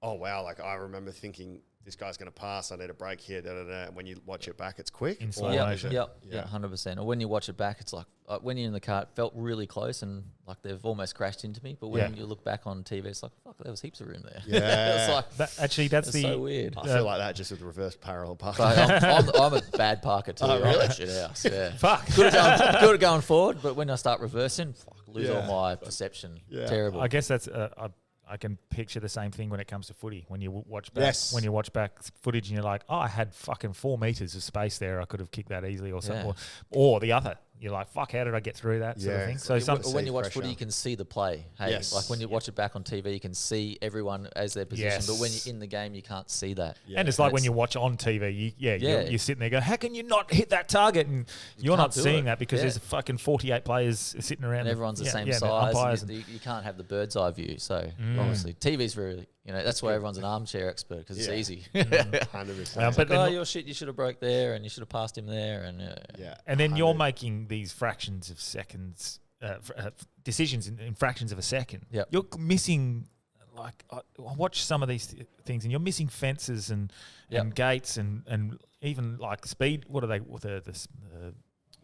oh, wow, like I remember thinking this guy's going to pass, I need a break here, And when you watch it back, it's quick? In Or slow Yeah, is it- motion. yeah, 100%. Or when you watch it back, it's like when you're in the car, it felt really close and like they've almost crashed into me. But when you look back on TV, it's like, fuck, there was heaps of room there. Yeah. It's like, That's it's the so weird. I feel like that just with reverse parallel parking. But I'm a bad parker too. Oh, really? I'm shit house. Yeah. fuck. Good at going forward, but when I start reversing, lose Yeah. all my perception. Yeah. Terrible. I guess that's I can picture the same thing when it comes to footy. When you watch back, Yes. when you watch back footage, and you're like, "Oh, I had fucking 4 meters of space there. I could have kicked that easily, or something." Yeah. Or the other, you're like, "Fuck, how did I get through that?" Sort of Yeah. thing. So You some, wouldn't when you watch pressure. footy, you can see the play. Hey, Yes. like when you watch it back on TV, you can see everyone as their position. Yes. But when you're in the game, you can't see that. Yeah. and it's like when you watch on TV, you're sitting there going, "How can you not hit that target?" And you're not can't do seeing it. that because Yeah. there's fucking 48 players sitting around, And everyone's the same and the size. umpires And and- you can't have the bird's eye view. So obviously, TV's very, that's why everyone's an armchair expert because it's Yeah. easy. 100%. but then- oh, your shit, you should have broke there and you should have passed him there. And yeah. And then you're 100. making these fractions of seconds, decisions in fractions of a second. Yep. You're missing, like, I watch some of these things, and you're missing fences and gates and even like speed. What are they? What the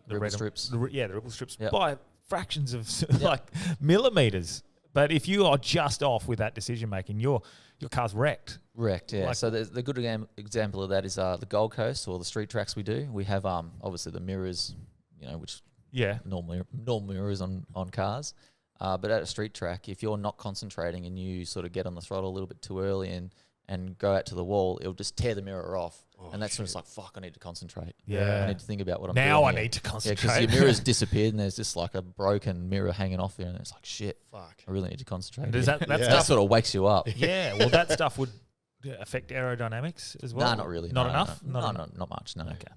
Ribble red- strips. the ribble strips Yep. by fractions of like millimeters. But if you are just off with that decision making, your car's wrecked. Wrecked, yeah. Like- So the good example of that is the Gold Coast or the street tracks we do. We have obviously the mirrors, which Yeah. normal mirrors on cars. But at a street track, if you're not concentrating and you sort of get on the throttle a little bit too early and and go out to the wall, it'll just tear the mirror off. And that's when it's like, fuck, I need to concentrate. Yeah. I need to think about what I'm doing. Now I here. need to Yeah, concentrate. because your mirror's disappeared and there's just like a broken mirror hanging off there, and it's like, shit, Fuck. I really need to concentrate. And does that that stuff sort of wakes you up. Yeah, well, that stuff would affect aerodynamics as well. No, not really. Not No, enough? No, not much, no. Okay.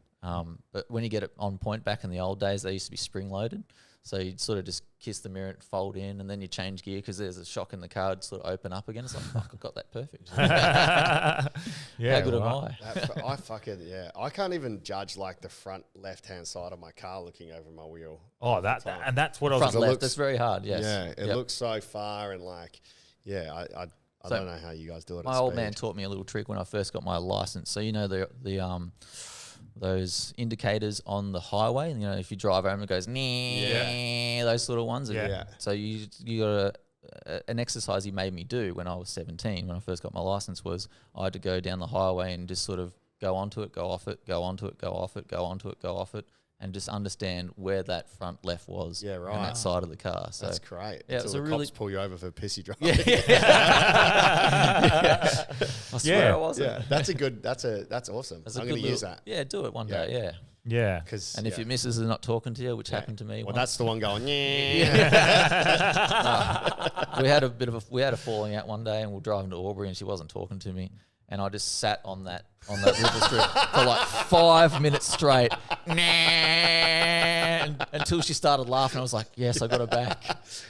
But when you get it on point, back in the old days, they used to be spring-loaded. So you'd sort of just kiss the mirror and fold in, and then you change gear because there's a shock in the car, it'd sort of open up again. It's like, fuck, I got that perfect. Yeah, How good am right. I? I fucking, I can't even judge like the front left-hand side of my car looking over my wheel. Oh, and that's what I Front was... left, that's very hard, yes. Yeah, it Yep. looks so far and like, I So don't know how you guys do it. My old man taught me a little trick when I first got my license. So you know the those indicators on the highway, if you drive home, it goes those sort of ones. Yeah. So you got an exercise he made me do when I was 17, when I first got my license, was I had to go down the highway and just sort of go onto it, go off it, go onto it, go off it, go onto it, go off it, and just understand where that front left was on that side of the car. So that's great. Yeah, Until the cops pull you over for pissy driving. I swear I wasn't. Yeah, that's a good. That's awesome. That's a I'm good going to use little- that. Yeah, do it one day. Yeah. Yeah. And if your missus is not talking to you, which happened to me, Well, once, that's the one going. we had a falling out one day, and we were driving to Albury, and she wasn't talking to me, and I just sat on that river strip for like 5 minutes straight, until she started laughing. I was like, yes, I got her back.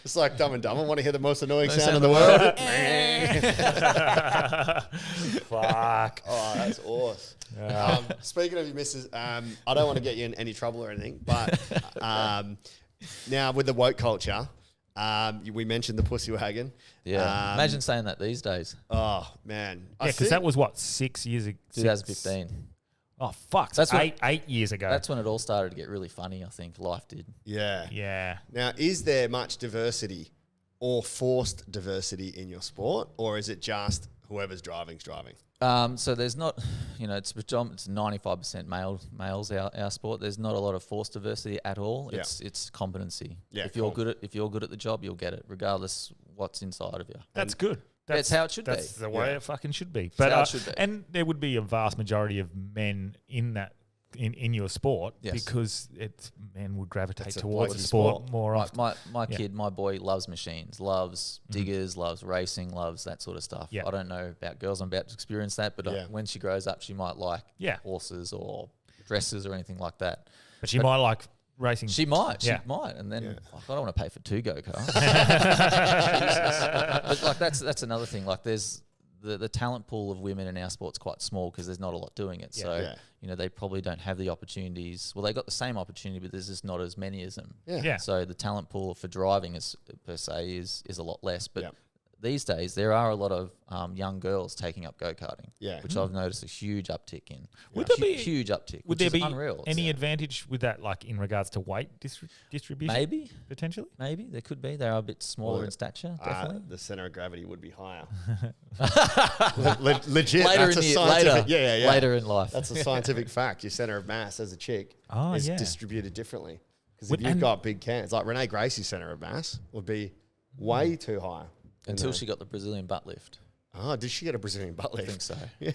It's like Dumb and Dumber. Want to hear the most annoying sound in the world? Fuck. Oh, that's awesome. Speaking of your missus, I don't want to get you in any trouble or anything, but now with the woke culture, we mentioned the pussy wagon. Yeah. Imagine saying that these days. Oh, man. Yeah, because that was what, 6 years ago? 2015. Oh, fuck. That's That's 8 years ago. That's when it all started to get really funny, I think. Life did. Yeah. Yeah. Now, is there much diversity or forced diversity in your sport, or is it just whoever's driving's driving? So there's not, it's 95% males our sport. There's not a lot of forced diversity at all. Yeah. It's competency. Yeah, if you're good at the job, you'll get it, regardless what's inside of you. That's good. That's how it should be. That's the way it fucking should be. That's But how it should be. And there would be a vast majority of men in that in your sport, Yes. because men would gravitate That's a towards bloody the sport sport. more often. My boy loves machines, loves diggers, loves racing, loves that sort of stuff. Yeah. I don't know about girls. I'm about to experience that, but Yeah. when she grows up, she might like Yeah. horses or dresses or anything like that. But she might like racing. She might, Yeah. and then I don't want to pay for 2 go-karts. But like that's another thing. Like there's the talent pool of women in our sport's quite small because there's not a lot doing it. So they probably don't have the opportunities. Well, they got the same opportunity, but there's just not as many as them. Yeah. So the talent pool for driving is a lot less. But Yeah. these days there are a lot of young girls taking up go-karting. Yeah. Which I've noticed a huge uptick in. Would there be- huge uptick? Would which there is be unreal. any advantage with that, like in regards to weight distribution? Maybe. Potentially? Maybe there could be. They are a bit smaller in stature, definitely. The center of gravity would be higher. Legit. Later That's in a the scientific. later, Yeah. later in life. That's a scientific fact. Your center of mass as a chick Oh, is yeah. distributed differently. Because Would- if you've and- got big cans, like Renee Gracie's center of mass would be way too high. Until she got the Brazilian butt lift. Oh, did she get a Brazilian butt I lift? think so. Yeah,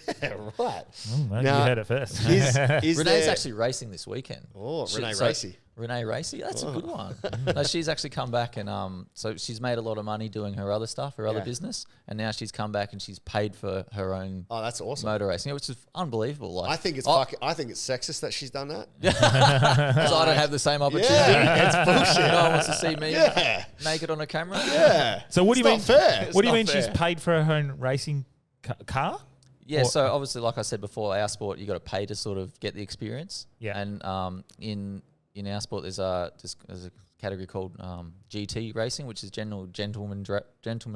right. Well, Now, you heard it first. Is Renee's there, actually racing this weekend. Oh, Renee So- Racey. Renee Racey, that's a good one. No, she's actually come back and so she's made a lot of money doing her other stuff, her other Yeah. business, and now she's come back and she's paid for her own Oh, that's awesome. motor racing, which is unbelievable. Like I think it's I think it's sexist that she's done that. because I don't have the same opportunity. Yeah, it's bullshit. No one wants to see me Yeah. naked on a camera. Yeah. So what do you mean? It's not fair. What do you not mean she's fair. paid for her own racing car? Yeah, Or- so obviously, like I said before, our sport you got to pay to sort of get the experience. Yeah. And in our sport, there's a category called GT racing, which is gentleman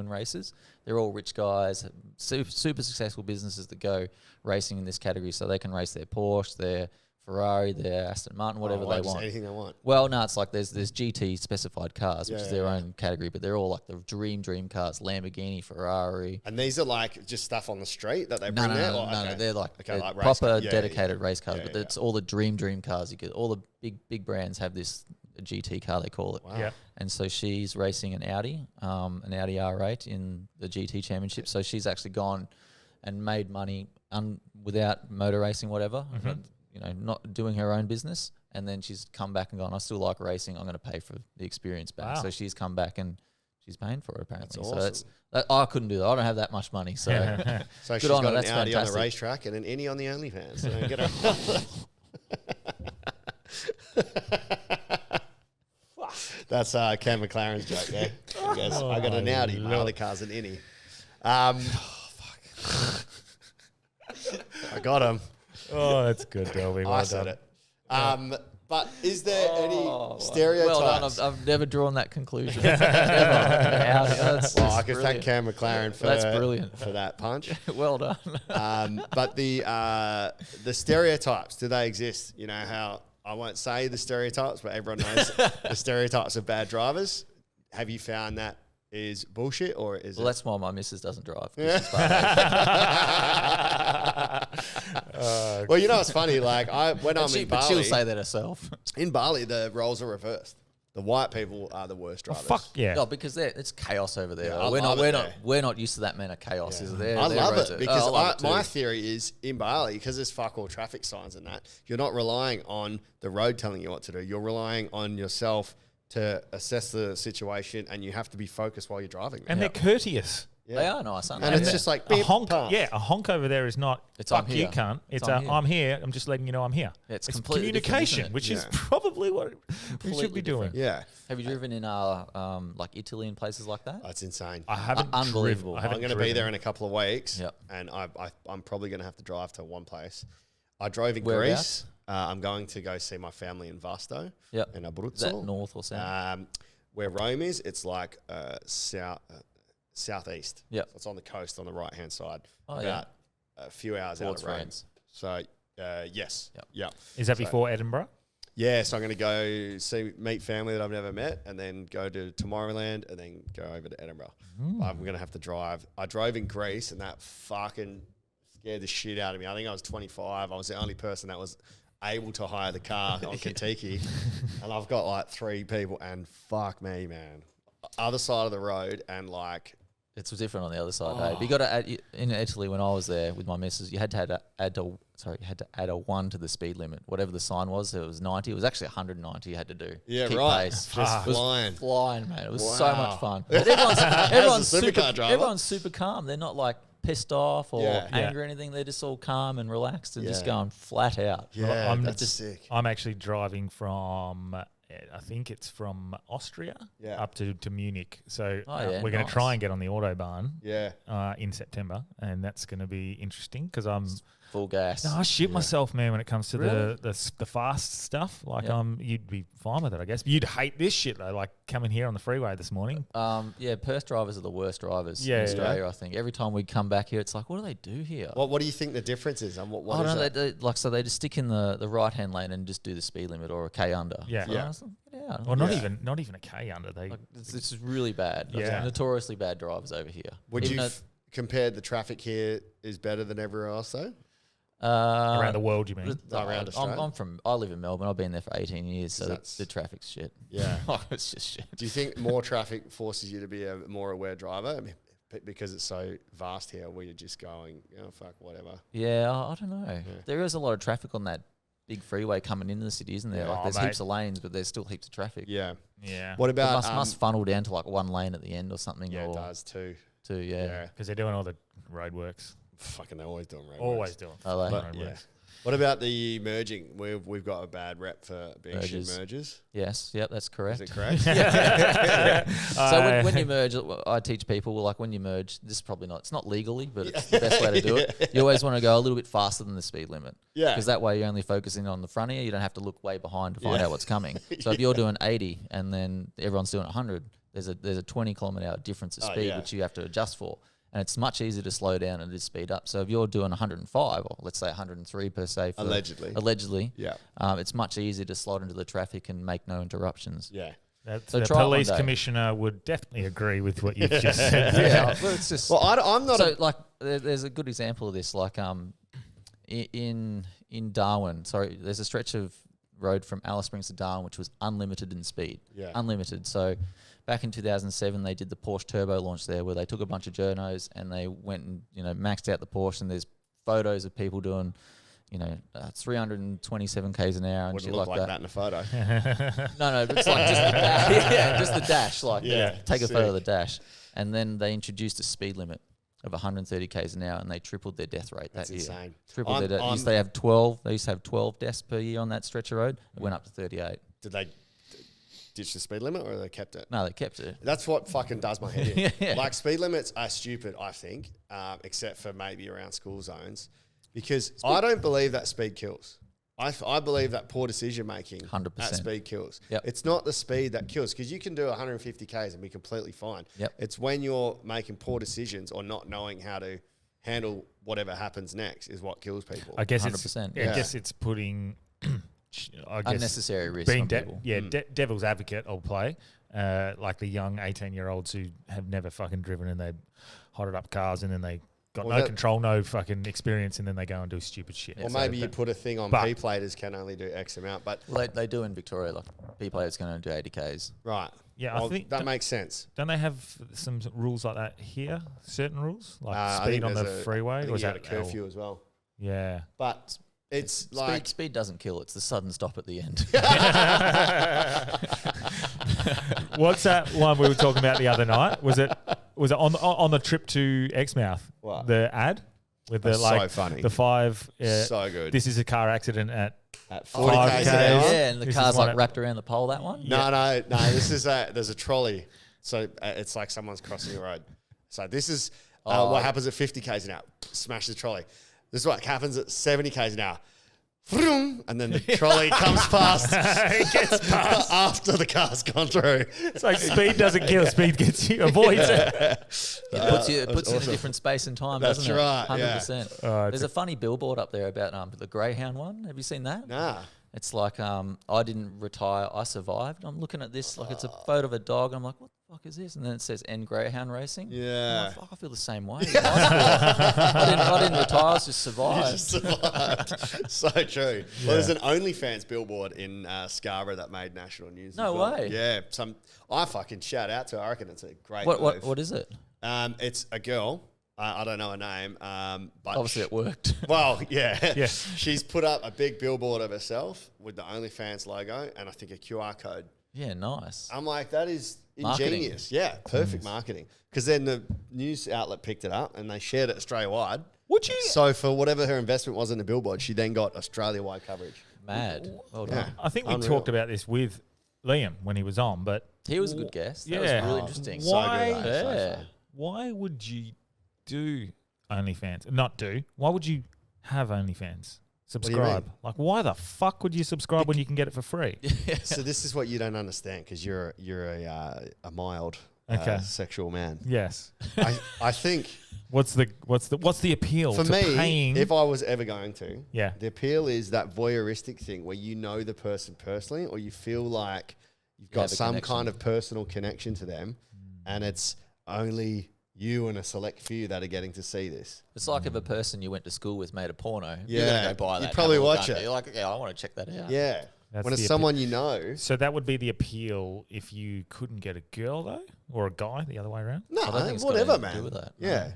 races. They're all rich guys, super successful businesses that go racing in this category, so they can race their Porsche, their Ferrari, their Aston Martin, whatever they just want. anything they want. Well, no, it's like there's GT specified cars, which Yeah, is their yeah. own category, but they're all like the dream cars: Lamborghini, Ferrari. And these are like just stuff on the street that they bring there? Or- No, okay. they're like, Okay, they're like race proper cars. Yeah, dedicated yeah. race cars, Yeah, but yeah. it's all the dream cars. You get all the big brands have this GT car, they call it. Wow. Yeah. And so she's racing an Audi R8 in the GT Championship. So she's actually gone and made money without motor racing, whatever. You know, not doing her own business, and then she's come back and gone, I still like racing. I'm going to pay for the experience back. Wow. So she's come back and she's paying for it apparently. That's awesome. So I couldn't do that. I don't have that much money. So So she's good on got her. an That's Audi on the fantastic. racetrack and an Innie on the OnlyFans. So get her. That's Cam McLaren's joke, yeah. He goes, I got an Audi, my other car's an Innie. Fuck. I got him. Oh, that's good, Delby. Well I said done. it. But is there any Well stereotypes? done. I've never drawn that conclusion. Never. That's Well, I can brilliant. thank Cam McLaren for That's brilliant. for that punch. Well done. But the stereotypes, do they exist? You know how I won't say the stereotypes, but everyone knows the stereotypes of bad drivers. Have you found that is bullshit, or is Well, it? that's why my missus doesn't drive. Well, you know it's funny. Like when I'm in But Bali, she'll say that herself. in Bali the roles are reversed. The white people are the worst drivers. Fuck yeah. No, because it's chaos over there. Yeah, I we're love not. it We're there. not. We're not used to that amount of chaos. Is there? I love it because I love it too. my theory is in Bali, because there's fuck all traffic signs and that, you're not relying on the road telling you what to do. You're relying on yourself to assess the situation, and you have to be focused while you're driving. And they're courteous. They are nice, aren't And they? it's just like A beep, honk, pump. a honk over there is not It's fuck I'm you here. cunt. It's I'm here. I'm here. I'm just letting you know I'm here. Yeah, it's it's completely different, communication, isn't it? which is Yeah. probably what we should be doing. Yeah, Have you driven in like Italy and places like that? that's insane. I haven't Unbelievable. driven- I I'm haven't going to be driven. there in a couple of weeks, Yep. and I'm probably going to have to drive to one place. I drove in Whereabouts? Greece. I'm going to go see my family in Vasto, Yep. in Is that Abruzzo. north or south? Where Rome is, it's like southeast. Yep. So it's on the coast on the right hand side. Oh, about a few hours Towards out of Rome. France. So yes. Yep. Yep. Is that So- before Edinburgh? Yeah, so I'm going to go meet family that I've never met, and then go to Tomorrowland, and then go over to Edinburgh. I'm going to have to drive. I drove in Greece, and that fucking scared the shit out of me. I think I was 25. I was the only person that was able to hire the car on Kentucky, and I've got like 3 people, and fuck me, man. Other side of the road, and like... It's different on the other side. Hey? But you got to add in Italy when I was there with my missus. You had to add a 1 to the speed limit. Whatever the sign was, it was 90. It was actually 190. You had to do. Yeah, Keep right. Pace. Just It was flying. flying, man. It was so Wow. much fun. But everyone's supercar super. driver. Everyone's super calm. They're not like pissed off or Yeah. angry or anything. They're just all calm and relaxed and just Yeah. going flat out. Yeah, I'm that's just- sick. I'm actually driving from, I think it's from Austria Yeah. up to Munich. So Oh, yeah, we're going nice. to try and get on the Autobahn Yeah. in September, and that's going to be interesting because I'm... Full gas. No, I shit myself, man, when it comes to Really? the fast stuff. Like, Yeah. you'd be fine with it, I guess. But you'd hate this shit, though, like coming here on the freeway this morning. Yeah, Perth drivers are the worst drivers Yeah, in yeah. Australia, I think. Every time we come back here, it's like, what do they do here? What do you think the difference is? And what I is don't know. that? So they just stick in the right hand lane and just do the speed limit or a K under. Yeah. So Yeah. I was like, get out. Or not Yeah. even a K under. They Like, this is really bad. Like, Yeah. notoriously bad drivers over here. Would Even you though- compare the traffic here is better than everywhere else, though? around the world, you mean? Around Australia? I live in Melbourne. I've been there for 18 years, so That's- the traffic's shit. Yeah. It's just shit. Do you think more traffic forces you to be a more aware driver? I mean, because it's so vast here, where you're just going, fuck, whatever. Yeah, I don't know. There is a lot of traffic on that big freeway coming into the city, isn't there? Yeah. Like, Oh, there's mate. heaps of lanes, but there's still heaps of traffic. Yeah. Yeah. What It about must funnel down to like one lane at the end or something. Yeah, or it does too. Two, yeah. Because they're doing all the roadworks. Fucking, they're always doing roadworks. Always doing. Are they? fucking Yeah. roadworks. What about the merging? We've got a bad rep for being shit Mergers. mergers. Yes, yep, that's correct. Is it correct? So when you merge, I teach people, like when you merge, this is probably not, it's not legally, but it's the best way to do it. You always want to go a little bit faster than the speed limit. Yeah. Because that way you're only focusing on the front of you. You don't have to look way behind to find out what's coming. So if you're doing 80 and then everyone's doing 100, there's a 20 kilometre hour difference of speed, yeah. which you have to adjust for. And it's much easier to slow down and to speed up. So if you're doing 105, or let's say 103 per se. Allegedly. Yeah. It's much easier to slot into the traffic and make no interruptions. Yeah. So the try it one police day. commissioner would definitely agree with what you've just said. Yeah, well, it's just... Well, I'm not. So, like, there's a good example of this. Like, in Darwin, sorry, there's a stretch of road from Alice Springs to Darwin which was unlimited in speed. Yeah. Unlimited. So, back in 2007, they did the Porsche Turbo launch there, where they took a bunch of journos and they went and maxed out the Porsche. And there's photos of people doing 327 k's an hour and Wouldn't shit look like that in a photo. No, but it's like just the dash. Just the dash. Like, take a photo of the sick. dash. And then they introduced a speed limit of 130 k's an hour, and they tripled their death rate that year. Insane. Tripled their death. They used to have 12 deaths per year on that stretch of road. It went up to 38. Did they ditch the speed limit or they kept it? No, they kept it. That's what fucking does my head in. Yeah. Like, speed limits are stupid, I think, except for maybe around school zones, because I don't believe that speed kills. I believe that poor decision making 100%. at speed kills. Yep. It's not the speed that kills, because you can do 150 Ks and be completely fine. Yep. It's when you're making poor decisions or not knowing how to handle whatever happens next is what kills people. I guess 100%. I guess it's putting Unnecessary risk being on people. devil's advocate. I'll play like the young 18-year-olds who have never fucking driven and they hotted up cars and then they got no control, no fucking experience, and then they go and do stupid shit. Or maybe you put a thing on P-platers can only do X amount, but They do in Victoria. Like P-platers can only do 80 k's. right. Yeah, Well, I think that makes sense. Don't they have some rules like that here? Certain rules, like I speed think on the there's freeway, I or think is you that got a curfew as well. Yeah, But it's like Speed doesn't kill. It's the sudden stop at the end. What's that one we were talking about the other night? Was it on the trip to Exmouth? What? The ad with the That's so funny. the 5. So good. This is a car accident at 40 5 Ks Ks. an hour. Yeah, and the This car's is one like at- wrapped around the pole. That one. No. This is there's a trolley, so it's like someone's crossing the road. So this is what happens at 50 Ks an hour. Smash the trolley. This is what happens at 70 Ks an hour. Vroom, and then the trolley comes past. It gets past. After the car's gone through. It's like speed doesn't kill, speed gets you, avoids it. It puts you in a different space and time, That's doesn't it? right, yeah. 100%. There's a funny billboard up there about the Greyhound one. Have you seen that? Nah. It's like I didn't retire, I survived. I'm looking at this like it's a photo of a dog. I'm like, what the fuck is this? And then it says End Greyhound Racing. Yeah. I'm like, fuck, I feel the same way. I didn't retire, I just survived. So true. Well, there's an OnlyFans billboard in Scarborough that made national news. No as well. way. Yeah. I fucking shout out to her. I reckon it's a great move. What is it? It's a girl. I don't know her name. But Obviously, it worked. Well, yeah. Yeah. She's put up a big billboard of herself with the OnlyFans logo and I think a QR code. Yeah, nice. I'm like, that is Marketing. ingenious. Yeah, perfect marketing. Because then the news outlet picked it up and they shared it Australia-wide. Would you? So for whatever her investment was in the billboard, she then got Australia-wide coverage. Mad. Well done. Yeah. I think we Unreal. talked about this with Liam when he was on, but He was a good guest. That Yeah. was really interesting. Why? So good, so Yeah. fun. why would you do OnlyFans? Not do. Why would you have OnlyFans? do you Subscribe. mean? Like, why the fuck would you subscribe when you can get it for free? So this is what you don't understand because you're a mild Okay. sexual man. Yes. I think What's the appeal for to me, paying? if I was ever going to, Yeah. the appeal is that voyeuristic thing where you know the person personally or you feel like you've got have a some connection. kind of personal connection to them, and it's only you and a select few that are getting to see this. It's like if a person you went to school with made a porno. Yeah. You're going to go buy You'd that. probably have a look, watch aren't it. you? You're like, yeah, I want to check that out. Yeah. That's When it's the someone you know. So that would be the appeal if you couldn't get a girl though, or a guy the other way around. No, I don't think it's got whatever, anything to do man. with that. Yeah.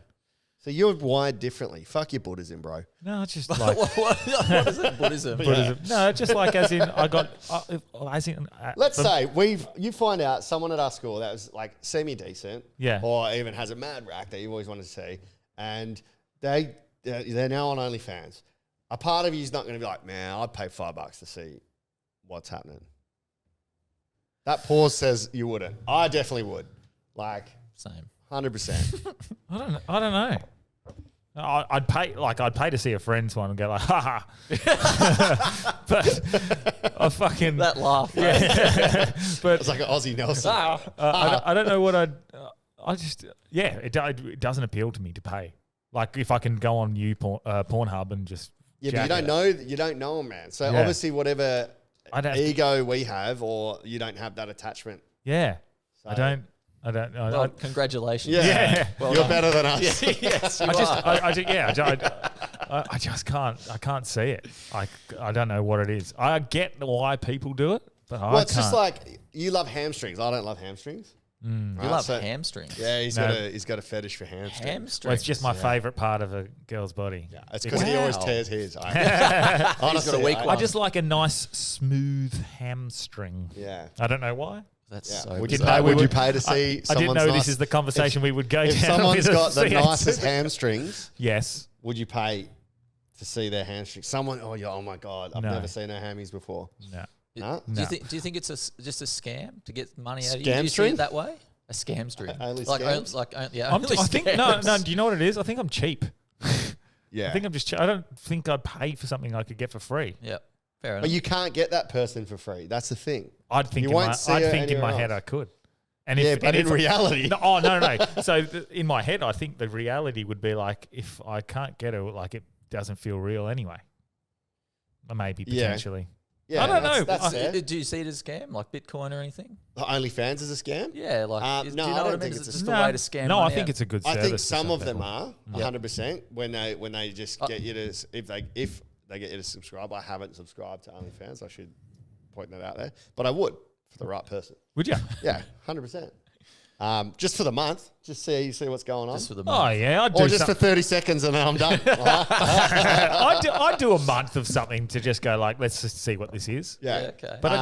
So you're wired differently. Fuck your Buddhism, bro. No, it's just like what is it? Buddhism. Buddhism. No, just like as in I got as in. Let's for- say you find out someone at our school that was like semi-decent, Yeah. or even has a mad rack that you always wanted to see, and they're now on OnlyFans. A part of you is not going to be like, man, I'd pay $5 to see what's happening. That pause says you wouldn't. I definitely would. Like Same. 100%. I don't know. I'd pay to see a friend's one and go like, ha ha. But I fucking That laugh. yeah. But It's like an Aussie Nelson. I don't know what I just it doesn't appeal to me to pay. Like if I can go on Pornhub and just Yeah, but you don't know them, man. So Yeah. obviously whatever I'd have to- ego we have, or you don't have that attachment. yeah. So- I don't. Well, congratulations. Yeah, Yeah. you're better than us. Yes, you I just can't. I can't see it. I don't know what it is. I get why people do it, but I Well, it's can't. just like you love hamstrings. I don't love hamstrings. You love hamstrings. Yeah, he's got a fetish for hamstrings. Hamstrings. Well, it's just my favourite part of a girl's body. Yeah, it's because he always tears his. Honestly, he's got a weak one. I just like a nice smooth hamstring. Yeah. I don't know why. That's so Would bizarre. you pay to see I didn't someone's know nice, this is the conversation we would go down. If someone's got the with nicest hamstrings, yes. would you pay to see their hamstrings? Someone, oh my God, I've never seen her hammies before. No. No? Do you think it's just a scam to get money out of you? Scam Do you see string? it that way? A scam string. Only like, scams? only I think no. Do you know what it is? I think I'm cheap. Yeah. I think I'm just. I don't think I'd pay for something I could get for free. Yep. Fair enough. But you can't get that person for free. That's the thing. I'd think. You In won't see my, I'd her think in my anywhere head else. I could. And But in reality, no. So in my head, I think the reality would be like if I can't get it, like it doesn't feel real anyway. Maybe potentially. Yeah, I don't know. That's fair. Do you see it as a scam, like Bitcoin or anything? OnlyFans is a scam? Yeah, like do you know I what I don't mean? think Is it it's just a way to scam No, money I think out? it's a good I service. think for some of them people. are 100% when they just get you to if they get you to subscribe. I haven't subscribed to OnlyFans. I should point that out there, but I would for the right person. Would you? Yeah, 100%. Just for the month, just see what's going on. Just for the Oh month. yeah, I'd do Or just for 30 seconds and then I'm done. I'd do a month of something to just go like, let's just see what this is. Yeah. Okay. But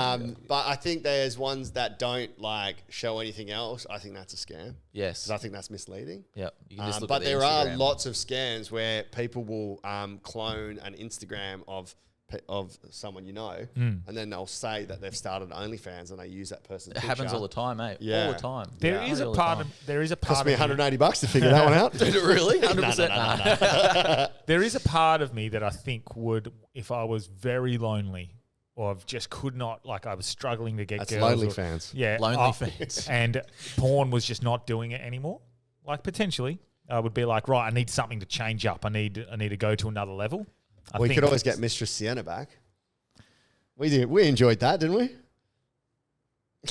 I think there's ones that don't like show anything else. I think that's a scam. Yes. Because I think that's misleading. Yep. You can just look But at the there are Instagram. lots of scams where people will clone an Instagram of someone you know, and then they'll say that they've started OnlyFans and they use that person's It happens all the time, mate. Yeah. All the time. There is a part of Cost me me. $180 to figure that one out. Did it really? 100%. There is a part of me that I think would, if I was very lonely or I've just could not, like I was struggling to get That's girls. lonely or- fans. Yeah. Lonely fans. And porn was just not doing it anymore. Like potentially, I would be like, right, I need something to change up. I need to go to another level. We could always get Mistress Sienna back. We enjoyed that, didn't we?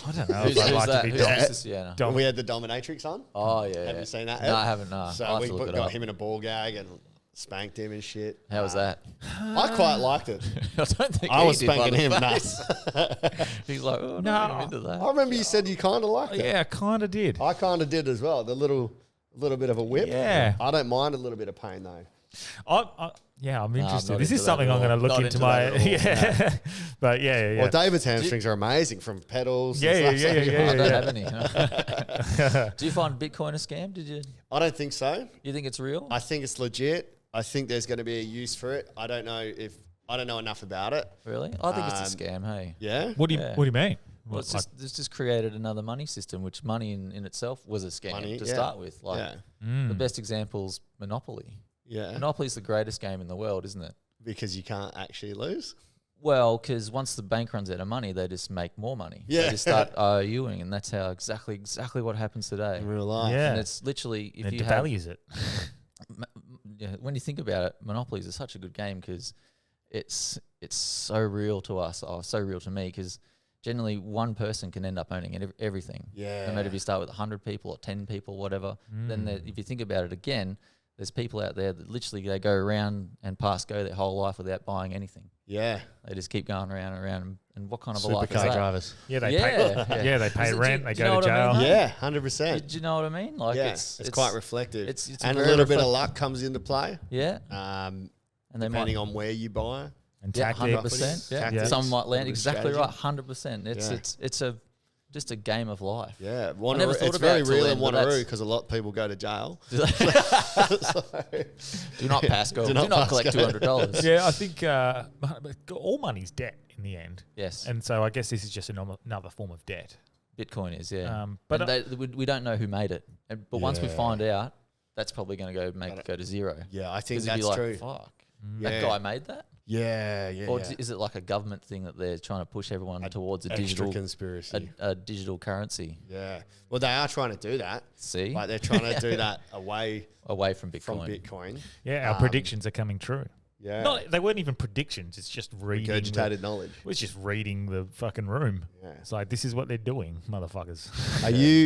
I don't know. Who's if I'd like that? to be Who's dom- Mr. Sienna? dom- We had the dominatrix on. Oh, yeah. Have you seen that? No, I haven't, no. So I'll we have to look it got up. him in a ball gag and spanked him and shit. How was that? I quite liked it. I don't think I he was did by spanking the him face. nuts. He's like, oh, No. I'm into that. I remember you said you kind of liked it. Yeah, I kind of did. I kind of did as well. The little bit of a whip. Yeah. I don't mind a little bit of pain though. I'm I'm interested. not This into is that something at I'm all. going to look Not into into my that at all, but yeah. Well, David's hamstrings are amazing from pedals. and stuff. I don't have any. Do you find Bitcoin a scam? Did you? I don't think so. You think it's real? I think it's legit. I think there's going to be a use for it. I don't know enough about it. Really? I think it's a scam. Hey. Yeah. What do you Yeah. What do you mean? Well, it's just created another money system, which money in itself was a scam Money, to yeah. start with. Like Yeah. the best example's Monopoly. Yeah. Monopoly's the greatest game in the world, isn't it? Because you can't actually lose. Well, because once the bank runs out of money, they just make more money. Yeah. They just start IOUing, and that's how exactly what happens today. In real life. Yeah. And it's literally if it you have devalues it. when you think about it, Monopoly is such a good game because it's so real to us, or so real to me, because generally one person can end up owning everything. Yeah. No matter if you start with 100 people or 10 people, whatever. Then if you think about it again, there's people out there that literally they go around and go their whole life without buying anything. Yeah. They just keep going around and around. And what kind of a life is Supercar that? drivers. Yeah, they Yeah. pay. Yeah, they pay Is it- rent. do They you go know to what I jail. mean, though? Yeah, 100%. Do you know what I mean? Like Yeah, it's quite reflective. it's and a very little bit of reflect- luck comes into play. Yeah. And they depending on where you buy. And Yeah, tactics. 100%. Yeah. Tactics, Some might a land bit of exactly strategy. right. 100%. It's just a game of life. Yeah, never thought it's about very it till real then, in but Wanneroo that's- because a lot of people go to jail. Do not pass go. Do not not pass collect go. $200. Yeah, I think all money's debt in the end. Yes. And so I guess this is just another form of debt. Bitcoin is, yeah. But And we don't know who made it. But once we Yeah. find out, that's probably going to go to zero. Yeah, I think 'Cause you'd be that's like, true. fuck. Yeah. That guy made that? Yeah, yeah. Or yeah. is it like a government thing that they're trying to push everyone towards a Extra digital conspiracy. a digital currency? Yeah. Well, they are trying to do that. See? Like they're trying to do that away Away from from Bitcoin. Bitcoin. yeah, our predictions are coming true. Yeah. No, they weren't even predictions. It's just reading. Regurgitated knowledge. It was just reading the fucking room. Yeah. It's like this is what they're doing, motherfuckers.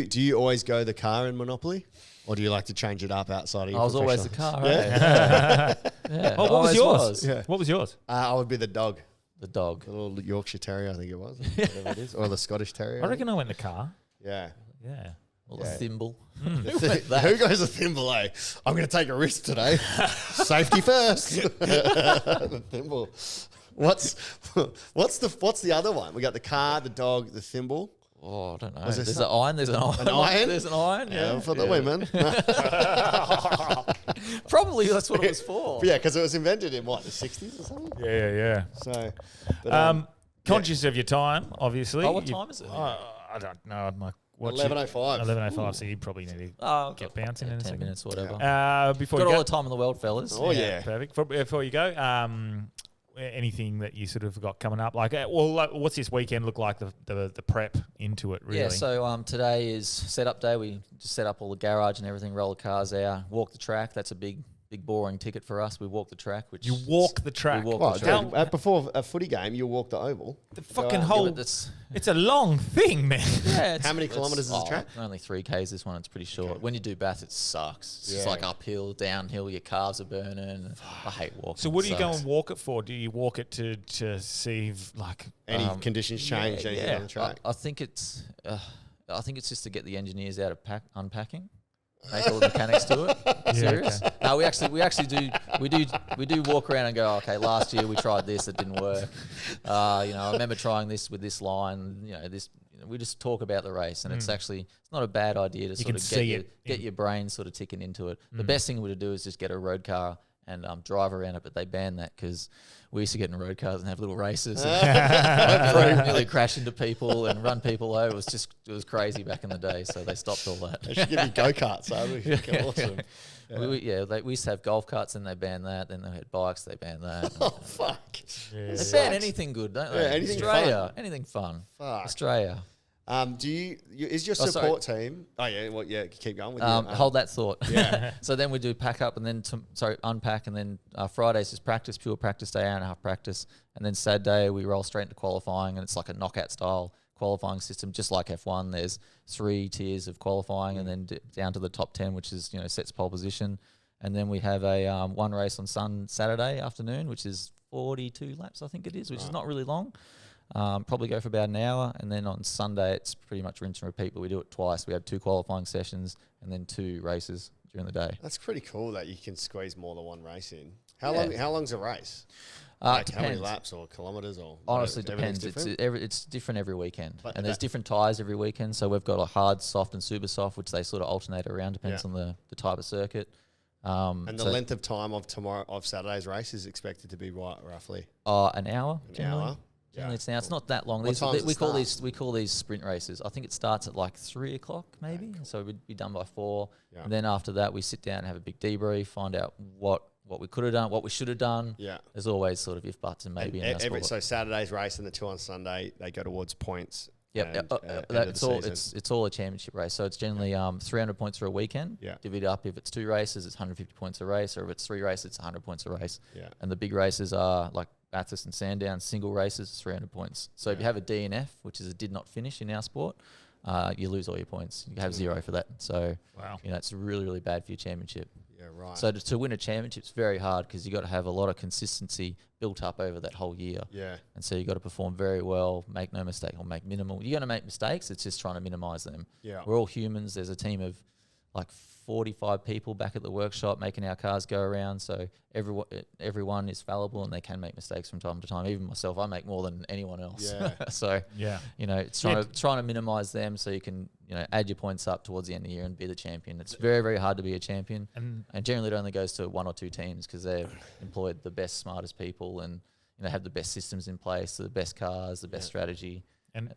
Do you always go the car in Monopoly? Or do you like to change it up outside of your I was always the professional- car, Yeah. right? Yeah. Oh, what was always yours? was. Yeah. What was yours? I would be the dog. The dog. The little Yorkshire Terrier, I think it was. Whatever it is. Or the Scottish Terrier. I reckon I went the car. Yeah. Yeah. Or the thimble. Who goes a thimble, eh? I'm going to take a risk today. Safety first. The thimble. What's the other one? We got the car, the dog, the thimble. Oh, I don't know. Was there There's an iron. There's an iron. An iron? There's an iron. Yeah. For the women. Probably that's what it was for. Yeah, because it was invented in what, the 60s or something? Yeah. So, but, conscious of your time, obviously. Oh, what time is it? I don't know. My 11:05. 11:05. So you probably need to get bouncing in a 10 second. minutes, whatever. Before Got you all go, the time in the world, fellas. Oh, yeah. perfect. Before you go, anything that you sort of got coming up? What's this weekend look like? The prep into it, really. Yeah, so today is setup day. We just set up all the garage and everything, roll the cars out, walk the track. That's a big boring ticket for us. We walk the track. You walk the track? We walk the track. Before a footy game, you'll walk the oval. The fucking whole... It's a long thing, man. Yeah, how many kilometres is the track? Only 3Ks this one. It's pretty short. Okay. When you do Bath, it sucks. It's just like uphill, downhill. Your calves are burning. I hate walking. So what do you go and walk it for? Do you walk it to see if, any conditions change anything on the track? I think it's just to get the engineers out of unpacking. Make all the mechanics do it. Serious? Okay. No, we actually do walk around and go, okay, last year we tried this, it didn't work. I remember trying this with this line. We just talk about the race, and it's not a bad idea to sort of get your brain sort of ticking into it. The best thing we would do is just get a road car and drive around it, but they banned that because we used to get in road cars and have little races and nearly crash into people and run people over. It was crazy back in the day, so they stopped all that. They should give you go-karts, so we think awesome. Yeah. We used to have golf carts, and they banned that. Then they had bikes, they banned that. Oh, fuck. Yeah. They ban anything good, don't they? Yeah, anything Australia, fun. anything fun. Fuck. Australia. Is your support team? Oh yeah, keep going with hold that thought. Yeah. So then we do pack up and then unpack, and then Fridays is practice, pure practice day, hour and a half practice, and then Saturday we roll straight into qualifying, and it's like a knockout style qualifying system, just like F1. There's 3 tiers of qualifying, and then down to the top 10, which is sets pole position, and then we have a one race on Saturday afternoon, which is 42 laps, I think it is, which is not really long. Probably go for about an hour, and then on Sunday it's pretty much rinse and repeat, but we do it twice. We have 2 qualifying sessions and then 2 races during the day. That's pretty cool that you can squeeze more than one race in. How long's a race? How many laps or kilometres or honestly depends. It's different every weekend, and there's different tyres every weekend. So we've got a hard, soft, and super soft, which they sort of alternate around, depends on the type of circuit. And the length of time of Saturday's race is expected to be what, roughly? An hour. An hour. Generally, it's not that long. We call these sprint races. I think it starts at like 3 o'clock maybe. Cool. So we'd be done by 4. Yeah. And then after that, we sit down and have a big debrief, find out what we could have done, what we should have done. Yeah. There's always sort of if, buts, and maybe. So Saturday's race and the 2 on Sunday, they go towards points. Yep. That's all. It's all a championship race. So it's generally 300 points for a weekend. Yeah. Divvied up. If it's 2 races, it's 150 points a race, or if it's 3 races, it's 100 points a race. Yeah. And the big races are like Bathurst and Sandown, single races, 300 points. So if you have a DNF, which is a did not finish in our sport, you lose all your points. You have 0 for that. So it's really, really bad for your championship. Yeah, right. So to win a championship is very hard because you got to have a lot of consistency built up over that whole year. Yeah. And so you got to perform very well, make no mistake, or make minimal. You're going to make mistakes. It's just trying to minimize them. Yeah. We're all humans. There's a team of like 45 people back at the workshop making our cars go around. So everyone is fallible and they can make mistakes from time to time. Even myself, I make more than anyone else. Yeah. So it's trying to minimize them so you can add your points up towards the end of the year and be the champion. It's very, very hard to be a champion, and generally it only goes to 1 or 2 teams because they've employed the best, smartest people and have the best systems in place, the best cars, the best strategy. And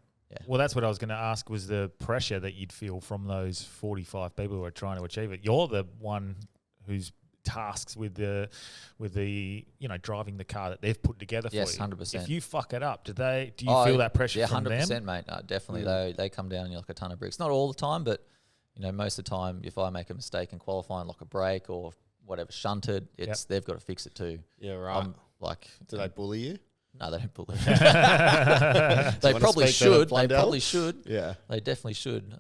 well, that's what I was going to ask, was the pressure that you'd feel from those 45 people who are trying to achieve it. You're the one who's tasked with the driving the car that they've put together for you. Yes, 100%. If you fuck it up, do you feel that pressure from them? Yeah, 100%, mate. No, definitely. They come down like a ton of bricks. Not all the time, but most of the time, if I make a mistake in qualifying, like a brake or whatever shunted, they've got to fix it too. Yeah, right. Do they bully you? No, they don't bully. They probably should. They probably should. Yeah, they definitely should.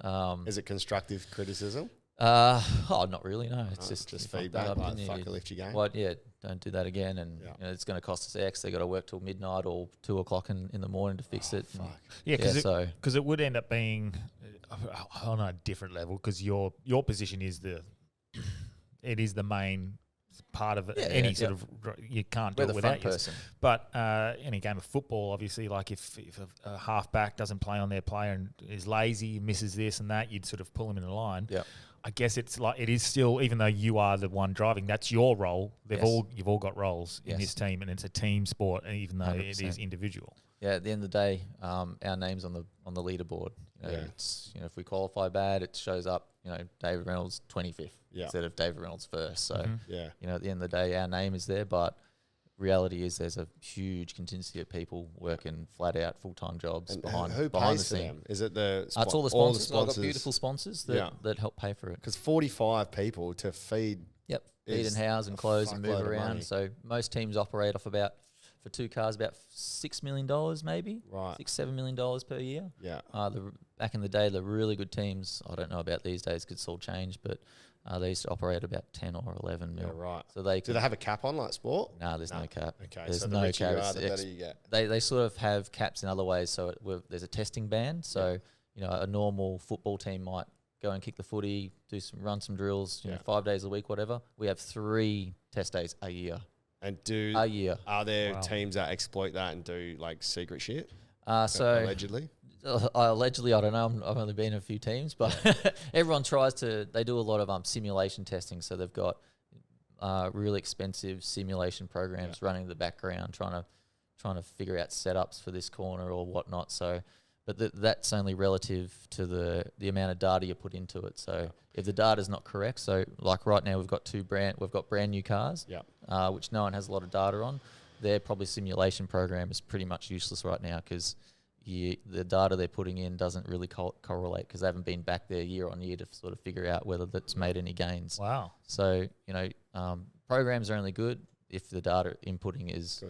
Is it constructive criticism? Not really. No, it's just feedback. Fucker, lift your game. What? Yeah, don't do that again. And it's going to cost us X. They got to work till midnight or 2 o'clock in the morning to fix it. Fuck. Yeah, because it would end up being. on a different level because your position is it is the main part of it. Sort of you can't do it without you. But in a game of football, obviously, like if a half-back doesn't play on their player and is lazy, misses this and that, you'd sort of pull him in a line. Yeah. I guess it is still, even though you are the one driving, that's your role. You've all got roles in this team, and it's a team sport, and even though 100%. It is individual. Yeah, at the end of the day, our name's on the leaderboard. It's if we qualify bad, it shows up. David Reynolds 25th instead of David Reynolds first. So at the end of the day, our name is there, but reality is there's a huge contingency of people working flat out full time jobs behind the scene. Them? Is it the? It's all the sponsors. I've got beautiful sponsors that help pay for it. Because 45 people to feed. Yep, feed and house and clothes and move around. So most teams operate off for 2 cars about $6 million maybe, right? $6-7 million per year. Yeah. Back in the day, the really good teams, I don't know about these days because it's all changed, but they used to operate about 10 or 11 mil. Yeah, right. So do they have a cap on like sport? No, there's no cap. Okay, there's so no the richer cap. you are, the better you get. They sort of have caps in other ways. So there's a testing band. So a normal football team might go and kick the footy, run some drills, 5 days a week, whatever. We have 3 test days a year. And are there teams that exploit that and do like secret shit? Allegedly? Allegedly, I don't know. I've only been in a few teams, but everyone tries to. They do a lot of simulation testing. So they've got really expensive simulation programs running in the background, trying to figure out setups for this corner or whatnot. So, but that's only relative to the amount of data you put into it. So if the data is not correct, so like right now we've got brand new cars, which no one has a lot of data on. Their probably simulation program is pretty much useless right now because the data they're putting in doesn't really correlate because they haven't been back there year on year to sort of figure out whether that's made any gains. Wow. So programs are only good if the data inputting is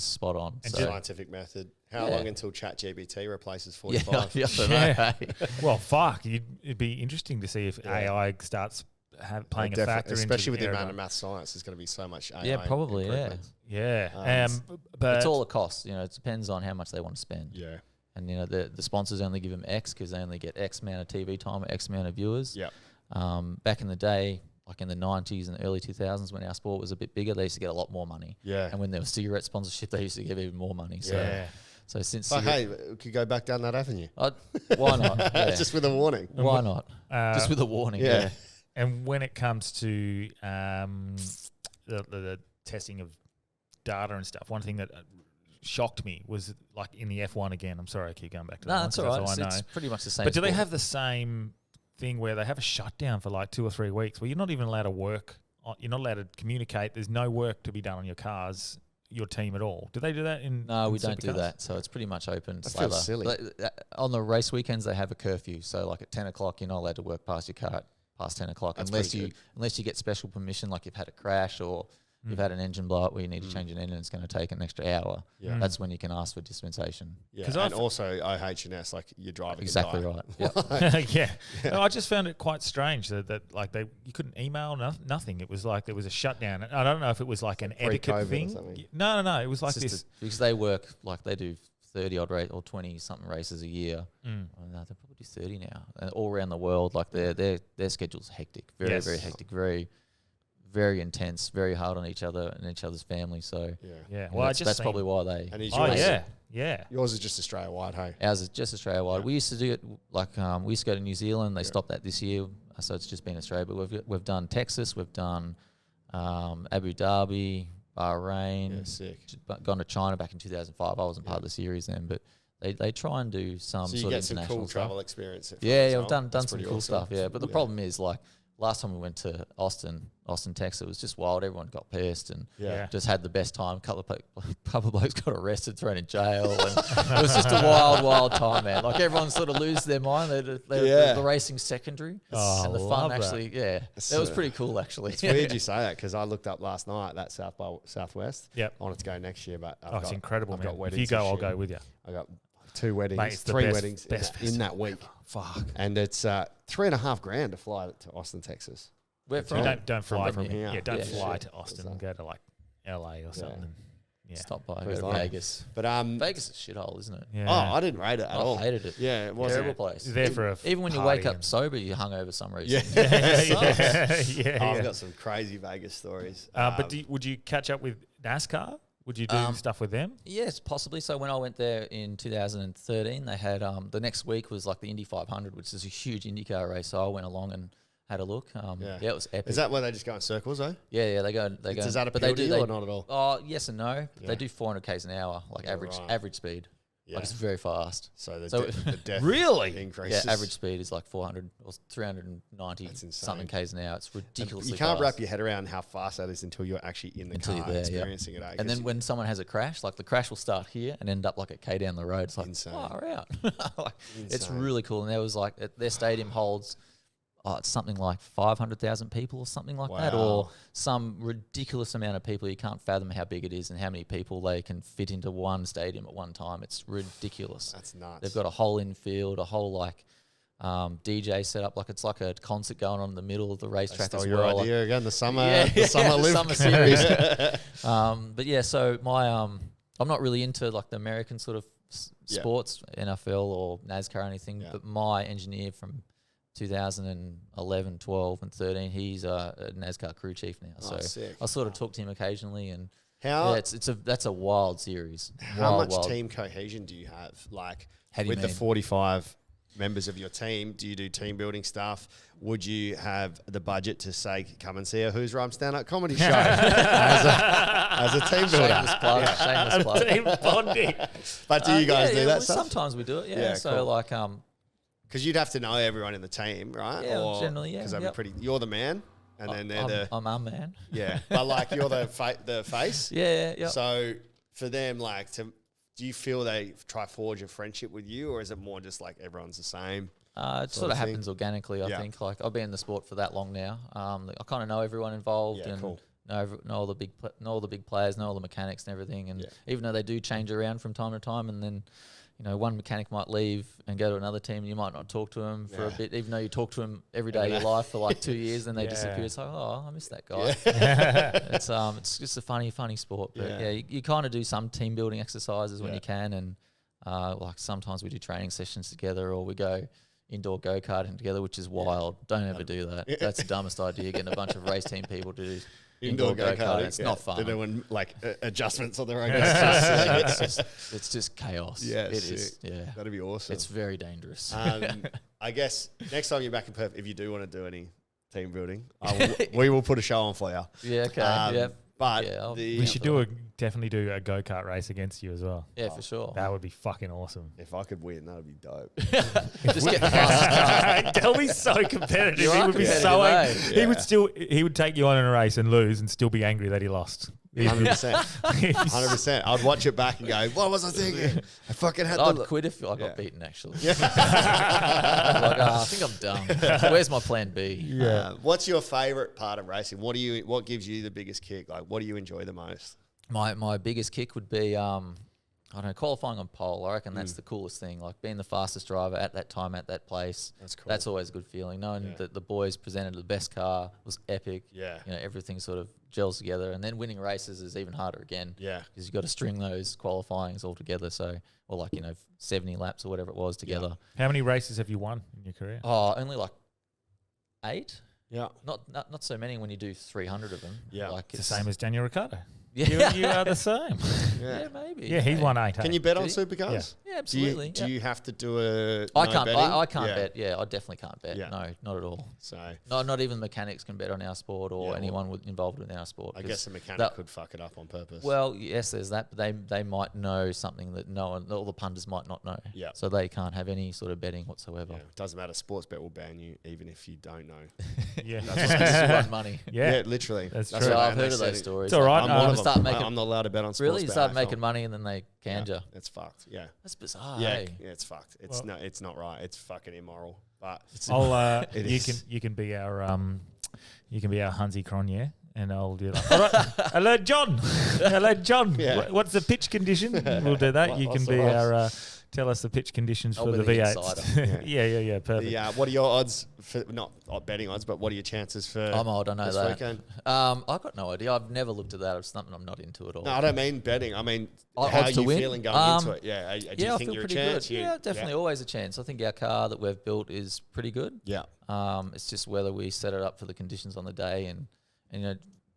spot on. And scientific method. How long until ChatGPT replaces 45? Well, fuck. It'd be interesting to see if AI starts playing a factor, especially with the amount of math science. There's going to be so much AI. Yeah, probably. But it's all a cost. It depends on how much they want to spend. Yeah. And the sponsors only give them X because they only get X amount of TV time or X amount of viewers. Yeah. Back in the day, like in the 90s and early 2000s when our sport was a bit bigger, they used to get a lot more money. Yeah. And when there was cigarette sponsorship, they used to give even more money. So since hey, we could go back down that avenue. Why not? Yeah. Just with a warning. Why not? Just with a warning. Yeah. And when it comes to the testing of data and stuff, one thing that shocked me was like in the F1 again. I'm sorry, I keep going back to that. No, that's all right. It's pretty much the same. But do they have the same thing where they have a shutdown for like 2 or 3 weeks where you're not even allowed to work? You're not allowed to communicate. There's no work to be done on your cars, your team at all. Do they do that in? No, we don't Supercars? do that. So it's pretty much open. That feels silly. On the race weekends, they have a curfew. So like at 10 o'clock, you're not allowed to work past your car past 10 o'clock unless you get special permission, like you've had a crash or you've had an engine blow up where you need to change an engine. It's going to take an extra hour. Yeah. That's when you can ask for dispensation. Yeah, and also OH&S, like you're driving. Exactly right. Yep. Yeah. No, I just found it quite strange that like you couldn't email nothing. It was like there was a shutdown. I don't know if it was like an etiquette thing. No. It was like this because they work like they do 30 odd race or 20 something races a year. They probably do 30 now, and all around the world. Like their schedule's hectic, very hectic, very intense, very hard on each other and each other's family. So well, that's probably why they. And yours is just Australia wide, hey? Ours is just Australia wide. We used to do it like we used to go to New Zealand. They stopped that this year, so it's just been Australia. But we've done Texas, we've done Abu Dhabi, Bahrain, gone to China back in 2005. I wasn't part of the series then, but they try and do some sort of international some cool travel experience. We've done some cool stuff. Yeah, but the problem is like last time we went to Austin, Texas, it was just wild. Everyone got pissed and just had the best time. A couple of blokes got arrested, thrown in jail. And it was just a wild time, man. Like everyone sort of loses their mind. The racing secondary and the fun actually. That was pretty cool actually. It's weird you say that because I looked up last night that South by Southwest. Yep. I wanted to go next year, but it's incredible, man. Got if you go, I'll go with you. I got 2 weddings, Mate, 3 weddings in that week. Fuck. And it's $3,500 to fly to Austin, Texas. Where from? Don't fly from here. Yeah, don't fly to Austin. Go to like LA or something. Stop by. Where's Go to that? Vegas. But Vegas is a shithole, isn't it? Yeah. Oh, I didn't rate it at all. I hated it. Yeah, it was Terrible place. There for a Even when you party wake up and- sober, you're hungover for some reason. yeah. I've got some crazy Vegas stories. But would you catch up with NASCAR? Would you do stuff with them? Yes, possibly. So when I went there in 2013, they had the next week was like the Indy 500, which is a huge IndyCar race. So I went along and had a look. Yeah, it was epic. Is that where they just go in circles though? Yeah, they go. Does that but appeal they to do you or not at all? Oh, yes and no. Yeah. They do 400 k's an hour, like average speed. Yeah. Like it's very fast. So the death Really? increases. Yeah, average speed is like 400 or 390 That's insane. something k's an hour. It's ridiculously You can't fast. wrap your head around how fast that is until you're actually in the car you're there, experiencing it. And then when someone has a crash, like the crash will start here and end up like a K down the road. It's like Insane. far out. Like, it's Insane. really cool. And there was like their stadium holds it's something like 500,000 people or something like that, or Wow. some ridiculous amount of people. You can't fathom how big it is and how many people they can fit into one stadium at one time. It's ridiculous. That's nuts. They've got a whole infield, a whole like DJ set up, like it's like a concert going on in the middle of the racetrack as your well. idea again, the summer, Yeah, the summer the live. summer series. But yeah, so my I'm not really into like the American sort of sports, NFL or NASCAR or anything. Yeah. But my engineer from 2011, 12, and 13, he's a NASCAR crew chief now. So sick. I sort of talk to him occasionally, and How that's a wild series. how Wild, much wild. team cohesion do you have? Like How do you with the mean? 45 members of your team, do you do team building stuff? Would you have the budget to say, come and see a Who's Rhyme stand-up comedy show as a team builder? Shameless plug. Shameless plug. Team bonding. But do you guys do that well, stuff? Sometimes we do it. Yeah. Yeah, so cool. like Because you'd have to know everyone in the team, right? Yeah, generally, yeah, Because yep. you're the man, and then they're I'm a man. yeah. But like you're the face. Yeah. So for them, like, do you feel they try forge a friendship with you, or is it more just like everyone's the same? It sort of happens organically, I think. Like I've been in the sport for that long now. I kind of know everyone involved, Yeah, and cool. know all the big players, know all the mechanics and everything. And even though they do change around from time to time, and then one mechanic might leave and go to another team, and you might not talk to him for a bit, even though you talk to him every day of your life for like 2 years, then they disappear. It's like, oh, I miss that guy. It's just a funny sport. But you kind of do some team building exercises when you can, and like sometimes we do training sessions together, or we go indoor go-karting together, which is wild. Don't ever do that. That's the dumbest idea, getting a bunch of race team people to do indoor go-karting. It's not fun. They're doing like adjustments on their own. It's just chaos. Yeah, it is. Yeah, That'd be awesome. it's very dangerous. I guess next time you're back in Perth, if you do want to do any team building, we will put a show on for you. Yeah, okay. But We should definitely do a go-kart race against you as well. Yeah, for sure. That would be fucking awesome. if I could win, that would be dope. Just get the fastest car. Delby's so competitive. You He are would be competitive, so eh? angry. He would take you on in a race and lose and still be angry that he lost. 100%. 100%. I'd watch it back and go, what was I thinking? I fucking had I'd the... quit if I got beaten, actually. I think I'm done. Where's my plan B? what's your favourite part of racing? What gives you the biggest kick? Like, what do you enjoy the most? My biggest kick would be, I don't know, qualifying on pole. I reckon that's the coolest thing. Like being the fastest driver at that time, at that place. That's cool. That's always a good feeling. Knowing that the boys presented the best car was epic. Yeah. Everything sort of gels together. And then winning races is even harder again. Yeah. Because you've got to string those qualifyings all together. So, or like, 70 laps or whatever it was together. How many races have you won in your career? Oh, only like 8. Yeah. Not so many when you do 300 of them. Yeah. Like It's the same as Daniel Ricciardo. Yeah. You are the same. Yeah, maybe. Yeah, he's won 8. Can you bet on Did he? supercars? Yeah, absolutely. Do you have to do a I no can't. betting? I can't bet. Yeah, I definitely can't bet. Yeah. No, not at all. So Not even mechanics can bet on our sport or anyone involved in our sport. I 'cause guess the mechanic that- could fuck it up on purpose. Well, yes, there's that, but they might know something that no one, all the punters might not know. Yeah. So they can't have any sort of betting whatsoever. yeah, doesn't matter. Sports bet will ban you even if you don't know. Yeah. That's why just run money. Yeah. Literally. That's what true. So they- I've they heard of said those it. stories. It's all right. I'm No, one I'm of start them. making- I'm not allowed to bet on sports. Really, you bet, start I making feel. money and then they canned you. It's fucked. Yeah. That's bizarre. Yeah, eh? yeah, it's fucked. It's not right. It's fucking immoral. But I'll It you is. can be our Hansi Cronje, and I'll do that. All right. Hello, John. Hello, John. Yeah. What's the pitch condition? We'll do that. You can be our Tell us the pitch conditions I'll for be the the V8s. yeah, perfect. What are your odds for not betting odds, but what are your chances for? I'm old, I know this that. weekend? I've got no idea. I've never looked at that. It's something I'm not into at all. No, I don't mean betting. I mean, how are Odds to you win? feeling going into it? Yeah, do you I think feel you're a pretty chance? good. Yeah, definitely always a chance. I think our car that we've built is pretty good. Yeah. It's just whether we set it up for the conditions on the day, and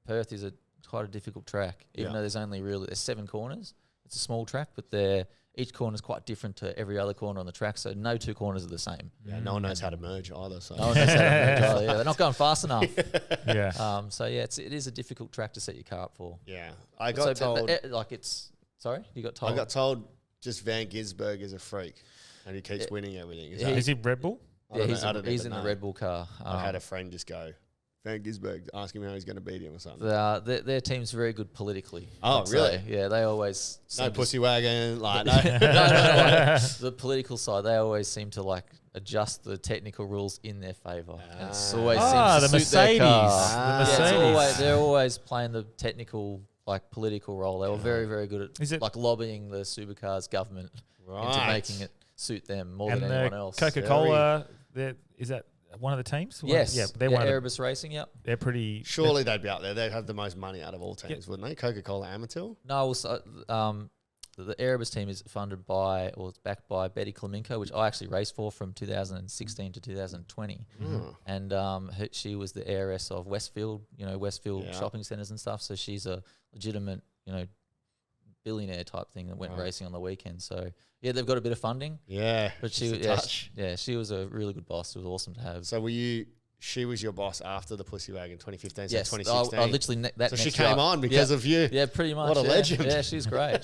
Perth is quite a difficult track. Even though there's 7 corners, it's a small track, but each corner is quite different to every other corner on the track. So no 2 corners are the same. Yeah, no one knows how to merge either. So. No one knows how to merge either. Yeah, they're not going fast enough. Yeah. It is a difficult track to set your car up for. Yeah, I got told. Sorry, you got told. I got told just Van Gisberg is a freak, and he keeps winning everything. Is he Red Bull? Yeah, he's in the Red Bull car. I had a friend just go, Van Gisberg, ask him how he's going to beat him or something. Their team's very good politically. Oh, really? Yeah, they always no pussy wagon, like no. The political side, they always seem to adjust the technical rules in their favour. And it always seems to suit their car. The Mercedes. They're always playing the technical, political role. They were very, very good at lobbying the supercars government into making it suit them more than anyone else. Coca-Cola, is that one of the teams? Yes. Yeah, they're one of Erebus Racing, yep. They're pretty... Surely they'd be out there. They'd have the most money out of all teams, wouldn't they? Coca-Cola Amatil? No, the Erebus team is funded by, or it's backed by Betty Klemenko, which I actually raced for from 2016 to 2020. And she was the heiress of Westfield, shopping centres and stuff. So she's a legitimate, billionaire type thing that went racing on the weekend. So yeah, they've got a bit of funding. Yeah, but she was a really good boss. It was awesome to have. So she was your boss after the Pussy Wagon 2015, yes, so 2016. I literally so she came on because of you. Yeah, pretty much. What a legend. Yeah, she's great.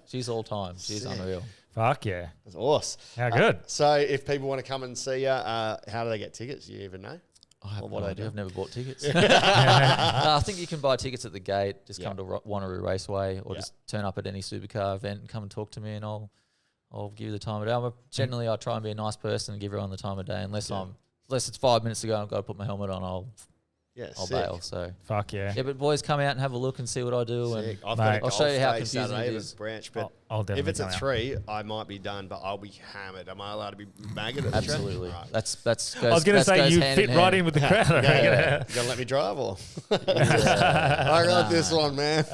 She's all time. She's unreal. Fuck yeah. That's awesome. How good. So if people want to come and see you, how do they get tickets? Do you even know? I have no idea. I've never bought tickets. I think you can buy tickets at the gate. Just come to Wanneroo Raceway, or just turn up at any supercar event and come and talk to me, and I'll give you the time of day. Generally, I try and be a nice person and give everyone the time of day, unless it's 5 minutes to go and I've got to put my helmet on. I'll bail. So fuck yeah. Yeah, but boys, come out and have a look and see what I do, and I'll show you how confusing it is. Branch, but I'll definitely if it's at 3, I might be done, but I'll be hammered. Am I allowed to be maggot at the track? Absolutely. Right. That's. I was going to say you fit right in with the crowd. You going to let me drive or? I got this one, man.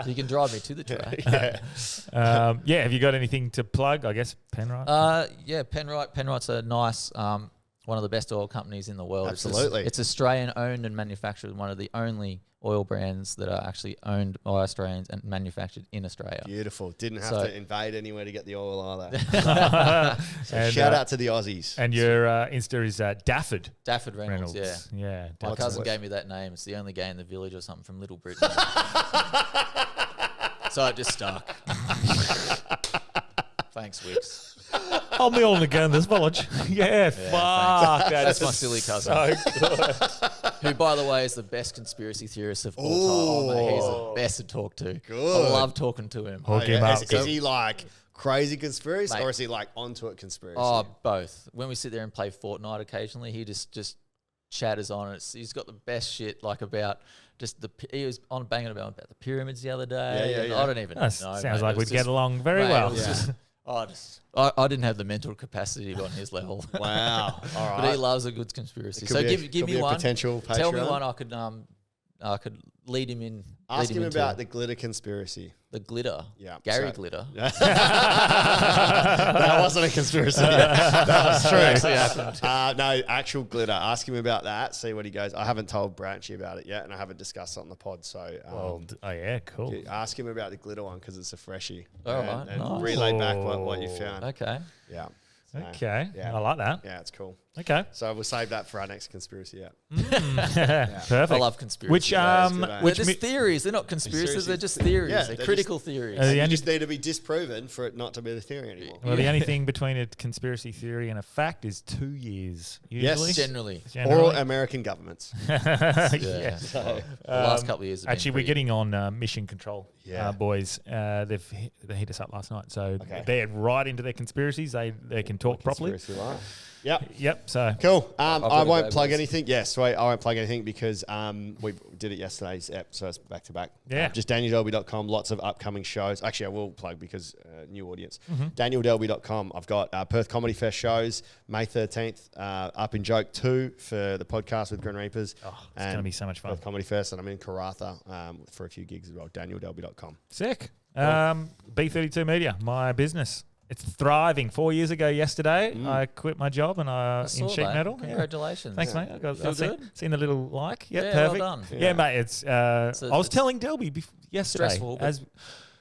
You can drive me to the track. Have you got anything to plug? I guess Penrith. Penrith's a nice. One of the best oil companies in the world. Absolutely. It's Australian owned and manufactured, one of the only oil brands that are actually owned by Australians and manufactured in Australia. Beautiful. Didn't have to invade anywhere to get the oil either. Shout out to the Aussies. And your Insta is Dafford. Dafford Reynolds, yeah. Yeah. My cousin gave me that name. It's the only gay in the village or something from Little Britain. So it just stuck. Thanks, Wix. I'm the only guy in this village. Fuck. That's my silly cousin. So good. Who, by the way, is the best conspiracy theorist of all time. He's the best to talk to. Good. I love talking to him. Hook him up. Is he crazy conspiracy, or is he onto it conspiracy? Oh, both. When we sit there and play Fortnite occasionally, he just chatters on it. He's got the best shit about he was on banging about the pyramids the other day. Yeah. I don't even know. Sounds like we'd get along very well. I didn't have the mental capacity to go on his level. Wow. All right. But he loves a good conspiracy. So give me one. Potential Patreon. Tell me one I could lead him in. Ask him about the glitter conspiracy. The glitter? Yeah. Gary Glitter. That wasn't a conspiracy. That was true. Actually happened. No, actual glitter. Ask him about that. See what he goes. I haven't told Branchy about it yet, and I haven't discussed it on the pod. So, cool. Ask him about the glitter one because it's a freshie. All right. And relay back what you found. Okay. Yeah. Okay. Yeah. I like that. Yeah, it's cool. Okay. So we'll save that for our next conspiracy. Perfect. I love conspiracies. Which they're just theories. They're not conspiracies. They're just theories. Yeah, they're critical theories. You just need to be disproven for it not to be the theory anymore. Well, the only thing between a conspiracy theory and a fact is 2 years. Usually. Yes, generally. Or American governments. Yeah. The last couple of years. Actually, we're getting on Mission Control, boys. They hit us up last night, so they're right into their conspiracies. They can talk properly. Yep. So cool. I gotta won't go, plug boys. anything. Yeah, sweet. I won't plug anything because we did it yesterday's ep, so it's back to back. Yeah. Just DanielDelby.com. Lots of upcoming shows. Actually, I will plug because new audience. DanielDelby.com. I've got Perth Comedy Fest shows May 13th. Up in Joke 2 for the podcast with Green Reapers. it's going to be so much fun. Perth Comedy Fest, and I'm in Karratha for a few gigs as well. DanielDelby.com. Sick. B32 Media, my business. It's thriving. 4 years ago yesterday, I quit my job and I saw in sheet that. metal. Congratulations. Thanks, mate. I've seen the little like. Yeah, Yeah, perfect. well done. Yeah, mate. It's. I was telling Delby yesterday. Stressful, but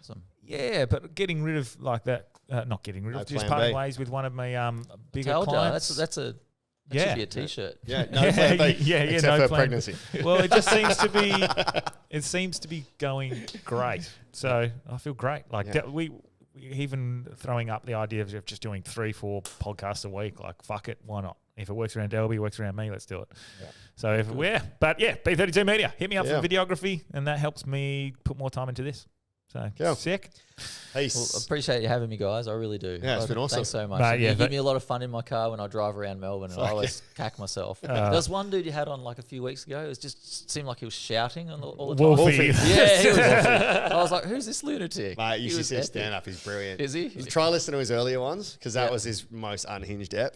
awesome. Yeah, but getting rid of like that. Not getting rid of. Just parting ways with one of my bigger clients. That should be a T-shirt. Yeah, no plan B. Except no for plan B. pregnancy. Well, it just seems to be. It seems to be going great. So I feel great. Like we even throwing up the idea of just doing 3-4 podcasts a week. Like fuck it, why not? If it works around Delby, works around me, let's do it. Yeah. So B32 Media, hit me up for videography, and that helps me put more time into this. So sick. Peace. Well, appreciate you having me, guys. I really do. Yeah, it's been awesome. Thanks so much. You give me a lot of fun in my car when I drive around Melbourne, and I always cack myself. There was one dude you had on like a few weeks ago. It just seemed like he was shouting all the time. Wolfie. Yeah, he was Wolfie. I was like, who's this lunatic? Mate, you should see his stand-up. He's brilliant. Is he? Try and listen to his earlier ones because that was his most unhinged ep.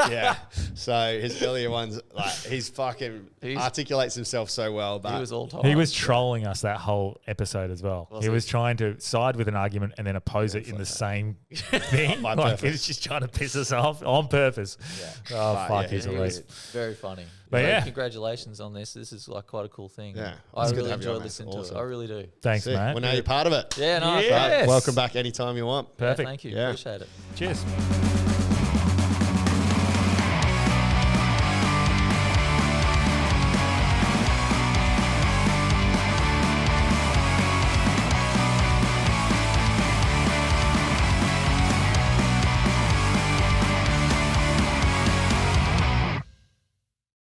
Yeah. So his earlier ones, like he's articulates himself so well. But he was all time. He was trolling us that whole episode as well. He was trying to side with an argument and then oppose it in the same thing. Like he was just trying to piss us off on purpose. Yeah. Oh, fuck. He's always very funny. But congratulations on this. This is like quite a cool thing. Yeah. I really enjoy listening to it. I really do. Thanks, mate. Well, now you're part of it. Yeah, no. Yes. Welcome back anytime you want. Perfect. Thank you. Yeah. Appreciate it. Cheers.